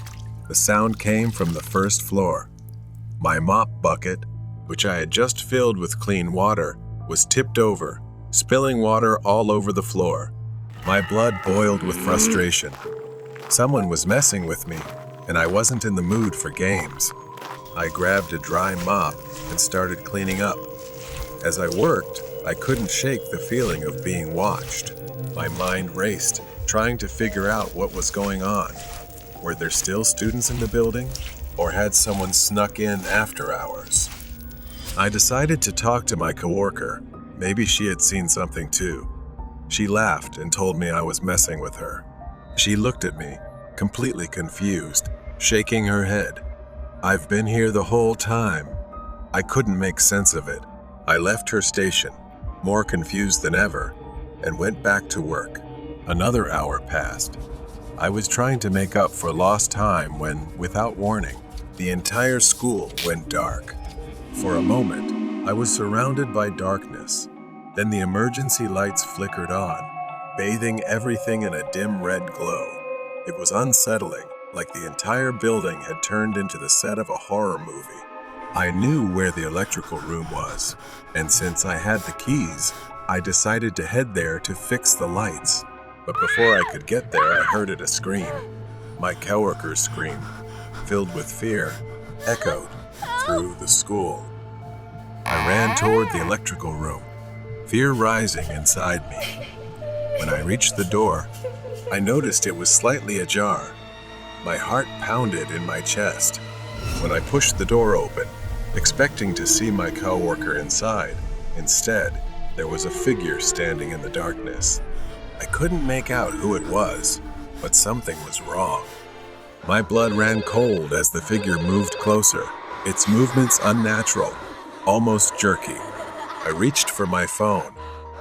The sound came from the first floor. My mop bucket, which I had just filled with clean water, was tipped over, spilling water all over the floor. My blood boiled with frustration. Someone was messing with me, and I wasn't in the mood for games. I grabbed a dry mop and started cleaning up. As I worked, I couldn't shake the feeling of being watched. My mind raced, trying to figure out what was going on. Were there still students in the building, or had someone snuck in after hours? I decided to talk to my coworker. Maybe she had seen something too. She laughed and told me I was messing with her. She looked at me, completely confused, shaking her head. I've been here the whole time. I couldn't make sense of it. I left her station, more confused than ever, and went back to work. Another hour passed. I was trying to make up for lost time when, without warning, the entire school went dark. For a moment, I was surrounded by darkness. Then the emergency lights flickered on, bathing everything in a dim red glow. It was unsettling, like the entire building had turned into the set of a horror movie. I knew where the electrical room was, and since I had the keys, I decided to head there to fix the lights. But before I could get there, I heard a scream. My coworker's scream, filled with fear, echoed through the school. I ran toward the electrical room, fear rising inside me. When I reached the door, I noticed it was slightly ajar. My heart pounded in my chest. When I pushed the door open, expecting to see my coworker inside, instead, there was a figure standing in the darkness. I couldn't make out who it was, but something was wrong. My blood ran cold as the figure moved closer, its movements unnatural, almost jerky. I reached for my phone,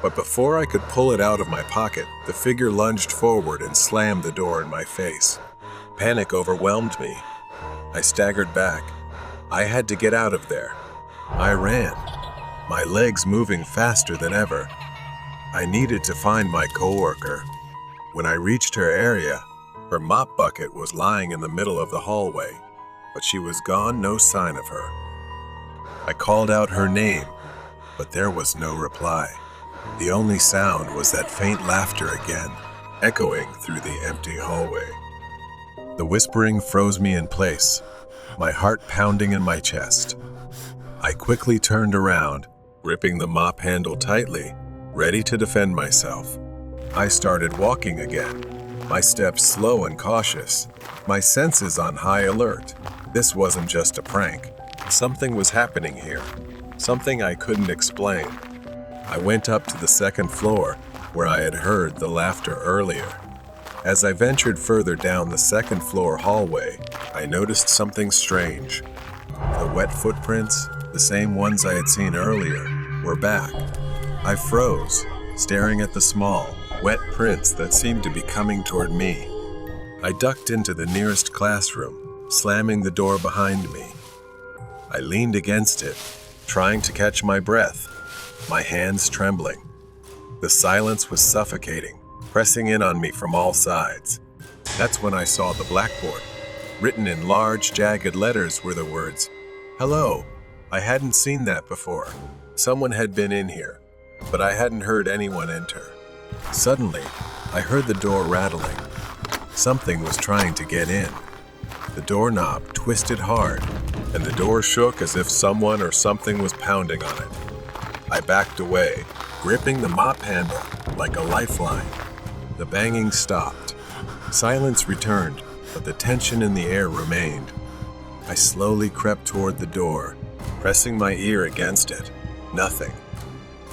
but before I could pull it out of my pocket, the figure lunged forward and slammed the door in my face. Panic overwhelmed me. I staggered back. I had to get out of there. I ran, my legs moving faster than ever. I needed to find my coworker. When I reached her area, her mop bucket was lying in the middle of the hallway, but she was gone, no sign of her. I called out her name, but there was no reply. The only sound was that faint laughter again, echoing through the empty hallway. The whispering froze me in place, my heart pounding in my chest. I quickly turned around, gripping the mop handle tightly, ready to defend myself. I started walking again, my steps slow and cautious, my senses on high alert. This wasn't just a prank. Something was happening here, something I couldn't explain. I went up to the second floor, where I had heard the laughter earlier. As I ventured further down the second floor hallway, I noticed something strange. The wet footprints, the same ones I had seen earlier, were back. I froze, staring at the small, wet prints that seemed to be coming toward me. I ducked into the nearest classroom, slamming the door behind me. I leaned against it, trying to catch my breath, my hands trembling. The silence was suffocating, pressing in on me from all sides. That's when I saw the blackboard. Written in large, jagged letters were the words, "Hello." I hadn't seen that before. Someone had been in here, but I hadn't heard anyone enter. Suddenly, I heard the door rattling. Something was trying to get in. The doorknob twisted hard, and the door shook as if someone or something was pounding on it. I backed away, gripping the mop handle like a lifeline. The banging stopped. Silence returned, but the tension in the air remained. I slowly crept toward the door, pressing my ear against it. Nothing.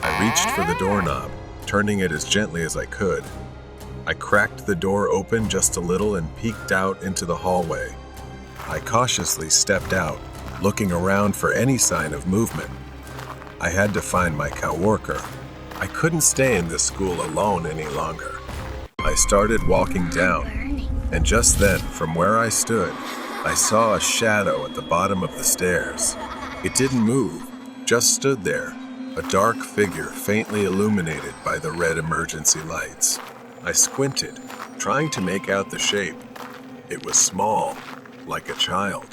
I reached for the doorknob, turning it as gently as I could. I cracked the door open just a little and peeked out into the hallway. I cautiously stepped out, looking around for any sign of movement. I had to find my coworker. I couldn't stay in this school alone any longer. I started walking down, and just then, from where I stood, I saw a shadow at the bottom of the stairs. It didn't move, just stood there, a dark figure faintly illuminated by the red emergency lights. I squinted, trying to make out the shape. It was small, like a child.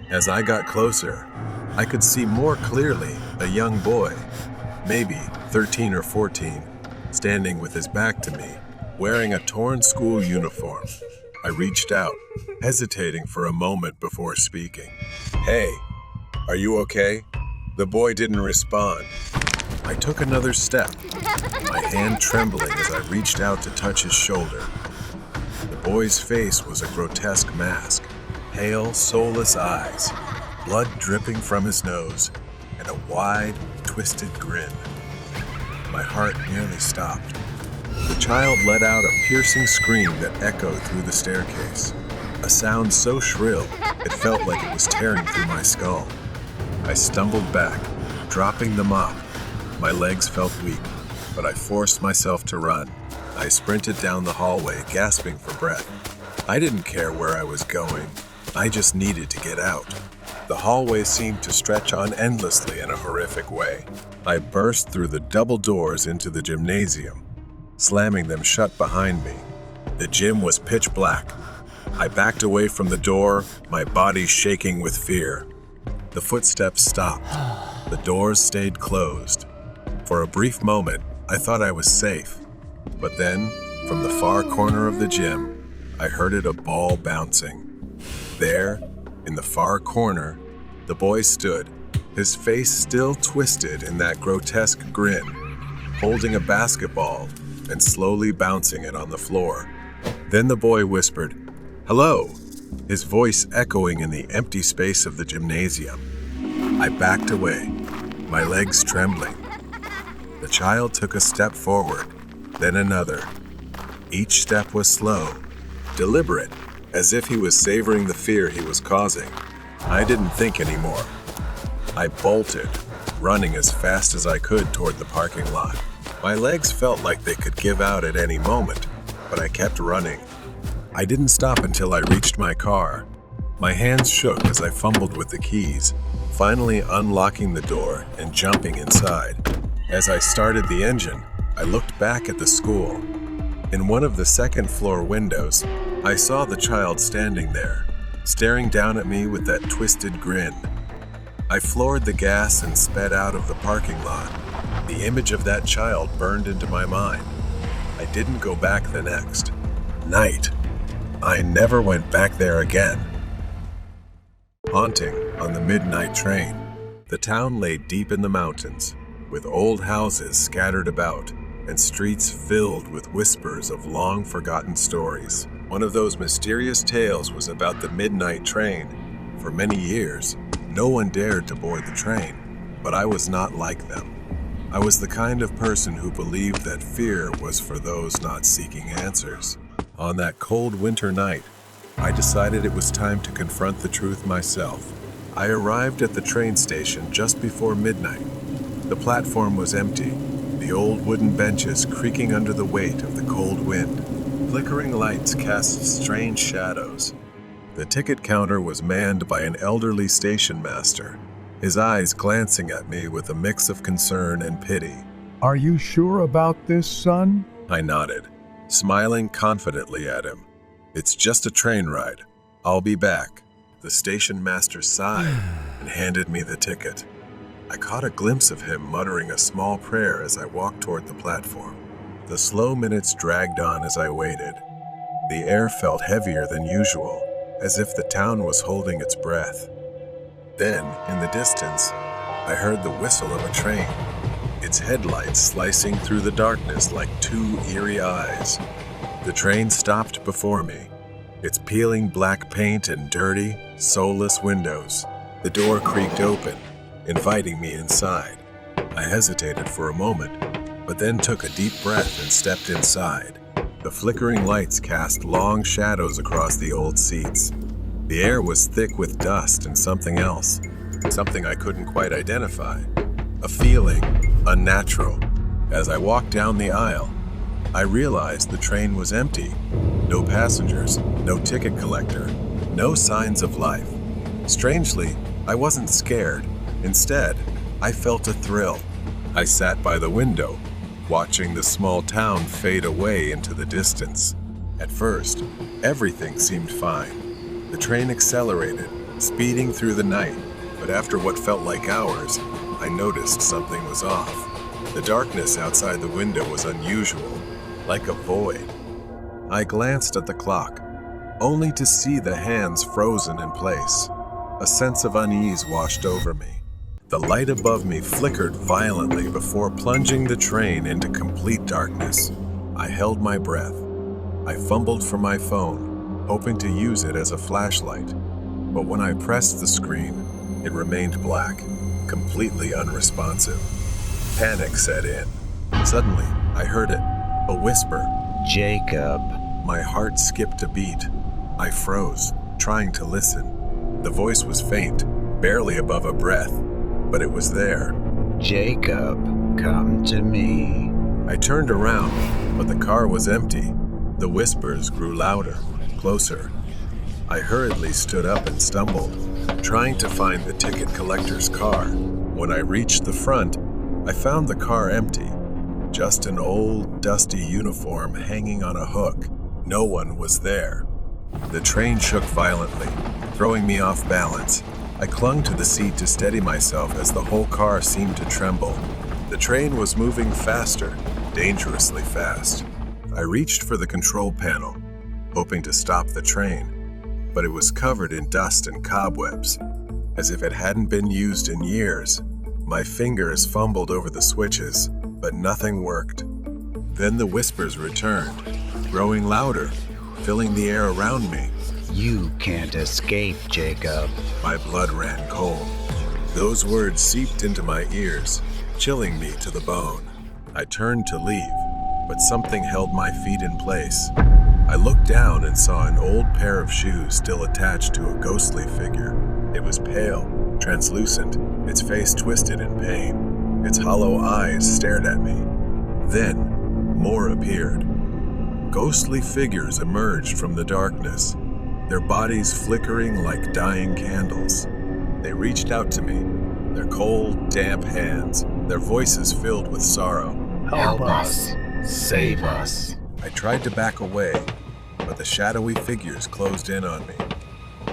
As I got closer, I could see more clearly a young boy, maybe 13 or 14, standing with his back to me, wearing a torn school uniform. I reached out, hesitating for a moment before speaking. "Hey, are you okay?" The boy didn't respond. I took another step, my hand trembling as I reached out to touch his shoulder. The boy's face was a grotesque mask, pale, soulless eyes, blood dripping from his nose, and a wide, twisted grin. My heart nearly stopped. The child let out a piercing scream that echoed through the staircase, a sound so shrill it felt like it was tearing through my skull. I stumbled back, dropping the mop. My legs felt weak, but I forced myself to run. I sprinted down the hallway, gasping for breath. I didn't care where I was going. I just needed to get out. The hallway seemed to stretch on endlessly in a horrific way. I burst through the double doors into the gymnasium, slamming them shut behind me. The gym was pitch black. I backed away from the door, my body shaking with fear. The footsteps stopped. The doors stayed closed. For a brief moment, I thought I was safe. But then, from the far corner of the gym, I heard a ball bouncing. There, in the far corner, the boy stood, his face still twisted in that grotesque grin, holding a basketball and slowly bouncing it on the floor. Then the boy whispered, "Hello," his voice echoing in the empty space of the gymnasium. I backed away, my legs trembling. The child took a step forward, then another. Each step was slow, deliberate, as if he was savoring the fear he was causing. I didn't think anymore. I bolted, running as fast as I could toward the parking lot. My legs felt like they could give out at any moment, but I kept running. I didn't stop until I reached my car. My hands shook as I fumbled with the keys, finally unlocking the door and jumping inside. As I started the engine, I looked back at the school. In one of the second-floor windows, I saw the child standing there, staring down at me with that twisted grin. I floored the gas and sped out of the parking lot. The image of that child burned into my mind. I didn't go back the next night. I never went back there again. Haunting on the midnight train. The town lay deep in the mountains, with old houses scattered about and streets filled with whispers of long-forgotten stories. One of those mysterious tales was about the midnight train. For many years, no one dared to board the train, but I was not like them. I was the kind of person who believed that fear was for those not seeking answers. On that cold winter night, I decided it was time to confront the truth myself. I arrived at the train station just before midnight. The platform was empty, the old wooden benches creaking under the weight of the cold wind. Flickering lights cast strange shadows. The ticket counter was manned by an elderly station master, his eyes glancing at me with a mix of concern and pity. "Are you sure about this, son?" I nodded, smiling confidently at him. "It's just a train ride. I'll be back." The station master sighed and handed me the ticket. I caught a glimpse of him muttering a small prayer as I walked toward the platform. The slow minutes dragged on as I waited. The air felt heavier than usual, as if the town was holding its breath. Then, in the distance, I heard the whistle of a train, its headlights slicing through the darkness like two eerie eyes. The train stopped before me, its peeling black paint and dirty, soulless windows. The door creaked open, inviting me inside. I hesitated for a moment, but then took a deep breath and stepped inside. The flickering lights cast long shadows across the old seats. The air was thick with dust and something else, something I couldn't quite identify. A feeling unnatural. As I walked down the aisle, I realized the train was empty. No passengers, no ticket collector, no signs of life. Strangely, I wasn't scared. Instead, I felt a thrill. I sat by the window, watching the small town fade away into the distance. At first, everything seemed fine. The train accelerated, speeding through the night, but after what felt like hours, I noticed something was off. The darkness outside the window was unusual, like a void. I glanced at the clock, only to see the hands frozen in place. A sense of unease washed over me. The light above me flickered violently before plunging the train into complete darkness. I held my breath. I fumbled for my phone, hoping to use it as a flashlight. But when I pressed the screen, it remained black, completely unresponsive. Panic set in. Suddenly, I heard it, a whisper. Jacob. My heart skipped a beat. I froze, trying to listen. The voice was faint, barely above a breath, but it was there. Jacob, come to me. I turned around, but the car was empty. The whispers grew louder, closer. I hurriedly stood up and stumbled, trying to find the ticket collector's car. When I reached the front, I found the car empty. Just an old, dusty uniform hanging on a hook. No one was there. The train shook violently, throwing me off balance. I clung to the seat to steady myself as the whole car seemed to tremble. The train was moving faster, dangerously fast. I reached for the control panel, hoping to stop the train, but it was covered in dust and cobwebs, as if it hadn't been used in years. My fingers fumbled over the switches, but nothing worked. Then the whispers returned, growing louder, filling the air around me. You can't escape, Jacob. My blood ran cold. Those words seeped into my ears, chilling me to the bone. I turned to leave, but something held my feet in place. I looked down and saw an old pair of shoes still attached to a ghostly figure. It was pale, translucent, its face twisted in pain. Its hollow eyes stared at me. Then, more appeared. Ghostly figures emerged from the darkness, their bodies flickering like dying candles. They reached out to me, their cold, damp hands, their voices filled with sorrow. Help us. Save us. I tried to back away, but the shadowy figures closed in on me.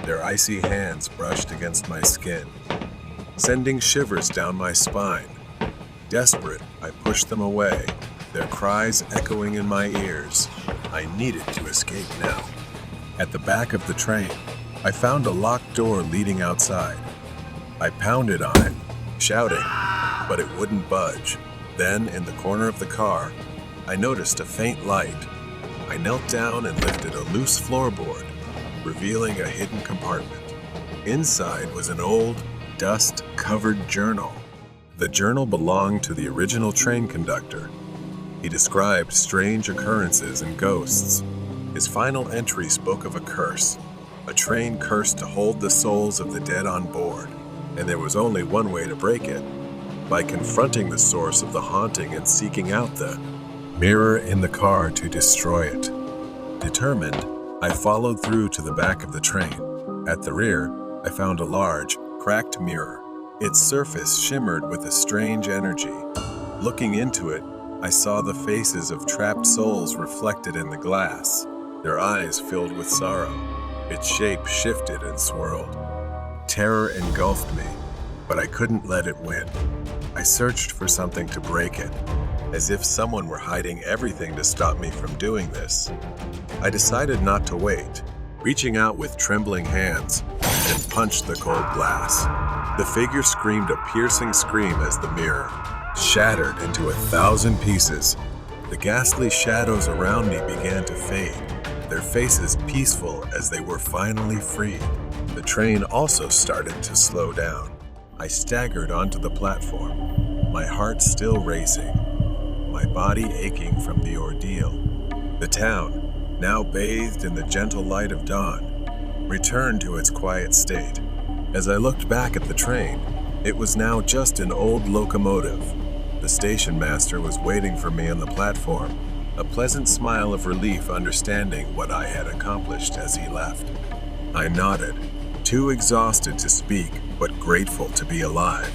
Their icy hands brushed against my skin, sending shivers down my spine. Desperate, I pushed them away, their cries echoing in my ears. I needed to escape now. At the back of the train, I found a locked door leading outside. I pounded on it, shouting, but it wouldn't budge. Then, in the corner of the car, I noticed a faint light. I knelt down and lifted a loose floorboard, revealing a hidden compartment. Inside was an old, dust-covered journal. The journal belonged to the original train conductor. He described strange occurrences and ghosts. His final entry spoke of a curse, a train cursed to hold the souls of the dead on board, and there was only one way to break it, by confronting the source of the haunting and seeking out the mirror in the car to destroy it. Determined, I followed through to the back of the train. At the rear, I found a large, cracked mirror. Its surface shimmered with a strange energy. Looking into it, I saw the faces of trapped souls reflected in the glass, their eyes filled with sorrow. Its shape shifted and swirled. Terror engulfed me, but I couldn't let it win. I searched for something to break it, as if someone were hiding everything to stop me from doing this. I decided not to wait, reaching out with trembling hands, and punched the cold glass. The figure screamed a piercing scream as the mirror shattered into 1,000 pieces. The ghastly shadows around me began to fade, their faces peaceful as they were finally freed. The train also started to slow down. I staggered onto the platform, my heart still racing, my body aching from the ordeal. The town, now bathed in the gentle light of dawn, returned to its quiet state. As I looked back at the train, it was now just an old locomotive. The station master was waiting for me on the platform, a pleasant smile of relief understanding what I had accomplished as he left. I nodded, too exhausted to speak, but grateful to be alive.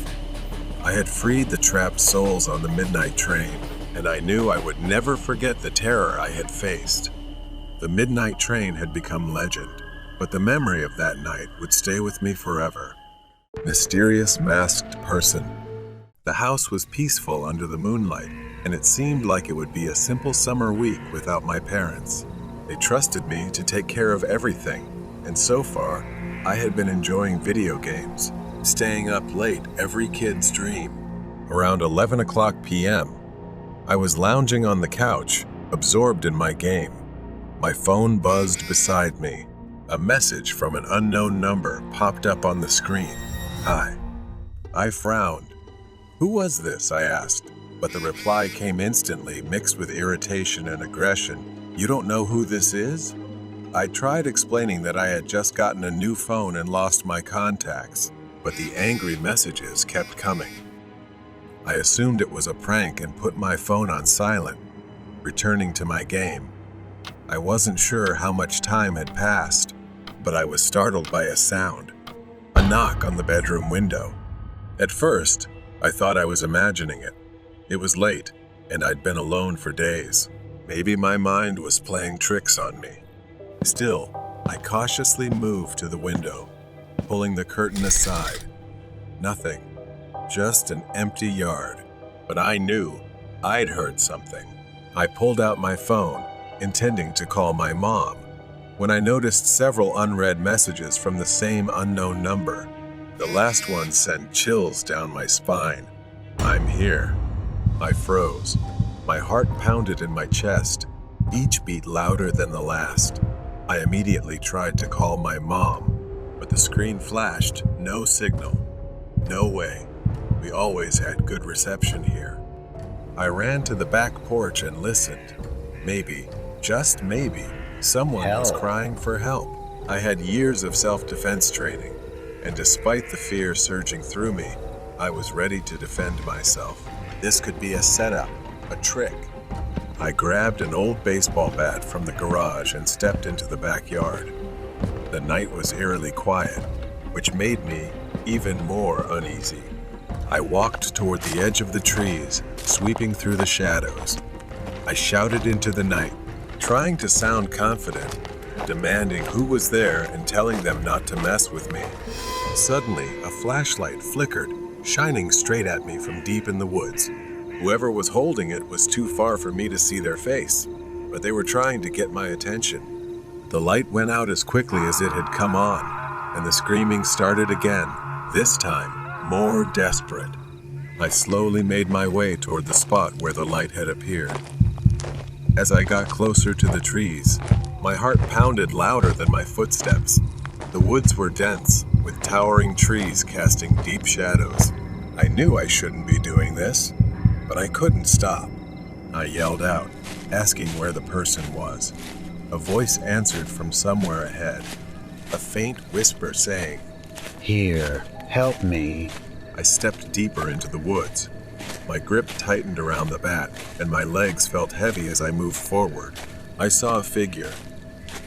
I had freed the trapped souls on the midnight train, and I knew I would never forget the terror I had faced. The midnight train had become legend, but the memory of that night would stay with me forever. Mysterious masked person. The house was peaceful under the moonlight, and it seemed like it would be a simple summer week without my parents. They trusted me to take care of everything, and so far, I had been enjoying video games, staying up late every kid's dream. Around 11 o'clock p.m., I was lounging on the couch, absorbed in my game. My phone buzzed beside me. A message from an unknown number popped up on the screen. Hi. I frowned. Who was this? I asked, but the reply came instantly, mixed with irritation and aggression. You don't know who this is? I tried explaining that I had just gotten a new phone and lost my contacts, but the angry messages kept coming. I assumed it was a prank and put my phone on silent, returning to my game. I wasn't sure how much time had passed, but I was startled by a sound, a knock on the bedroom window. At first, I thought I was imagining it. It was late, and I'd been alone for days. Maybe my mind was playing tricks on me. Still, I cautiously moved to the window, pulling the curtain aside. Nothing, just an empty yard. But I knew I'd heard something. I pulled out my phone, intending to call my mom, when I noticed several unread messages from the same unknown number. The last one sent chills down my spine. I'm here. I froze. My heart pounded in my chest, each beat louder than the last. I immediately tried to call my mom, but the screen flashed, no signal. No way. We always had good reception here. I ran to the back porch and listened. Maybe, just maybe, someone was crying for help. I had years of self-defense training, and despite the fear surging through me, I was ready to defend myself. This could be a setup, a trick. I grabbed an old baseball bat from the garage and stepped into the backyard. The night was eerily quiet, which made me even more uneasy. I walked toward the edge of the trees, sweeping through the shadows. I shouted into the night, trying to sound confident, demanding who was there and telling them not to mess with me. Suddenly, a flashlight flickered, shining straight at me from deep in the woods. Whoever was holding it was too far for me to see their face, but they were trying to get my attention. The light went out as quickly as it had come on, and the screaming started again, this time more desperate. I slowly made my way toward the spot where the light had appeared. As I got closer to the trees, my heart pounded louder than my footsteps. The woods were dense, with towering trees casting deep shadows. I knew I shouldn't be doing this, but I couldn't stop. I yelled out, asking where the person was. A voice answered from somewhere ahead, a faint whisper saying, "Here, help me." I stepped deeper into the woods. My grip tightened around the bat, and my legs felt heavy as I moved forward. I saw a figure.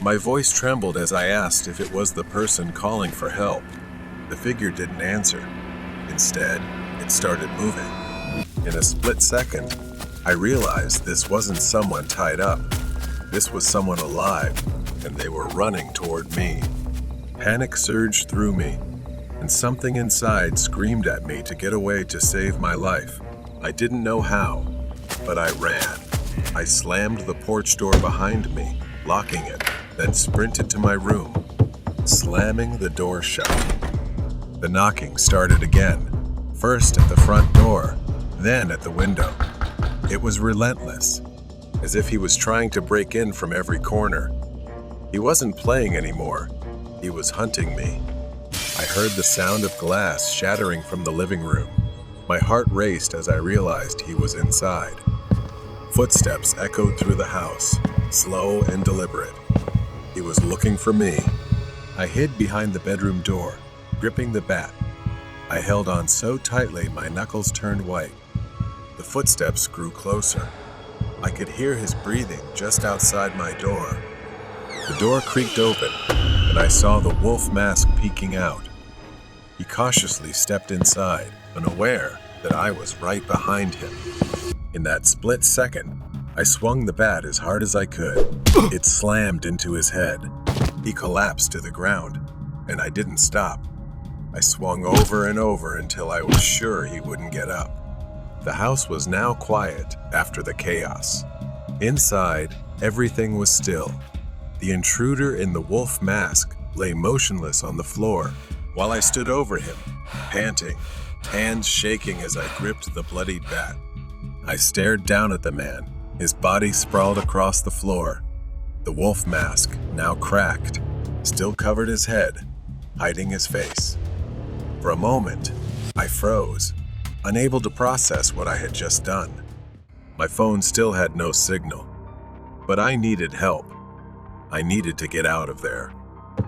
My voice trembled as I asked if it was the person calling for help. The figure didn't answer. Instead, it started moving. In a split second, I realized this wasn't someone tied up. This was someone alive, and they were running toward me. Panic surged through me, and something inside screamed at me to get away to save my life. I didn't know how, but I ran. I slammed the porch door behind me, locking it, then sprinted to my room, slamming the door shut. The knocking started again, first at the front door, then at the window. It was relentless, as if he was trying to break in from every corner. He wasn't playing anymore, he was hunting me. I heard the sound of glass shattering from the living room. My heart raced as I realized he was inside. Footsteps echoed through the house, slow and deliberate. He was looking for me. I hid behind the bedroom door, gripping the bat. I held on so tightly my knuckles turned white. The footsteps grew closer. I could hear his breathing just outside my door. The door creaked open, and I saw the wolf mask peeking out. He cautiously stepped inside, unaware that I was right behind him. In that split second, I swung the bat as hard as I could. It slammed into his head. He collapsed to the ground, and I didn't stop. I swung over and over until I was sure he wouldn't get up. The house was now quiet after the chaos. Inside, everything was still. The intruder in the wolf mask lay motionless on the floor, while I stood over him, panting, hands shaking as I gripped the bloodied bat. I stared down at the man, his body sprawled across the floor. The wolf mask, now cracked, still covered his head, hiding his face. For a moment, I froze, unable to process what I had just done. My phone still had no signal, but I needed help. I needed to get out of there.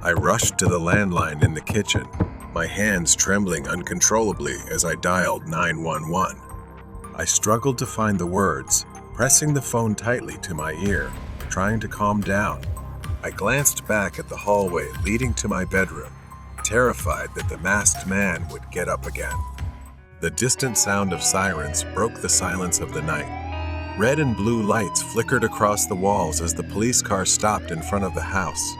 I rushed to the landline in the kitchen, my hands trembling uncontrollably as I dialed 911. I struggled to find the words, pressing the phone tightly to my ear, trying to calm down. I glanced back at the hallway leading to my bedroom, terrified that the masked man would get up again. The distant sound of sirens broke the silence of the night. Red and blue lights flickered across the walls as the police car stopped in front of the house.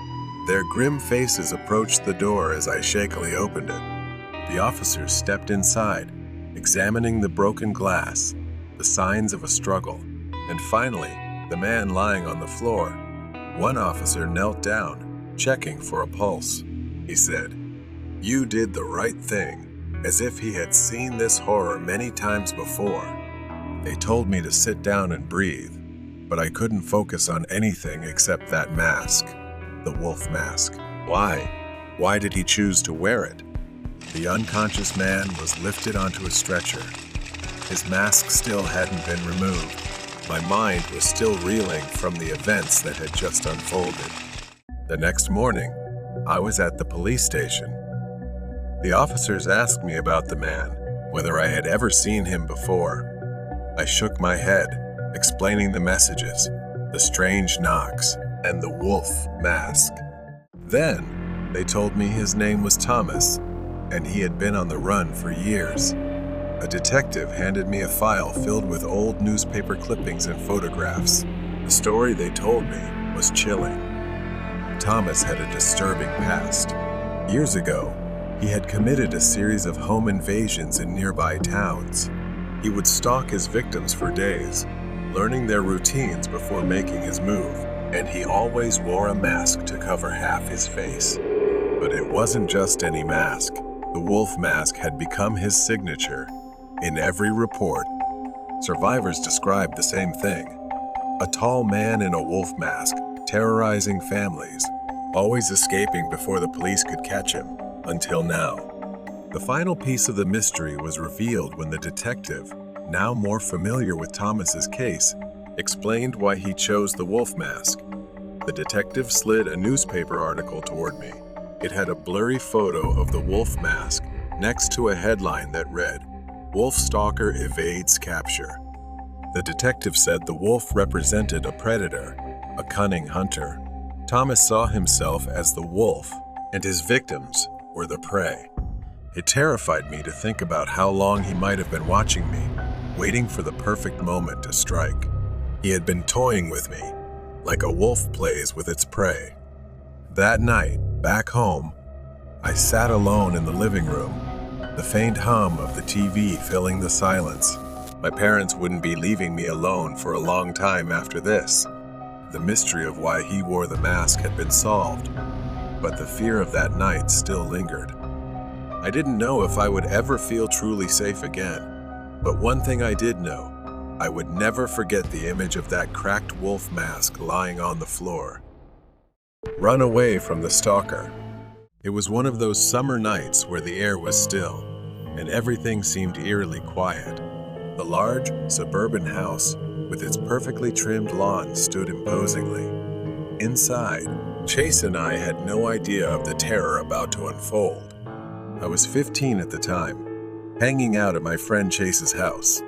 Their grim faces approached the door as I shakily opened it. The officers stepped inside, examining the broken glass, the signs of a struggle, and finally, the man lying on the floor. One officer knelt down, checking for a pulse. He said, "You did the right thing," as if he had seen this horror many times before. They told me to sit down and breathe, but I couldn't focus on anything except that mask, the wolf mask. Why? Why did he choose to wear it? The unconscious man was lifted onto a stretcher. His mask still hadn't been removed. My mind was still reeling from the events that had just unfolded. The next morning, I was at the police station. The officers asked me about the man, whether I had ever seen him before. I shook my head, explaining the messages, the strange knocks, and the wolf mask. Then, they told me his name was Thomas, and he had been on the run for years. A detective handed me a file filled with old newspaper clippings and photographs. The story they told me was chilling. Thomas had a disturbing past. Years ago, he had committed a series of home invasions in nearby towns. He would stalk his victims for days, learning their routines before making his move, and he always wore a mask to cover half his face. But it wasn't just any mask. The wolf mask had become his signature. In every report, survivors described the same thing. A tall man in a wolf mask, terrorizing families, always escaping before the police could catch him, until now. The final piece of the mystery was revealed when the detective, now more familiar with Thomas's case, explained why he chose the wolf mask. The detective slid a newspaper article toward me. It had a blurry photo of the wolf mask next to a headline that read, "Wolf Stalker Evades Capture." The detective said the wolf represented a predator, a cunning hunter. Thomas saw himself as the wolf, and his victims were the prey. It terrified me to think about how long he might have been watching me, waiting for the perfect moment to strike. He had been toying with me, like a wolf plays with its prey. That night, back home, I sat alone in the living room, the faint hum of the TV filling the silence. My parents wouldn't be leaving me alone for a long time after this. The mystery of why he wore the mask had been solved, but the fear of that night still lingered. I didn't know if I would ever feel truly safe again, but one thing I did know, I would never forget the image of that cracked wolf mask lying on the floor. Run away from the stalker. It was one of those summer nights where the air was still, and everything seemed eerily quiet. The large, suburban house, with its perfectly trimmed lawn, stood imposingly. Inside, Chase and I had no idea of the terror about to unfold. I was 15 at the time, hanging out at my friend Chase's house.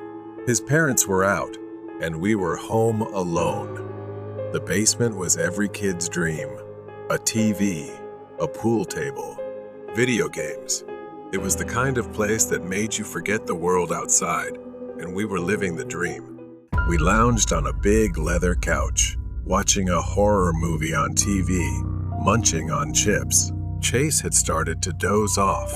His parents were out, and we were home alone. The basement was every kid's dream. A TV, a pool table, video games. It was the kind of place that made you forget the world outside, and we were living the dream. We lounged on a big leather couch, watching a horror movie on TV, munching on chips. Chase had started to doze off.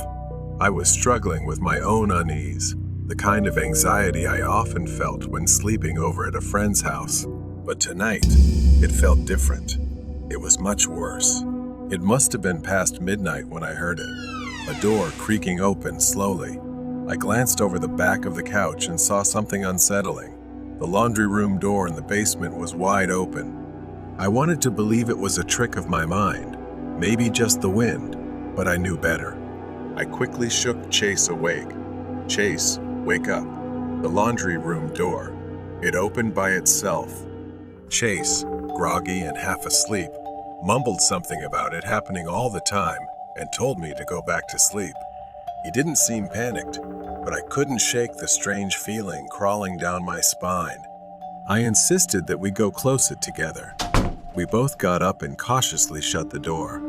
I was struggling with my own unease, the kind of anxiety I often felt when sleeping over at a friend's house. But tonight, it felt different. It was much worse. It must have been past midnight when I heard it. A door creaking open slowly. I glanced over the back of the couch and saw something unsettling. The laundry room door in the basement was wide open. I wanted to believe it was a trick of my mind, maybe just the wind, but I knew better. I quickly shook Chase awake. "Chase, wake up." The laundry room door. It opened by itself. Chase, groggy and half asleep, mumbled something about it happening all the time and told me to go back to sleep. He didn't seem panicked, but I couldn't shake the strange feeling crawling down my spine. I insisted that we go close it together. We both got up and cautiously shut the door.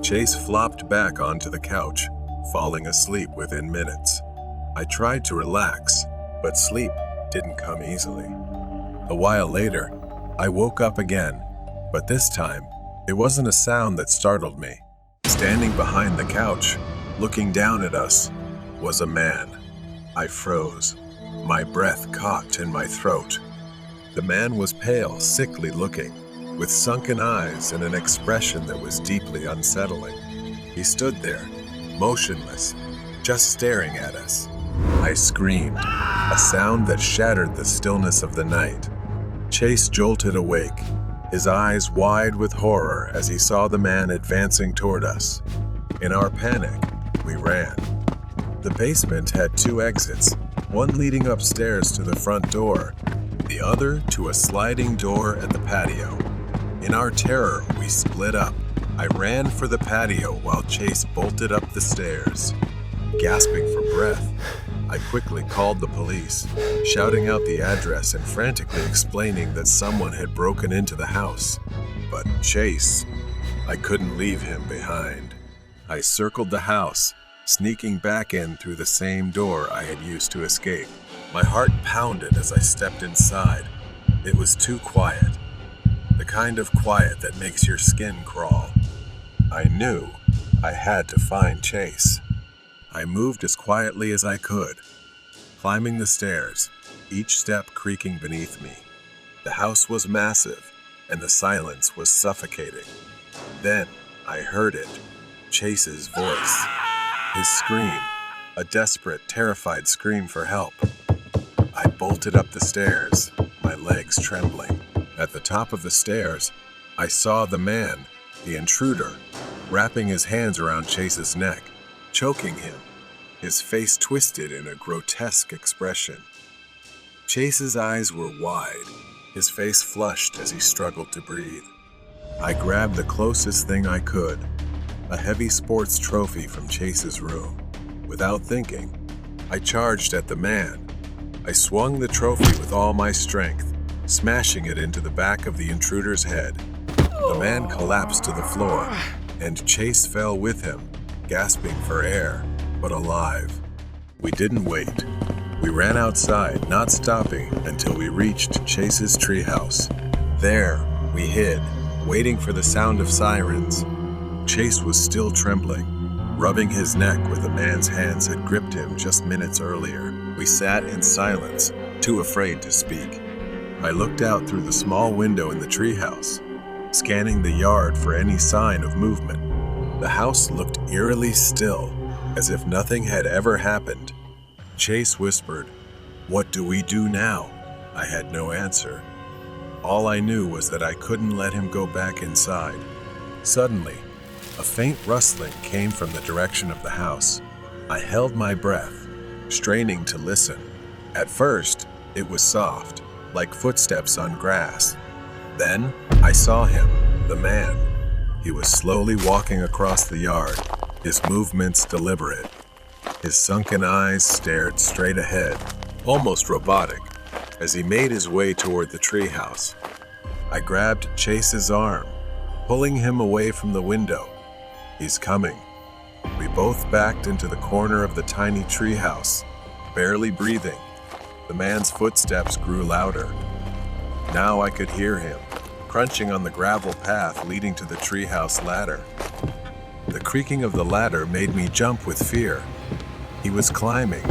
Chase flopped back onto the couch, falling asleep within minutes. I tried to relax, but sleep didn't come easily. A while later, I woke up again, but this time, it wasn't a sound that startled me. Standing behind the couch, looking down at us, was a man. I froze. My breath caught in my throat. The man was pale, sickly looking, with sunken eyes and an expression that was deeply unsettling. He stood there, motionless, just staring at us. I screamed, a sound that shattered the stillness of the night. Chase jolted awake, his eyes wide with horror as he saw the man advancing toward us. In our panic, we ran. The basement had two exits, one leading upstairs to the front door, the other to a sliding door at the patio. In our terror, we split up. I ran for the patio while Chase bolted up the stairs. Gasping for breath, I quickly called the police, shouting out the address and frantically explaining that someone had broken into the house. But Chase, I couldn't leave him behind. I circled the house, sneaking back in through the same door I had used to escape. My heart pounded as I stepped inside. It was too quiet. the kind of quiet that makes your skin crawl. I knew I had to find Chase. I moved as quietly as I could, climbing the stairs, each step creaking beneath me. The house was massive, and the silence was suffocating. Then I heard it, Chase's voice. His scream, a desperate, terrified scream for help. I bolted up the stairs, my legs trembling. At the top of the stairs, I saw the man, the intruder, wrapping his hands around Chase's neck, choking him, his face twisted in a grotesque expression. Chase's eyes were wide, his face flushed as he struggled to breathe. I grabbed the closest thing I could, a heavy sports trophy from Chase's room. Without thinking, I charged at the man. I swung the trophy with all my strength, smashing it into the back of the intruder's head. The man collapsed to the floor, and Chase fell with him, gasping for air, but alive. We didn't wait. We ran outside, not stopping until we reached Chase's treehouse. There, we hid, waiting for the sound of sirens. Chase was still trembling, rubbing his neck where the man's hands had gripped him just minutes earlier. We sat in silence, too afraid to speak. I looked out through the small window in the treehouse, scanning the yard for any sign of movement. The house looked eerily still, as if nothing had ever happened. Chase whispered, "What do we do now?" I had no answer. All I knew was that I couldn't let him go back inside. Suddenly, a faint rustling came from the direction of the house. I held my breath, straining to listen. At first, it was soft, like footsteps on grass. Then, I saw him, the man. He was slowly walking across the yard, his movements deliberate. His sunken eyes stared straight ahead, almost robotic, as he made his way toward the treehouse. I grabbed Chase's arm, pulling him away from the window. "He's coming." We both backed into the corner of the tiny treehouse, barely breathing. The man's footsteps grew louder. Now I could hear him, crunching on the gravel path leading to the treehouse ladder. The creaking of the ladder made me jump with fear. He was climbing.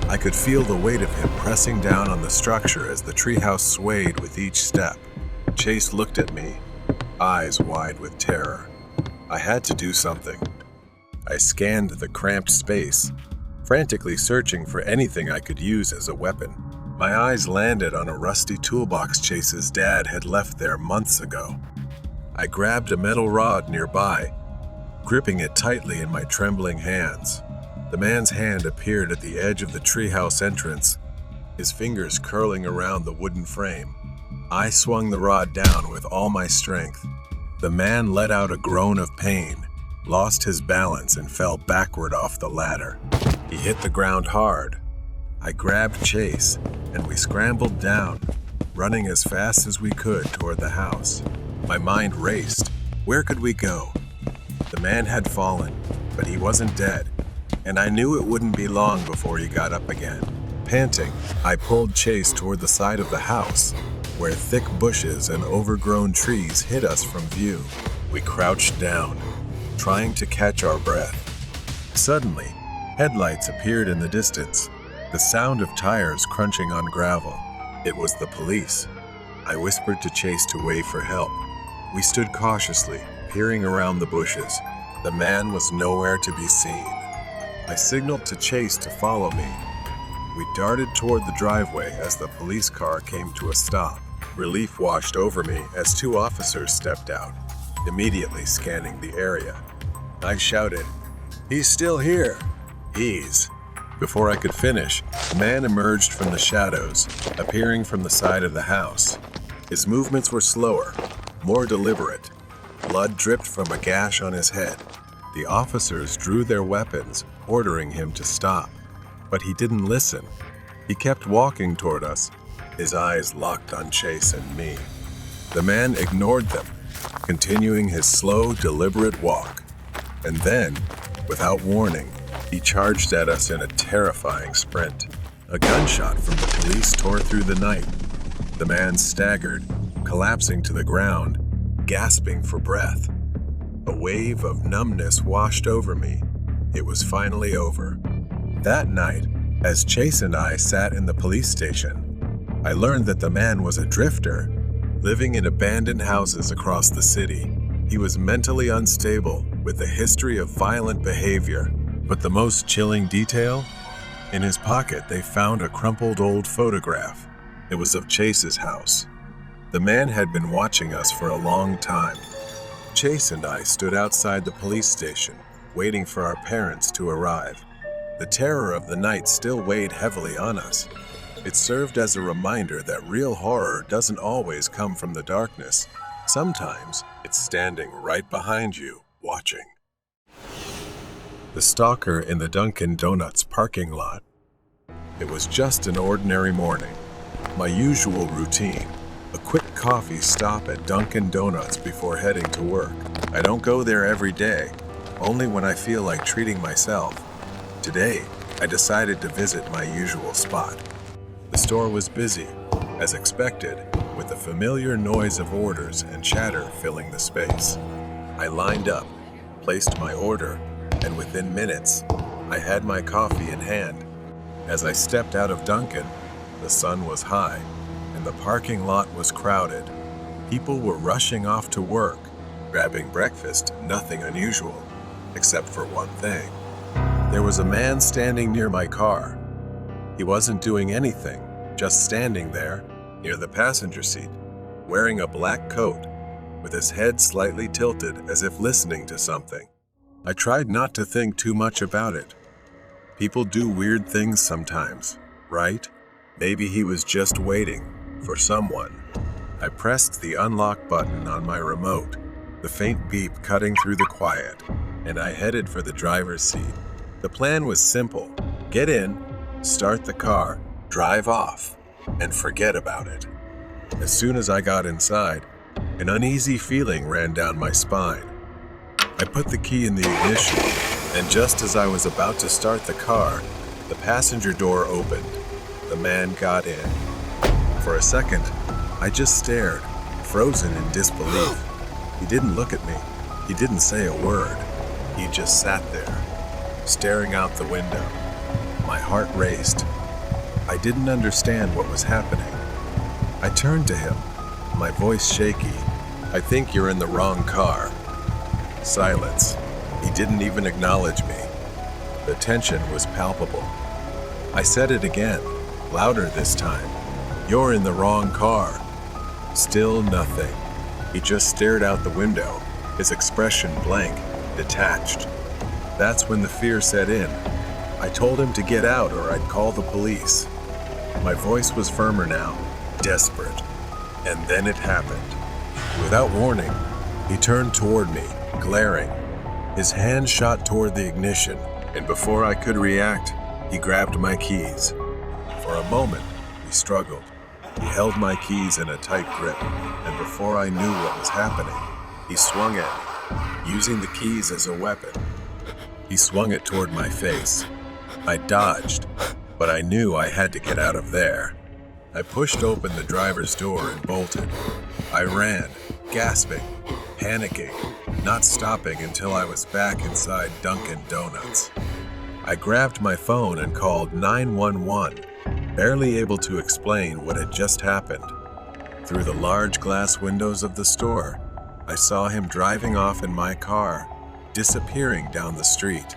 I could feel the weight of him pressing down on the structure as the treehouse swayed with each step. Chase looked at me, eyes wide with terror. I had to do something. I scanned the cramped space, frantically searching for anything I could use as a weapon. My eyes landed on a rusty toolbox Chase's dad had left there months ago. I grabbed a metal rod nearby, gripping it tightly in my trembling hands. The man's hand appeared at the edge of the treehouse entrance, his fingers curling around the wooden frame. I swung the rod down with all my strength. The man let out a groan of pain, lost his balance, and fell backward off the ladder. He hit the ground hard. I grabbed Chase, and we scrambled down, running as fast as we could toward the house. My mind raced. Where could we go? The man had fallen, but he wasn't dead, and I knew it wouldn't be long before he got up again. Panting, I pulled Chase toward the side of the house, where thick bushes and overgrown trees hid us from view. We crouched down, trying to catch our breath. Suddenly, headlights appeared in the distance, the sound of tires crunching on gravel. It was the police. I whispered to Chase to wave for help. We stood cautiously, peering around the bushes. The man was nowhere to be seen. I signaled to Chase to follow me. We darted toward the driveway as the police car came to a stop. Relief washed over me as two officers stepped out, immediately scanning the area. I shouted, "He's still here!" "He's..." Before I could finish, the man emerged from the shadows, appearing from the side of the house. His movements were slower, more deliberate. Blood dripped from a gash on his head. The officers drew their weapons, ordering him to stop. But he didn't listen. He kept walking toward us, his eyes locked on Chase and me. The man ignored them, continuing his slow, deliberate walk. And then, without warning, he charged at us in a terrifying sprint. A gunshot from the police tore through the night. The man staggered, collapsing to the ground, gasping for breath. A wave of numbness washed over me. It was finally over. That night, as Chase and I sat in the police station, I learned that the man was a drifter, living in abandoned houses across the city. He was mentally unstable, with a history of violent behavior. But the most chilling detail? In his pocket, they found a crumpled old photograph. It was of Chase's house. The man had been watching us for a long time. Chase and I stood outside the police station, waiting for our parents to arrive. The terror of the night still weighed heavily on us. It served as a reminder that real horror doesn't always come from the darkness. Sometimes it's standing right behind you, watching. The stalker in the Dunkin' Donuts parking lot. It was just an ordinary morning. My usual routine, a quick coffee stop at Dunkin' Donuts before heading to work. I don't go there every day, only when I feel like treating myself. Today, I decided to visit my usual spot. The store was busy, as expected, with the familiar noise of orders and chatter filling the space. I lined up, placed my order, and within minutes, I had my coffee in hand. As I stepped out of Dunkin', the sun was high, and the parking lot was crowded. People were rushing off to work, grabbing breakfast, nothing unusual, except for one thing. There was a man standing near my car. He wasn't doing anything, just standing there, near the passenger seat, wearing a black coat, with his head slightly tilted as if listening to something. I tried not to think too much about it. People do weird things sometimes, right? Maybe he was just waiting for someone. I pressed the unlock button on my remote, the faint beep cutting through the quiet, and I headed for the driver's seat. The plan was simple. Get in, start the car, drive off, and forget about it. As soon as I got inside, an uneasy feeling ran down my spine. I put the key in the ignition, and just as I was about to start the car, the passenger door opened. The man got in. For a second, I just stared, frozen in disbelief. He didn't look at me. He didn't say a word. He just sat there, staring out the window. My heart raced. I didn't understand what was happening. I turned to him, my voice shaky. "I think you're in the wrong car." Silence. He didn't even acknowledge me. The tension was palpable. I said it again, louder this time. "You're in the wrong car." Still nothing. He just stared out the window, his expression blank, detached. That's when the fear set in. I told him to get out or I'd call the police. My voice was firmer now, desperate. And then it happened. Without warning, he turned toward me, glaring. His hand shot toward the ignition, and before I could react, he grabbed my keys. For a moment, we struggled. He held my keys in a tight grip, and before I knew what was happening, he swung at me, using the keys as a weapon. He swung it toward my face. I dodged, but I knew I had to get out of there. I pushed open the driver's door and bolted. I ran, gasping, panicking, not stopping until I was back inside Dunkin' Donuts. I grabbed my phone and called 911, barely able to explain what had just happened. Through the large glass windows of the store, I saw him driving off in my car, disappearing down the street.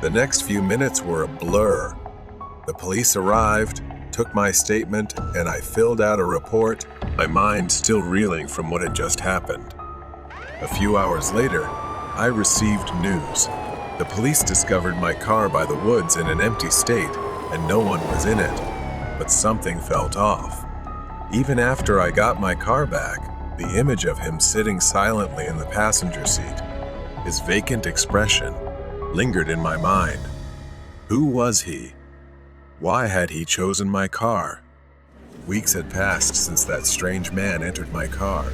The next few minutes were a blur. The police arrived, took my statement, and I filled out a report, my mind still reeling from what had just happened. A few hours later, I received news. The police discovered my car by the woods in an empty state, and no one was in it. But something felt off. Even after I got my car back, the image of him sitting silently in the passenger seat, his vacant expression, lingered in my mind. Who was he? Why had he chosen my car? Weeks had passed since that strange man entered my car,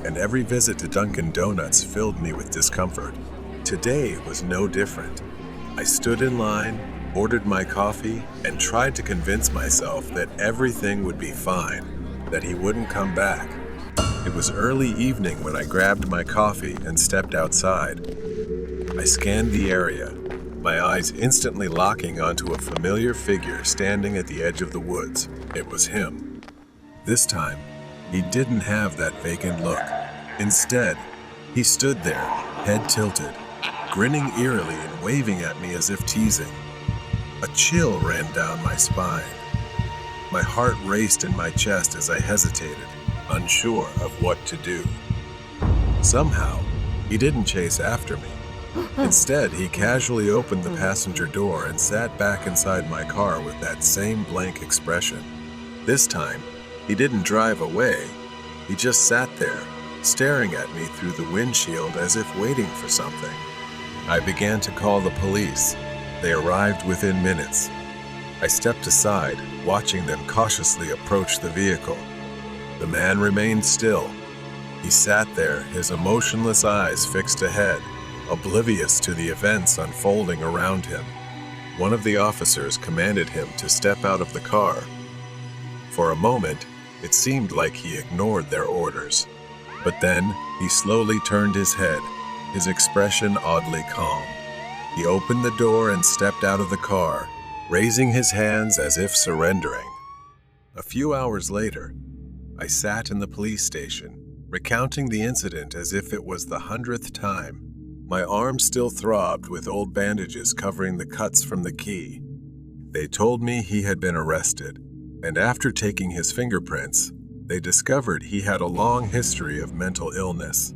and every visit to Dunkin' Donuts filled me with discomfort. Today was no different. I stood in line, ordered my coffee, and tried to convince myself that everything would be fine, that he wouldn't come back. It was early evening when I grabbed my coffee and stepped outside. I scanned the area, my eyes instantly locking onto a familiar figure standing at the edge of the woods. It was him. This time, he didn't have that vacant look. Instead, he stood there, head tilted, grinning eerily and waving at me as if teasing. A chill ran down my spine. My heart raced in my chest as I hesitated, unsure of what to do. Somehow, he didn't chase after me. Instead, he casually opened the passenger door and sat back inside my car with that same blank expression. This time, he didn't drive away. He just sat there, staring at me through the windshield as if waiting for something. I began to call the police. They arrived within minutes. I stepped aside, watching them cautiously approach the vehicle. The man remained still. He sat there, his emotionless eyes fixed ahead, oblivious to the events unfolding around him. One of the officers commanded him to step out of the car. For a moment, it seemed like he ignored their orders. But then, he slowly turned his head, his expression oddly calm. He opened the door and stepped out of the car, raising his hands as if surrendering. A few hours later, I sat in the police station, recounting the incident as if it was the 100th time. My arm still throbbed with old bandages covering the cuts from the key. They told me he had been arrested, and after taking his fingerprints, they discovered he had a long history of mental illness.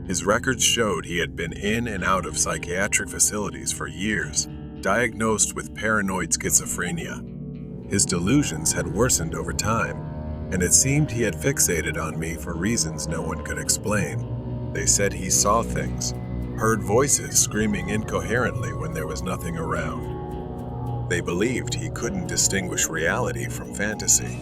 His records showed he had been in and out of psychiatric facilities for years, diagnosed with paranoid schizophrenia. His delusions had worsened over time, and it seemed he had fixated on me for reasons no one could explain. They said he saw things, heard voices screaming incoherently when there was nothing around. They believed he couldn't distinguish reality from fantasy.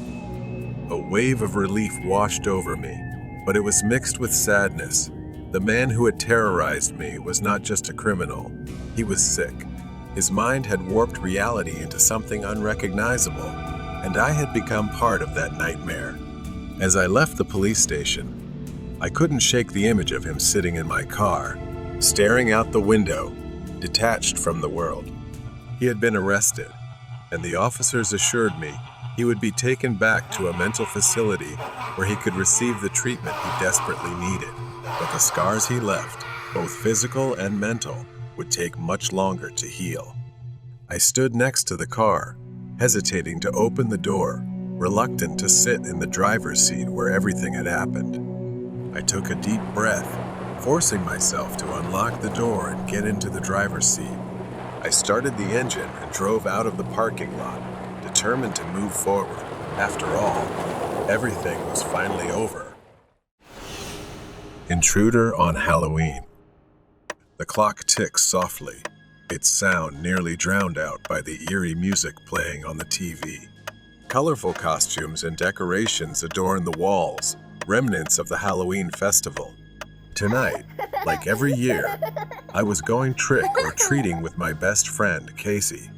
A wave of relief washed over me, but it was mixed with sadness. The man who had terrorized me was not just a criminal. He was sick. His mind had warped reality into something unrecognizable, and I had become part of that nightmare. As I left the police station, I couldn't shake the image of him sitting in my car, staring out the window, detached from the world. He had been arrested, and the officers assured me he would be taken back to a mental facility where he could receive the treatment he desperately needed. But the scars he left, both physical and mental, would take much longer to heal. I stood next to the car, hesitating to open the door, reluctant to sit in the driver's seat where everything had happened. I took a deep breath, forcing myself to unlock the door and get into the driver's seat. I started the engine and drove out of the parking lot, determined to move forward. After all, everything was finally over. Intruder on Halloween. The clock ticks softly, its sound nearly drowned out by the eerie music playing on the TV. Colorful costumes and decorations adorn the walls, remnants of the Halloween festival. Tonight, like every year, I was going trick or treating with my best friend, Casey.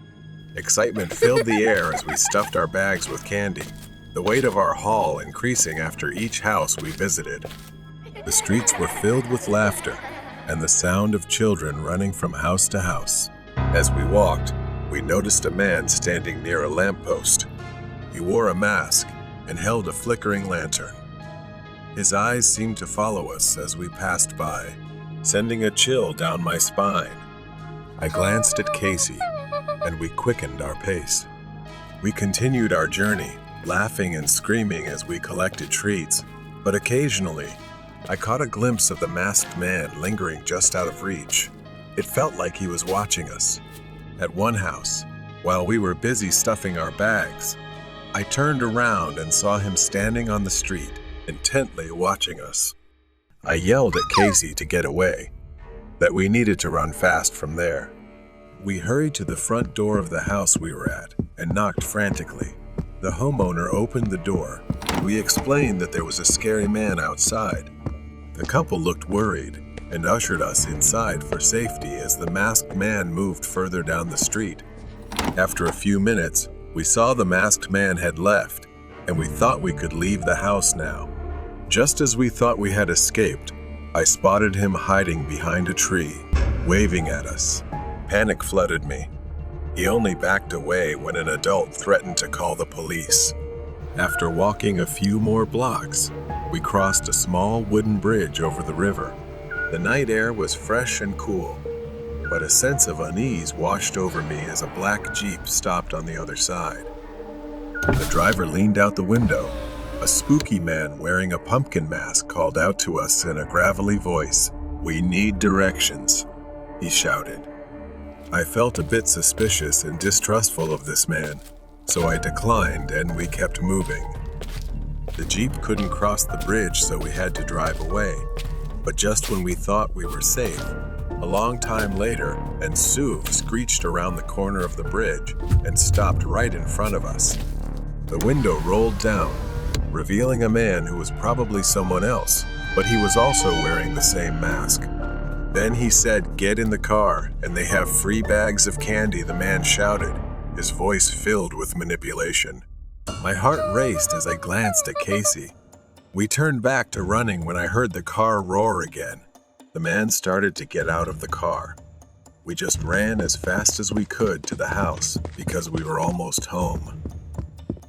Excitement filled the air as we stuffed our bags with candy, the weight of our haul increasing after each house we visited. The streets were filled with laughter and the sound of children running from house to house. As we walked, we noticed a man standing near a lamppost. He wore a mask and held a flickering lantern. His eyes seemed to follow us as we passed by, sending a chill down my spine. I glanced at Casey, and we quickened our pace. We continued our journey, laughing and screaming as we collected treats, but occasionally, I caught a glimpse of the masked man lingering just out of reach. It felt like he was watching us. At one house, while we were busy stuffing our bags, I turned around and saw him standing on the street, intently watching us. I yelled at Casey to get away, that we needed to run fast from there. We hurried to the front door of the house we were at and knocked frantically. The homeowner opened the door. We explained that there was a scary man outside. The couple looked worried and ushered us inside for safety as the masked man moved further down the street. After a few minutes, we saw the masked man had left, and we thought we could leave the house now. Just as we thought we had escaped, I spotted him hiding behind a tree, waving at us. Panic flooded me. He only backed away when an adult threatened to call the police. After walking a few more blocks, we crossed a small wooden bridge over the river. The night air was fresh and cool, but a sense of unease washed over me as a black Jeep stopped on the other side. The driver leaned out the window. A spooky man wearing a pumpkin mask called out to us in a gravelly voice. "We need directions," he shouted. I felt a bit suspicious and distrustful of this man, so I declined and we kept moving. The Jeep couldn't cross the bridge, so we had to drive away. But just when we thought we were safe, a long time later, an SUV screeched around the corner of the bridge and stopped right in front of us. The window rolled down, revealing a man who was probably someone else, but he was also wearing the same mask. Then he said, "Get in the car, and they have free bags of candy," the man shouted, his voice filled with manipulation. My heart raced as I glanced at Casey. We turned back to running when I heard the car roar again. The man started to get out of the car. We just ran as fast as we could to the house because we were almost home.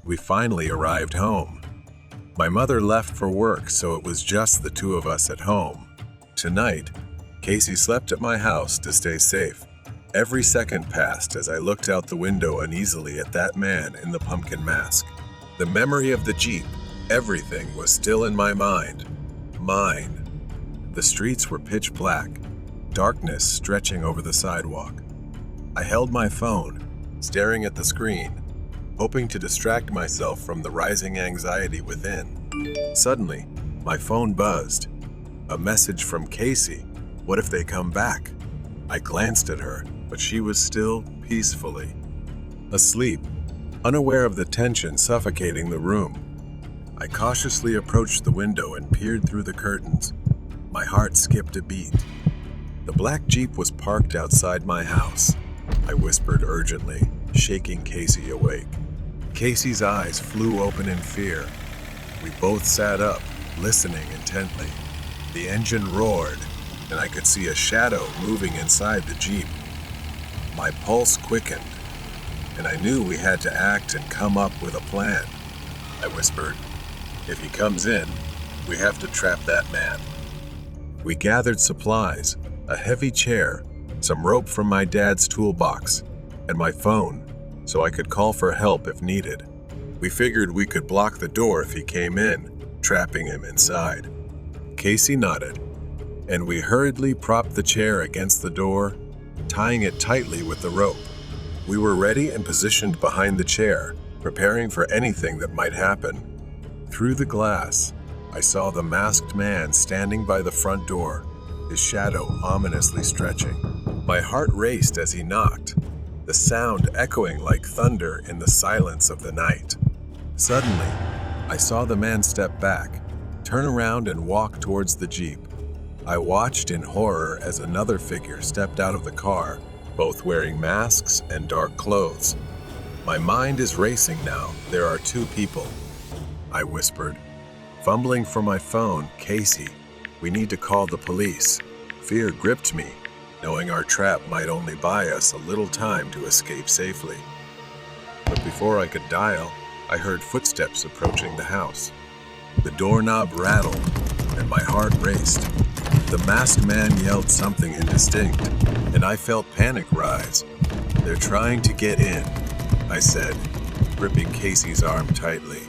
We finally arrived home. My mother left for work, so it was just the two of us at home. Tonight, Casey slept at my house to stay safe. Every second passed as I looked out the window uneasily at that man in the pumpkin mask. The memory of the Jeep, everything was still in my mind. Mine. The streets were pitch black, darkness stretching over the sidewalk. I held my phone, staring at the screen, hoping to distract myself from the rising anxiety within. Suddenly, my phone buzzed. A message from Casey. What if they come back? I glanced at her, but she was still peacefully asleep, unaware of the tension suffocating the room. I cautiously approached the window and peered through the curtains. My heart skipped a beat. The black Jeep was parked outside my house. I whispered urgently, shaking Casey awake. Casey's eyes flew open in fear. We both sat up, listening intently. The engine roared, and I could see a shadow moving inside the Jeep. My pulse quickened, and I knew we had to act and come up with a plan. I whispered, "If he comes in, we have to trap that man." We gathered supplies, a heavy chair, some rope from my dad's toolbox, and my phone, so I could call for help if needed. We figured we could block the door if he came in, trapping him inside. Casey nodded, and we hurriedly propped the chair against the door, tying it tightly with the rope. We were ready and positioned behind the chair, preparing for anything that might happen. Through the glass, I saw the masked man standing by the front door, his shadow ominously stretching. My heart raced as he knocked, the sound echoing like thunder in the silence of the night. Suddenly, I saw the man step back, turn around and walk towards the Jeep. I watched in horror as another figure stepped out of the car, both wearing masks and dark clothes. My mind is racing now. There are two people, I whispered. Fumbling for my phone, "Casey, we need to call the police." Fear gripped me, knowing our trap might only buy us a little time to escape safely. But before I could dial, I heard footsteps approaching the house. The doorknob rattled, and my heart raced. The masked man yelled something indistinct, and I felt panic rise. "They're trying to get in," I said, gripping Casey's arm tightly.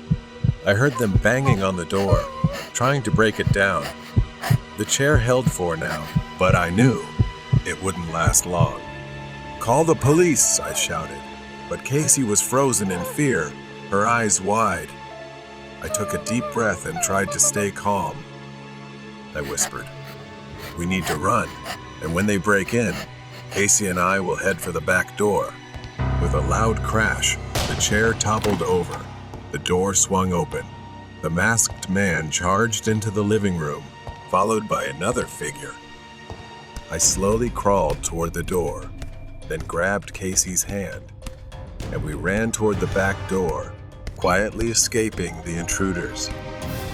I heard them banging on the door, trying to break it down. The chair held for now, but I knew it wouldn't last long. "Call the police," I shouted, but Casey was frozen in fear, her eyes wide. I took a deep breath and tried to stay calm. I whispered, "We need to run, and when they break in, Casey and I will head for the back door." With a loud crash, the chair toppled over. The door swung open. The masked man charged into the living room, followed by another figure. I slowly crawled toward the door, then grabbed Casey's hand, and we ran toward the back door, quietly escaping the intruders.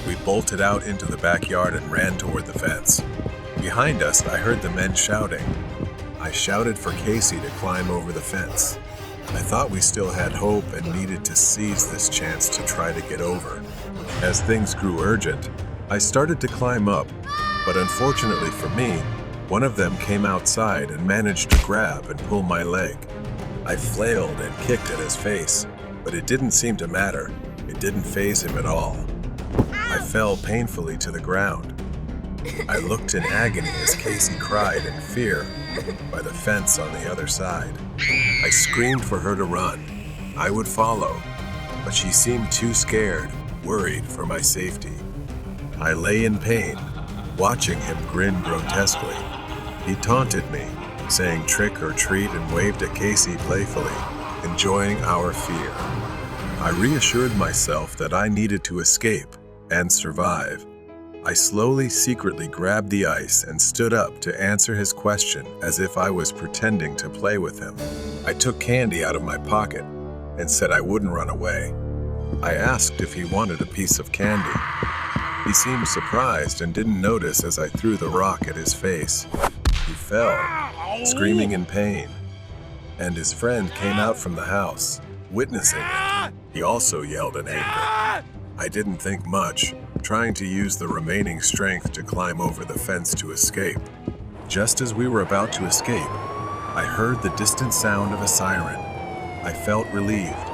We bolted out into the backyard and ran toward the fence. Behind us, I heard the men shouting. I shouted for Casey to climb over the fence. I thought we still had hope and needed to seize this chance to try to get over. As things grew urgent, I started to climb up, but unfortunately for me, one of them came outside and managed to grab and pull my leg. I flailed and kicked at his face, but it didn't seem to matter. It didn't faze him at all. I fell painfully to the ground. I looked in agony as Casey cried in fear by the fence on the other side. I screamed for her to run. I would follow, but she seemed too scared, worried for my safety. I lay in pain, watching him grin grotesquely. He taunted me, saying trick or treat, and waved at Casey playfully, enjoying our fear. I reassured myself that I needed to escape and survive. I slowly, secretly grabbed the ice and stood up to answer his question as if I was pretending to play with him. I took candy out of my pocket and said I wouldn't run away. I asked if he wanted a piece of candy. He seemed surprised and didn't notice as I threw the rock at his face. He fell, screaming in pain, and his friend came out from the house, witnessing it. He also yelled in anger. I didn't think much, trying to use the remaining strength to climb over the fence to escape. Just as we were about to escape, I heard the distant sound of a siren. I felt relieved.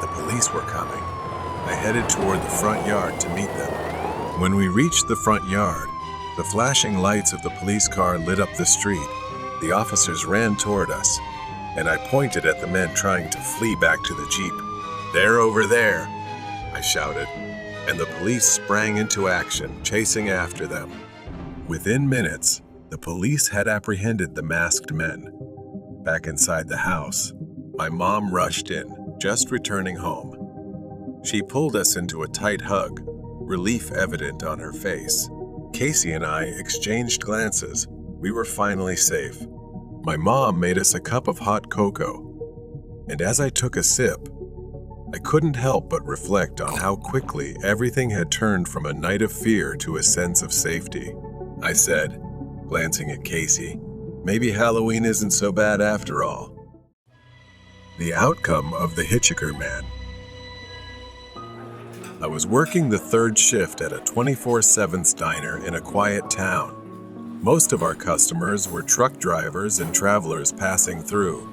The police were coming. I headed toward the front yard to meet them. When we reached the front yard, the flashing lights of the police car lit up the street. The officers ran toward us, and I pointed at the men trying to flee back to the Jeep. "They're over there," I shouted, and the police sprang into action, chasing after them. Within minutes, the police had apprehended the masked men. Back inside the house, my mom rushed in, just returning home. She pulled us into a tight hug, relief evident on her face. Casey and I exchanged glances. We were finally safe. My mom made us a cup of hot cocoa, and as I took a sip, I couldn't help but reflect on how quickly everything had turned from a night of fear to a sense of safety. I said, glancing at Casey, maybe Halloween isn't so bad after all. The outcome of the Hitchhiker Man. I was working the third shift at a 24/7 diner in a quiet town. Most of our customers were truck drivers and travelers passing through.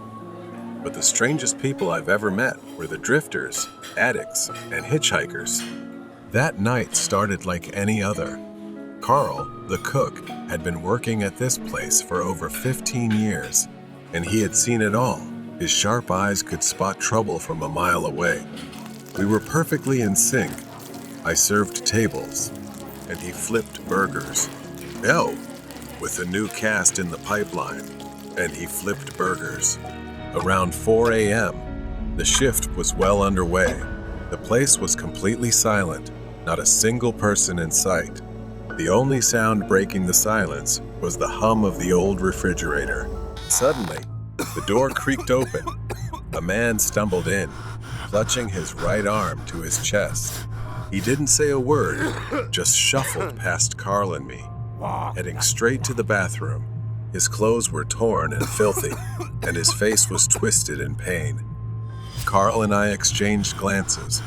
But the strangest people I've ever met were the drifters, addicts, and hitchhikers. That night started like any other. Carl, the cook, had been working at this place for over 15 years, and he had seen it all. His sharp eyes could spot trouble from a mile away. We were perfectly in sync. I served tables, and he flipped burgers. Oh, with a new cast in the pipeline, and he flipped burgers. Around 4 a.m., the shift was well underway. The place was completely silent, not a single person in sight. The only sound breaking the silence was the hum of the old refrigerator. Suddenly, the door creaked open. A man stumbled in, clutching his right arm to his chest. He didn't say a word, just shuffled past Carl and me, heading straight to the bathroom. His clothes were torn and filthy, and his face was twisted in pain. Carl and I exchanged glances.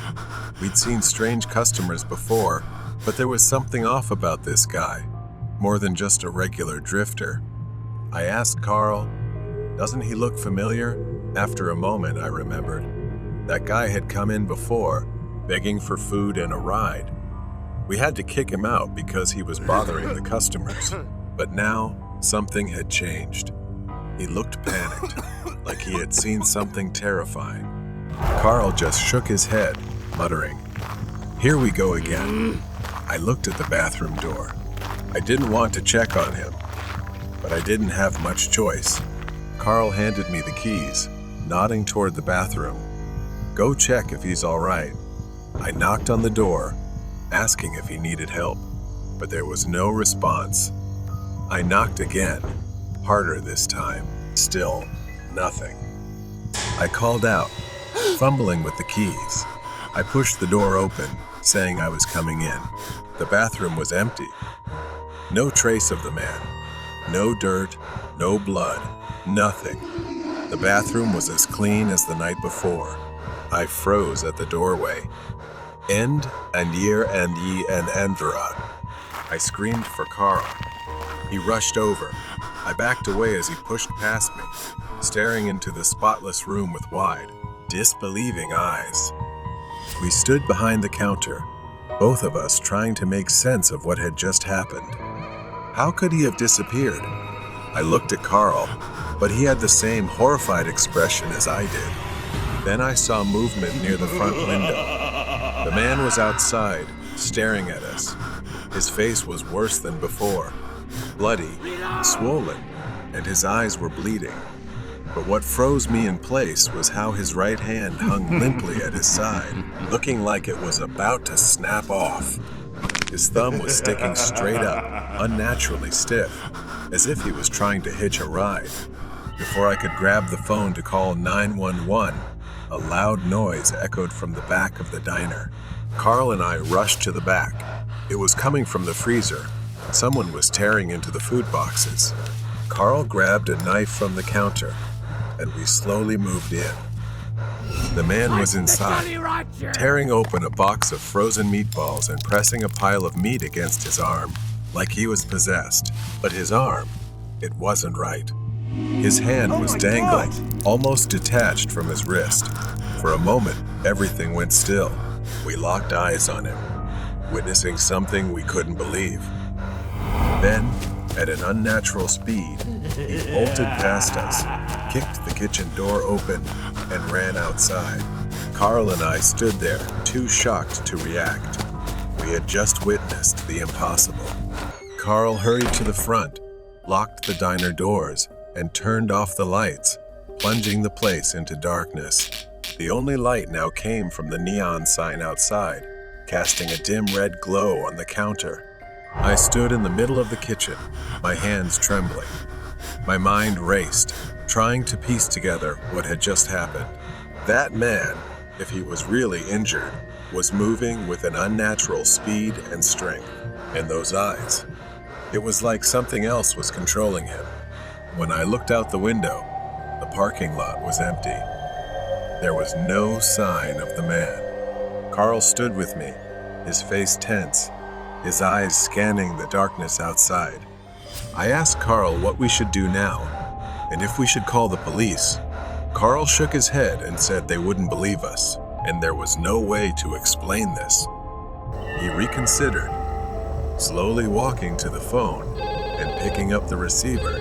We'd seen strange customers before, but there was something off about this guy, more than just a regular drifter. I asked Carl, "Doesn't he look familiar?" After a moment, I remembered. That guy had come in before, begging for food and a ride. We had to kick him out because he was bothering the customers. But now, something had changed. He looked panicked, like he had seen something terrifying. Carl just shook his head, muttering, "Here we go again." I looked at the bathroom door. I didn't want to check on him, but I didn't have much choice. Carl handed me the keys, nodding toward the bathroom. "Go check if he's all right." I knocked on the door, asking if he needed help, but there was no response. I knocked again, harder this time. Still, nothing. I called out, fumbling with the keys. I pushed the door open, saying I was coming in. The bathroom was empty. No trace of the man. No dirt, no blood, nothing. The bathroom was as clean as the night before. I froze at the doorway. End and year and ye and Andra. I screamed for Carl. He rushed over. I backed away as he pushed past me, staring into the spotless room with wide, disbelieving eyes. We stood behind the counter, both of us trying to make sense of what had just happened. How could he have disappeared? I looked at Carl, but he had the same horrified expression as I did. Then I saw movement near the front window. The man was outside, staring at us. His face was worse than before, bloody, swollen, and his eyes were bleeding. But what froze me in place was how his right hand hung limply at his side, looking like it was about to snap off. His thumb was sticking straight up, unnaturally stiff, as if he was trying to hitch a ride. Before I could grab the phone to call 911, a loud noise echoed from the back of the diner. Carl and I rushed to the back. It was coming from the freezer. Someone was tearing into the food boxes. Carl grabbed a knife from the counter, and we slowly moved in. The man was inside, tearing open a box of frozen meatballs and pressing a pile of meat against his arm, like he was possessed. But his arm, it wasn't right. His hand was dangling, almost detached from his wrist. For a moment, everything went still. We locked eyes on him, witnessing something we couldn't believe. Then, at an unnatural speed, he bolted past us, kicked the kitchen door open, and ran outside. Carl and I stood there, too shocked to react. We had just witnessed the impossible. Carl hurried to the front, locked the diner doors, and turned off the lights, plunging the place into darkness. The only light now came from the neon sign outside, casting a dim red glow on the counter. I stood in the middle of the kitchen, my hands trembling. My mind raced, trying to piece together what had just happened. That man, if he was really injured, was moving with an unnatural speed and strength. And those eyes, it was like something else was controlling him. When I looked out the window, the parking lot was empty. There was no sign of the man. Carl stood with me, his face tense, his eyes scanning the darkness outside. I asked Carl what we should do now, and if we should call the police. Carl shook his head and said they wouldn't believe us, and there was no way to explain this. He reconsidered, slowly walking to the phone and picking up the receiver.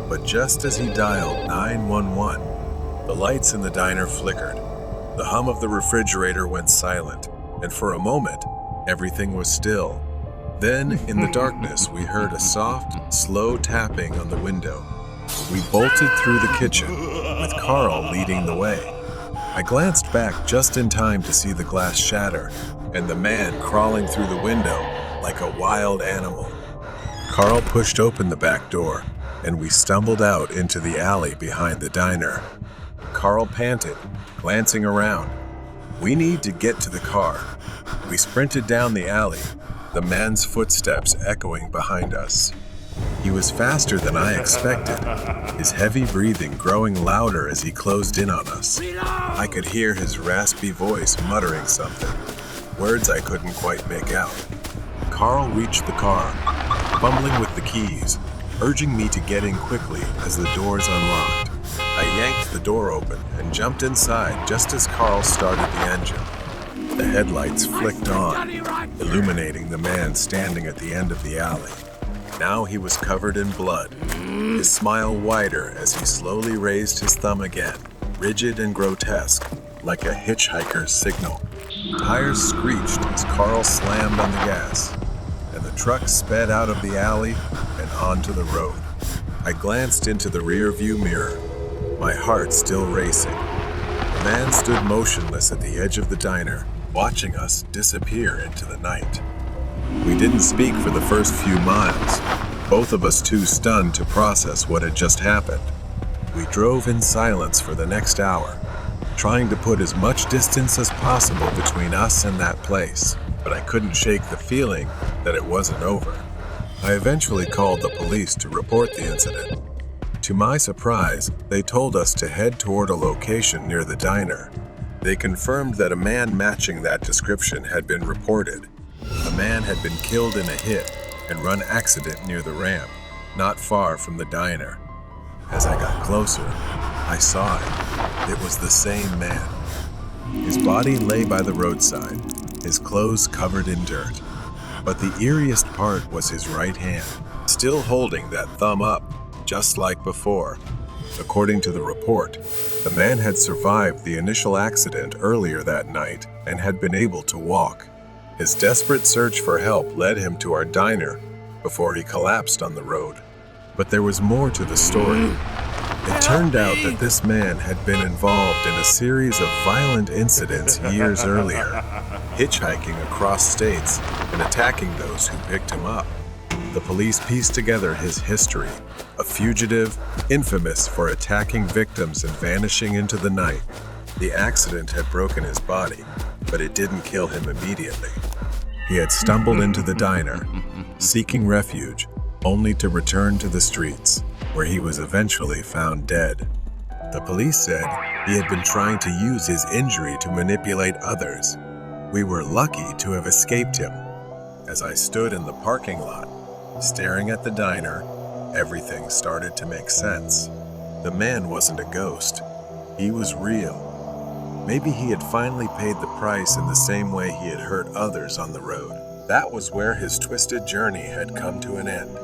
But just as he dialed 911, the lights in the diner flickered. The hum of the refrigerator went silent, and for a moment, everything was still. Then, in the darkness, we heard a soft, slow tapping on the window. We bolted through the kitchen, with Carl leading the way. I glanced back just in time to see the glass shatter, and the man crawling through the window like a wild animal. Carl pushed open the back door, and we stumbled out into the alley behind the diner. Carl panted, glancing around. We need to get to the car. We sprinted down the alley, the man's footsteps echoing behind us. He was faster than I expected, his heavy breathing growing louder as he closed in on us. I could hear his raspy voice muttering something, words I couldn't quite make out. Carl reached the car, fumbling with the keys, urging me to get in quickly as the doors unlocked. I yanked the door open and jumped inside just as Carl started the engine. The headlights flicked on, illuminating the man standing at the end of the alley. Now he was covered in blood, his smile wider as he slowly raised his thumb again, rigid and grotesque, like a hitchhiker's signal. Tires screeched as Carl slammed on the gas, and the truck sped out of the alley and onto the road. I glanced into the rear-view mirror, my heart still racing. The man stood motionless at the edge of the diner, watching us disappear into the night. We didn't speak for the first few miles, both of us too stunned to process what had just happened. We drove in silence for the next hour, trying to put as much distance as possible between us and that place. but I couldn't shake the feeling that it wasn't over. I eventually called the police to report the incident. To my surprise, they told us to head toward a location near the diner. They confirmed that a man matching that description had been reported. The man had been killed in a hit and run accident near the ramp, not far from the diner. As I got closer, I saw it. It was the same man. His body lay by the roadside, his clothes covered in dirt. But the eeriest part was his right hand, still holding that thumb up, just like before. According to the report, the man had survived the initial accident earlier that night and had been able to walk. His desperate search for help led him to our diner before he collapsed on the road. But there was more to the story. It turned out that this man had been involved in a series of violent incidents years earlier, hitchhiking across states and attacking those who picked him up. The police pieced together his history, a fugitive, infamous for attacking victims and vanishing into the night. The accident had broken his body, but it didn't kill him immediately. He had stumbled into the diner, seeking refuge, only to return to the streets, where he was eventually found dead. The police said he had been trying to use his injury to manipulate others. We were lucky to have escaped him. As I stood in the parking lot, staring at the diner, everything started to make sense. The man wasn't a ghost. He was real. Maybe he had finally paid the price in the same way he had hurt others on the road. That was where his twisted journey had come to an end.